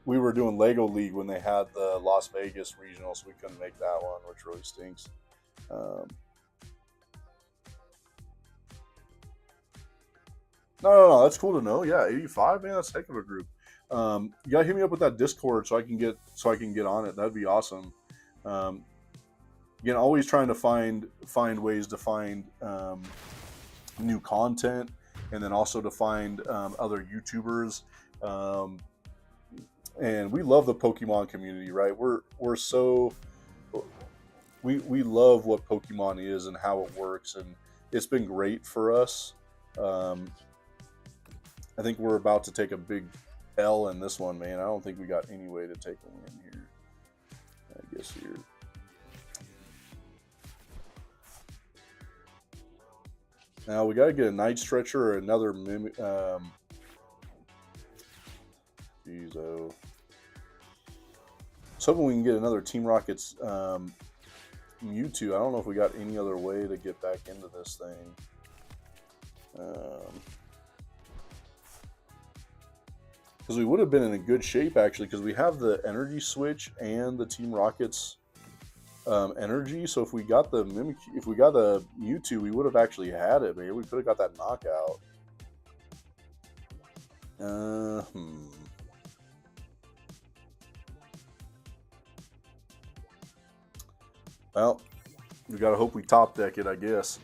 doing Lego League when they had the Las Vegas regional, so we couldn't make that one, which really stinks. No, that's cool to know. Yeah, 85, man, that's a heck of a group. You gotta hit me up with that Discord so I can get on it. That'd be awesome. Um, Again, always trying to find ways to find new content, and then also to find other YouTubers. Um, and we love the Pokemon community, right? We're so we love what Pokemon is and how it works, and it's been great for us. Um, I think we're about to take a big L in this one, man. I don't think we got any way to take a win here. I guess here. Now we got to get a Night Stretcher or another Mimic. Geez, oh. So hoping we can get another Team Rockets Mewtwo. I don't know if we got any other way to get back into this thing. Because we would have been in a good shape actually, because we have the energy switch and the Team Rockets energy. So if we got the Mewtwo, we would have actually had it. Maybe we could have got that knockout. Well, we gotta hope we top deck it, I guess.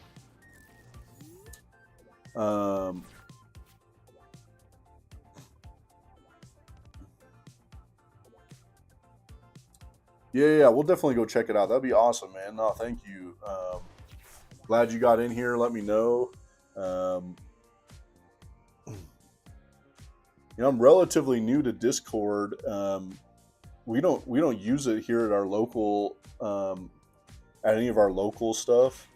Yeah, we'll definitely go check it out. That'd be awesome, man. No, thank you. Glad you got in here. Let me know. I'm relatively new to Discord. We don't use it here at our local, at any of our local stuff.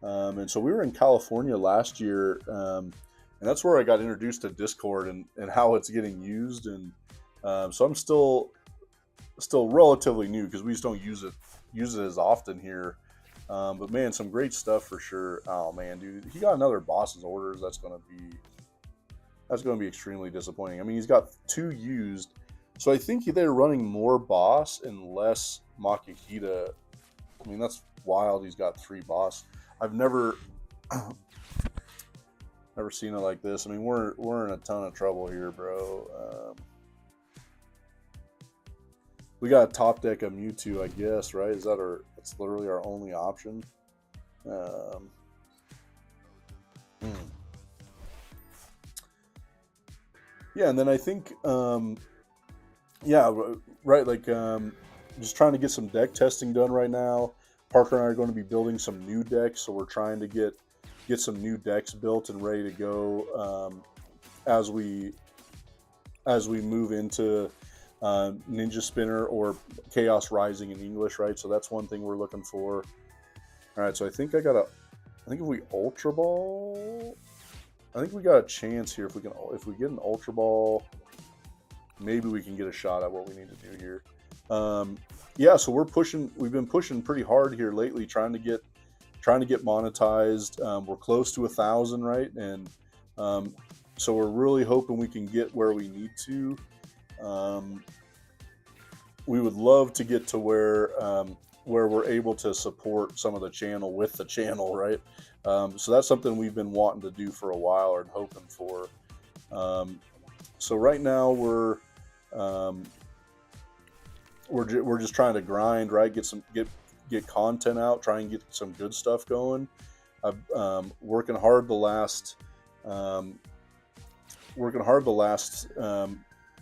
And so we were in California last year, and that's where I got introduced to Discord and how it's getting used. And so I'm still relatively new because we just don't use it as often here. But man, some great stuff for sure. Oh man, dude, he got another boss's orders. That's gonna be extremely disappointing. I mean, he's got 2 used, so I think they're running more boss and less Makihita. I mean, that's wild. He's got 3 boss. I've never seen it like this. I mean, we're in a ton of trouble here, bro. We got top deck a Mewtwo, I guess, right? It's literally our only option. Yeah, and then I think, yeah, right, like, just trying to get some deck testing done right now. Parker and I are going to be building some new decks, so we're trying to get some new decks built and ready to go as we move into Ninja Spinner or Chaos Rising in English, right? So that's one thing we're looking for. All right, so I think if we Ultra Ball, I think we got a chance here. If we get an Ultra Ball, maybe we can get a shot at what we need to do here. Yeah, so we've been pushing pretty hard here lately, trying to get monetized. We're close to 1,000, right? And so we're really hoping we can get where we need to. We would love to get to where we're able to support some of the channel with the channel, right? So that's something we've been wanting to do for a while and hoping for. So right now we're just trying to grind, right? Get content out, try and get some good stuff going. I've working hard the last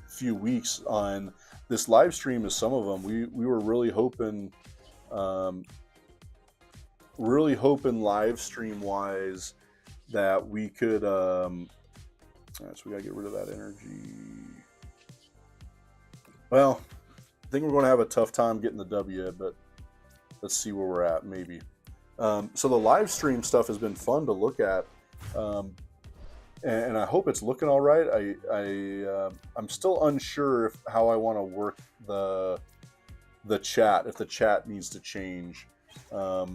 few weeks on this live stream. Is some of them we were really hoping live stream wise that we could all right, so we gotta get rid of that energy. Well, I think we're going to have a tough time getting the W, but let's see where we're at, maybe. So the live stream stuff has been fun to look at, and I hope it's looking all right. I'm still unsure how I want to work the chat, if the chat needs to change. So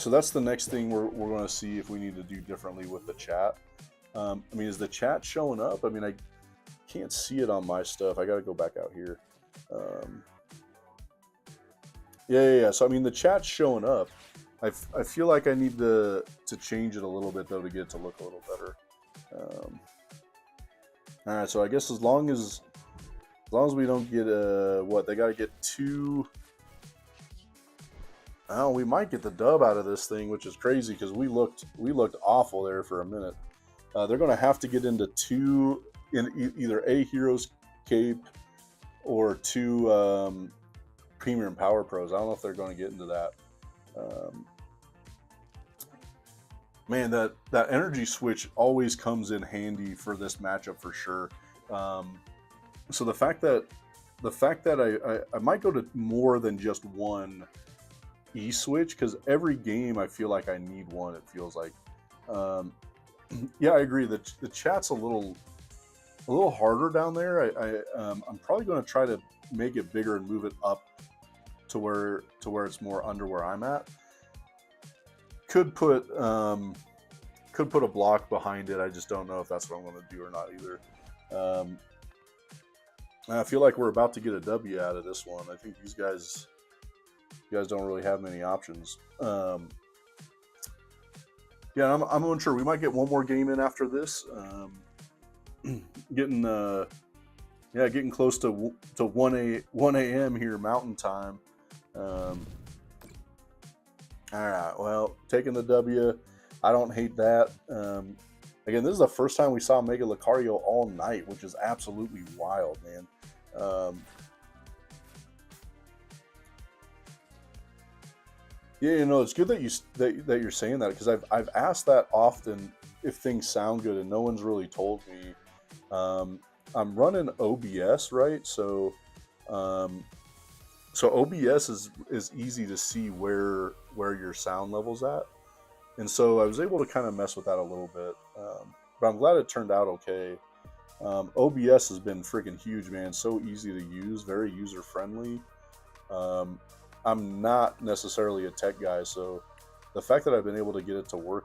that's the next thing we're going to see if we need to do differently with the chat. I mean, is the chat showing up? I mean, I can't see it on my stuff. I got to go back out here. Yeah. So I mean, the chat's showing up. I feel like I need to change it a little bit though to get it to look a little better. All right, so I guess as long as we don't get what, they got to get 2. Oh, we might get the dub out of this thing, which is crazy because we looked awful there for a minute. They're going to have to get into 2 in either a Heroes Cape or 2 Premium Power Pros. I don't know if they're going to get into that. Man, that energy switch always comes in handy for this matchup for sure. So the fact that I might go to more than just one E-switch, because every game I feel like I need one. It feels like, yeah, I agree. The chat's a little harder down there. I'm probably going to try to make it bigger and move it up to where it's more under where I'm at. Could put a block behind it. I just don't know if that's what I'm going to do or not either. I feel like we're about to get a W out of this one. I think you guys don't really have many options. Yeah, I'm unsure. We might get one more game in after this. Getting close to 1 a.m. here Mountain Time. All right, well, taking the W. I don't hate that. Again, this is the first time we saw Mega Lucario all night, which is absolutely wild, man. Yeah, it's good that you're saying that, because I've asked that often if things sound good, and no one's really told me. I'm running OBS, right? So OBS is easy to see where your sound level's at, and so I was able to kind of mess with that a little bit. But I'm glad it turned out okay. OBS has been freaking huge, man. So easy to use, very user friendly. I'm not necessarily a tech guy, so the fact that I've been able to get it to work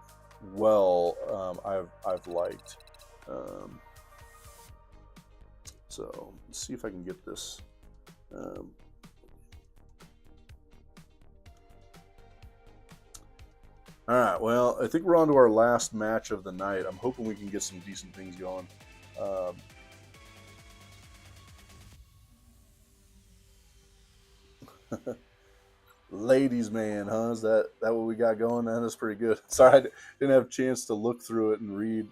well, I've liked. So let's see if I can get this. All right, well, I think we're on to our last match of the night. I'm hoping we can get some decent things going. Ladies man, huh? Is that what we got going? That's pretty good. Sorry, I didn't have a chance to look through it and read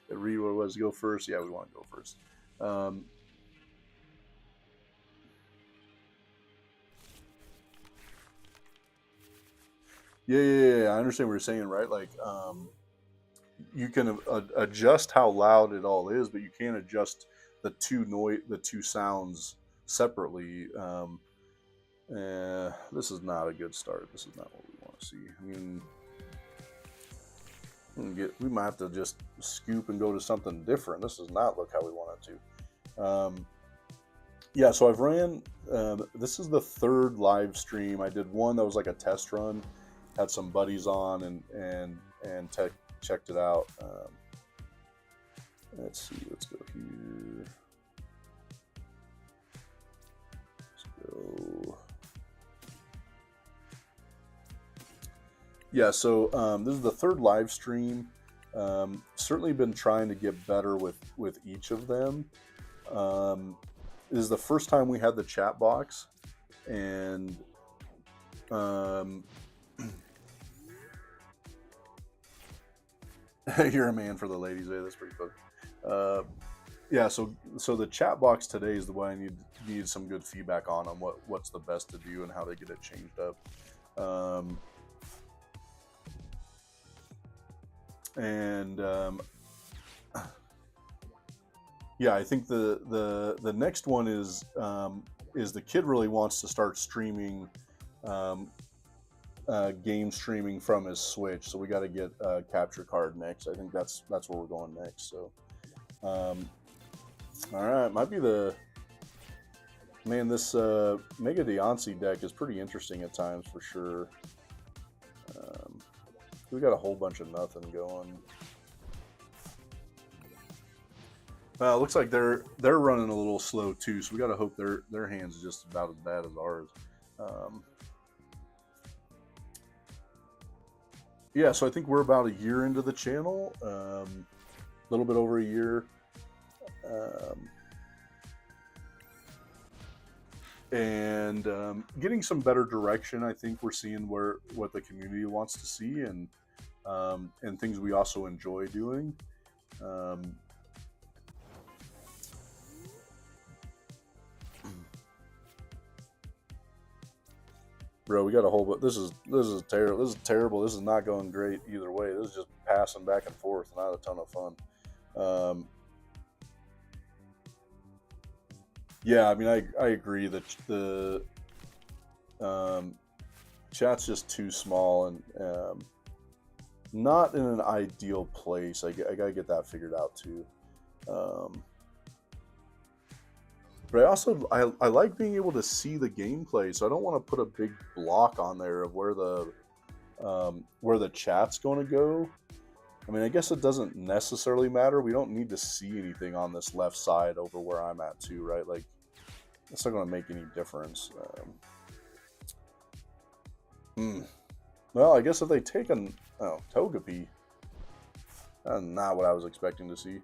read what it was. Go first. Yeah, we want to go first. Yeah. I understand what you're saying, right? Like, you can adjust how loud it all is, but you can't adjust the two sounds separately. This is not a good start. This is not what we want to see. I mean, we might have to just scoop and go to something different. This does not look how we want it to. Yeah, so I've ran. This is the 3rd live stream. I did one that was like a test run. Had some buddies on and checked it out. Let's see. Let's go here. Let's go. Yeah, so this is the 3rd live stream. Certainly been trying to get better with each of them. This is the first time we had the chat box, and you're a man for the ladies, eh? That's pretty funny. Yeah, so the chat box today is the one I need some good feedback on what's the best to do and how to get it changed up. Yeah, I think the next one is the kid really wants to start streaming, game streaming from his Switch. So we got to get a capture card next. I think that's where we're going next. So, all right, might be the man. This Mega Deontay deck is pretty interesting at times for sure. We got a whole bunch of nothing going. Well, it looks like they're running a little slow too, so we got to hope their hands are just about as bad as ours. Yeah, so I think we're about a year into the channel. little bit over a year. And getting some better direction. I think we're seeing what the community wants to see, and things we also enjoy doing. Bro, we got a whole but this is terrible. This is terrible. This is not going great either way. This is just passing back and forth, not a ton of fun. Yeah, I mean, I agree that the chat's just too small and not in an ideal place. I gotta get that figured out too. But I like being able to see the gameplay, so I don't want to put a big block on there of where the chat's going to go. I mean, I guess it doesn't necessarily matter. We don't need to see anything on this left side over where I'm at too, right? Like, it's not going to make any difference. Well, I guess if they take Togepi, not what I was expecting to see.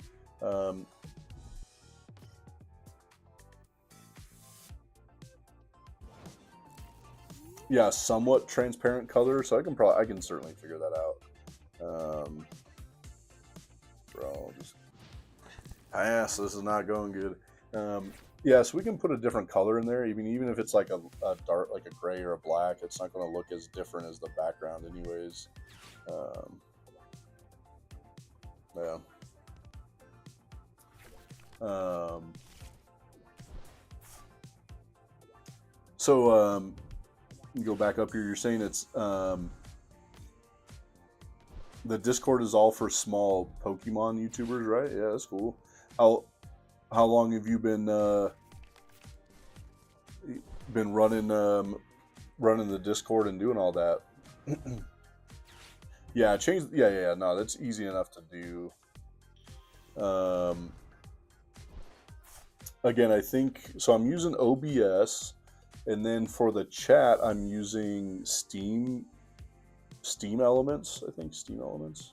Yeah, somewhat transparent color, so I can certainly figure that out. Bro, just pass. This is not going good. Yeah, so we can put a different color in there. Even if it's like a dark, like a gray or a black, it's not going to look as different as the background, anyways. Yeah. So you go back up here. You're saying it's the Discord is all for small Pokemon YouTubers, right? Yeah, that's cool. How long have you been running the Discord and doing all that? Yeah, change. Yeah. No, that's easy enough to do. Again, I think so. I'm using OBS, and then for the chat, I'm using Steam Elements. I think Steam Elements.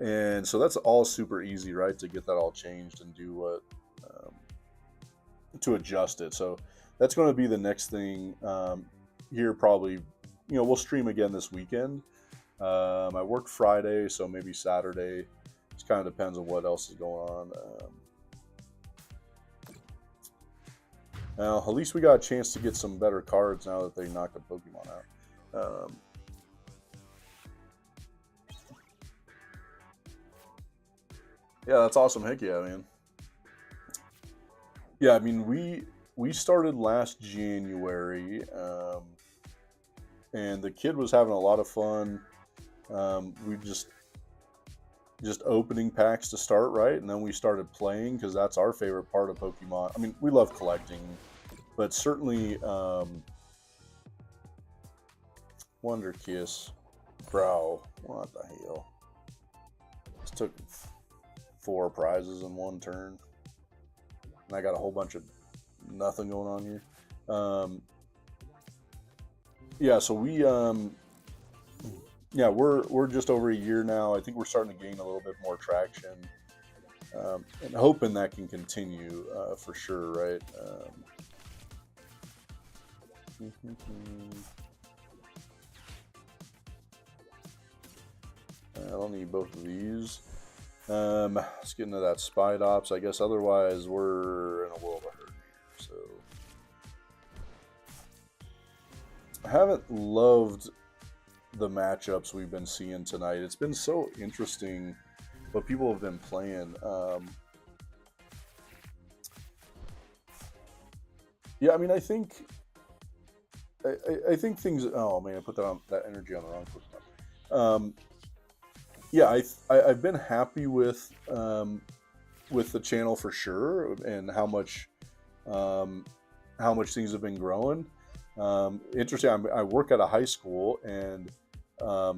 And so that's all super easy, right? To get that all changed and do what to adjust it. So that's going to be the next thing here. Probably, we'll stream again this weekend. I work Friday, so maybe Saturday. It kind of depends on what else is going on. Now, at least we got a chance to get some better cards now that they knocked the Pokemon out. Yeah, that's awesome. Heck yeah, man. Yeah, I mean, we started last January, and the kid was having a lot of fun. We just opening packs to start, right? And then we started playing because that's our favorite part of Pokemon. I mean, we love collecting, but certainly Wonder Kiss. Bro, what the hell? This took 4 prizes in one turn. And I got a whole bunch of nothing going on here. Yeah, so we're just over a year now. I think we're starting to gain a little bit more traction, and hoping that can continue for sure, right? I don't need both of these. Let's get into that Spidops, I guess. Otherwise, we're in a world of hurt here. So, I haven't loved the matchups we've been seeing tonight. It's been so interesting what people have been playing. Yeah, I mean, I think things. Oh man, I put that energy on the wrong person. Yeah, I've been happy with the channel for sure, and how much things have been growing. Interesting. I work at a high school, and I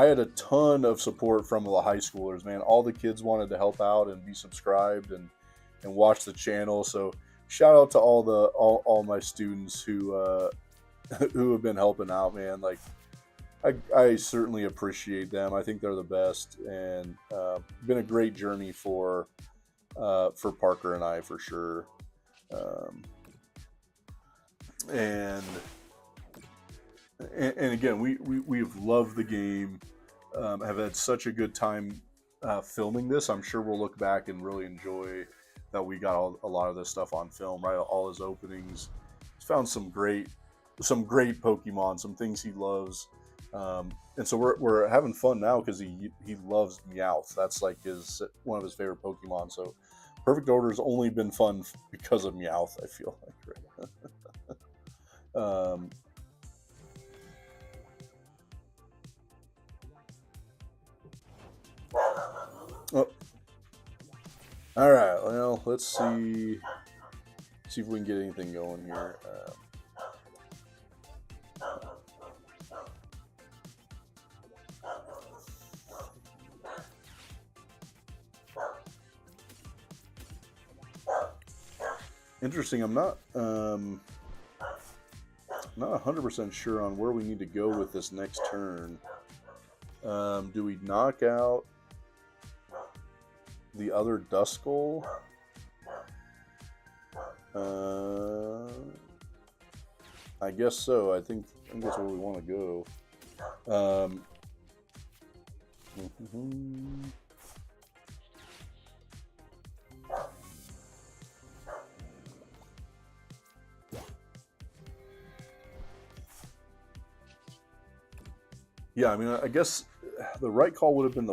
had a ton of support from the high schoolers. Man, all the kids wanted to help out and be subscribed and watch the channel. So shout out to all my students who who have been helping out, man. Like, I certainly appreciate them. I think they're the best, and been a great journey for Parker and I for sure. Um, and, and again, we have loved the game. Have had such a good time filming this. I'm sure we'll look back and really enjoy that we got a lot of this stuff on film. Right, all his openings. He's found some great Pokemon, some things he loves. And so we're having fun now because he loves Meowth. That's like one of his favorite Pokemon. So Perfect Order has only been fun because of Meowth, I feel like. Right? Oh. All right. Well, let's see if we can get anything going here. Interesting. I'm not 100% sure on where we need to go with this next turn. Do we knock out the other Duskull? I guess so. I think that's where we want to go. Yeah, I mean, I guess the right call would have been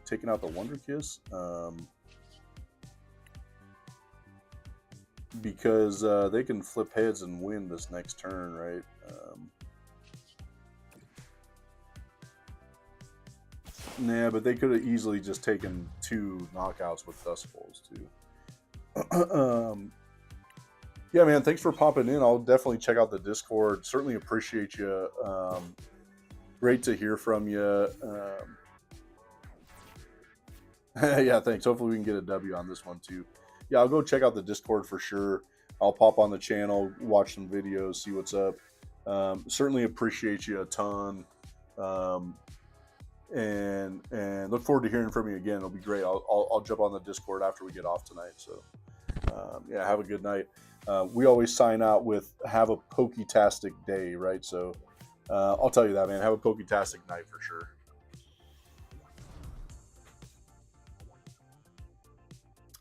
taking out the Wonder Kiss, because they can flip heads and win this next turn, right? Nah, but they could have easily just taken 2 knockouts with Duskulls too. Yeah, man, thanks for popping in. I'll definitely check out the Discord. Certainly appreciate you. Great to hear from you. Yeah, thanks. Hopefully we can get a W on this one too. Yeah, I'll go check out the Discord for sure. I'll pop on the channel, watch some videos, see what's up. Certainly appreciate you a ton. And look forward to hearing from you again. It'll be great. I'll jump on the Discord after we get off tonight. So yeah, have a good night. We always sign out with "Have a Poketastic day," right? So I'll tell you that, man. Have a Poketastic night for sure.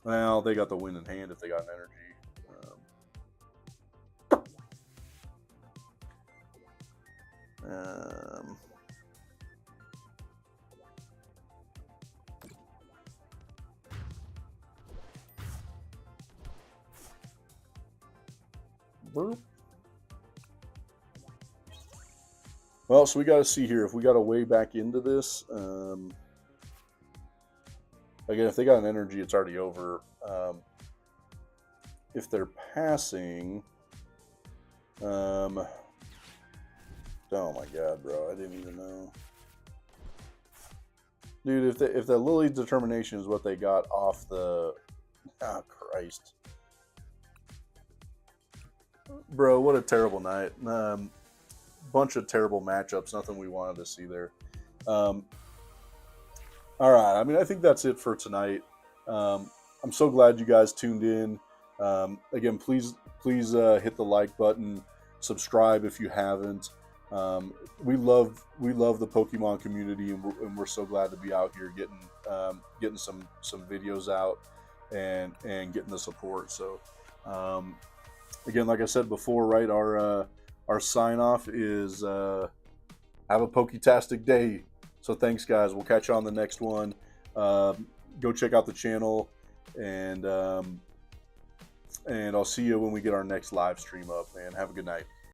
Well, they got the win in hand if they got an energy. Boop. Well, so we got to see here if we got a way back into this. Again, if they got an energy, it's already over. If they're passing, oh my god, bro, I didn't even know, dude. If the Lily Determination is what they got off the, oh Christ, bro, what a terrible night. Bunch of terrible matchups. Nothing we wanted to see there. All right. I mean, I think that's it for tonight. I'm so glad you guys tuned in. Again, please hit the like button, subscribe if you haven't. We love the Pokemon community, and we're so glad to be out here getting some videos out and getting the support. So again, like I said before, right, our sign off is have a Poketastic day. So thanks, guys. We'll catch you on the next one. Go check out the channel, and I'll see you when we get our next live stream up, man. Have a good night.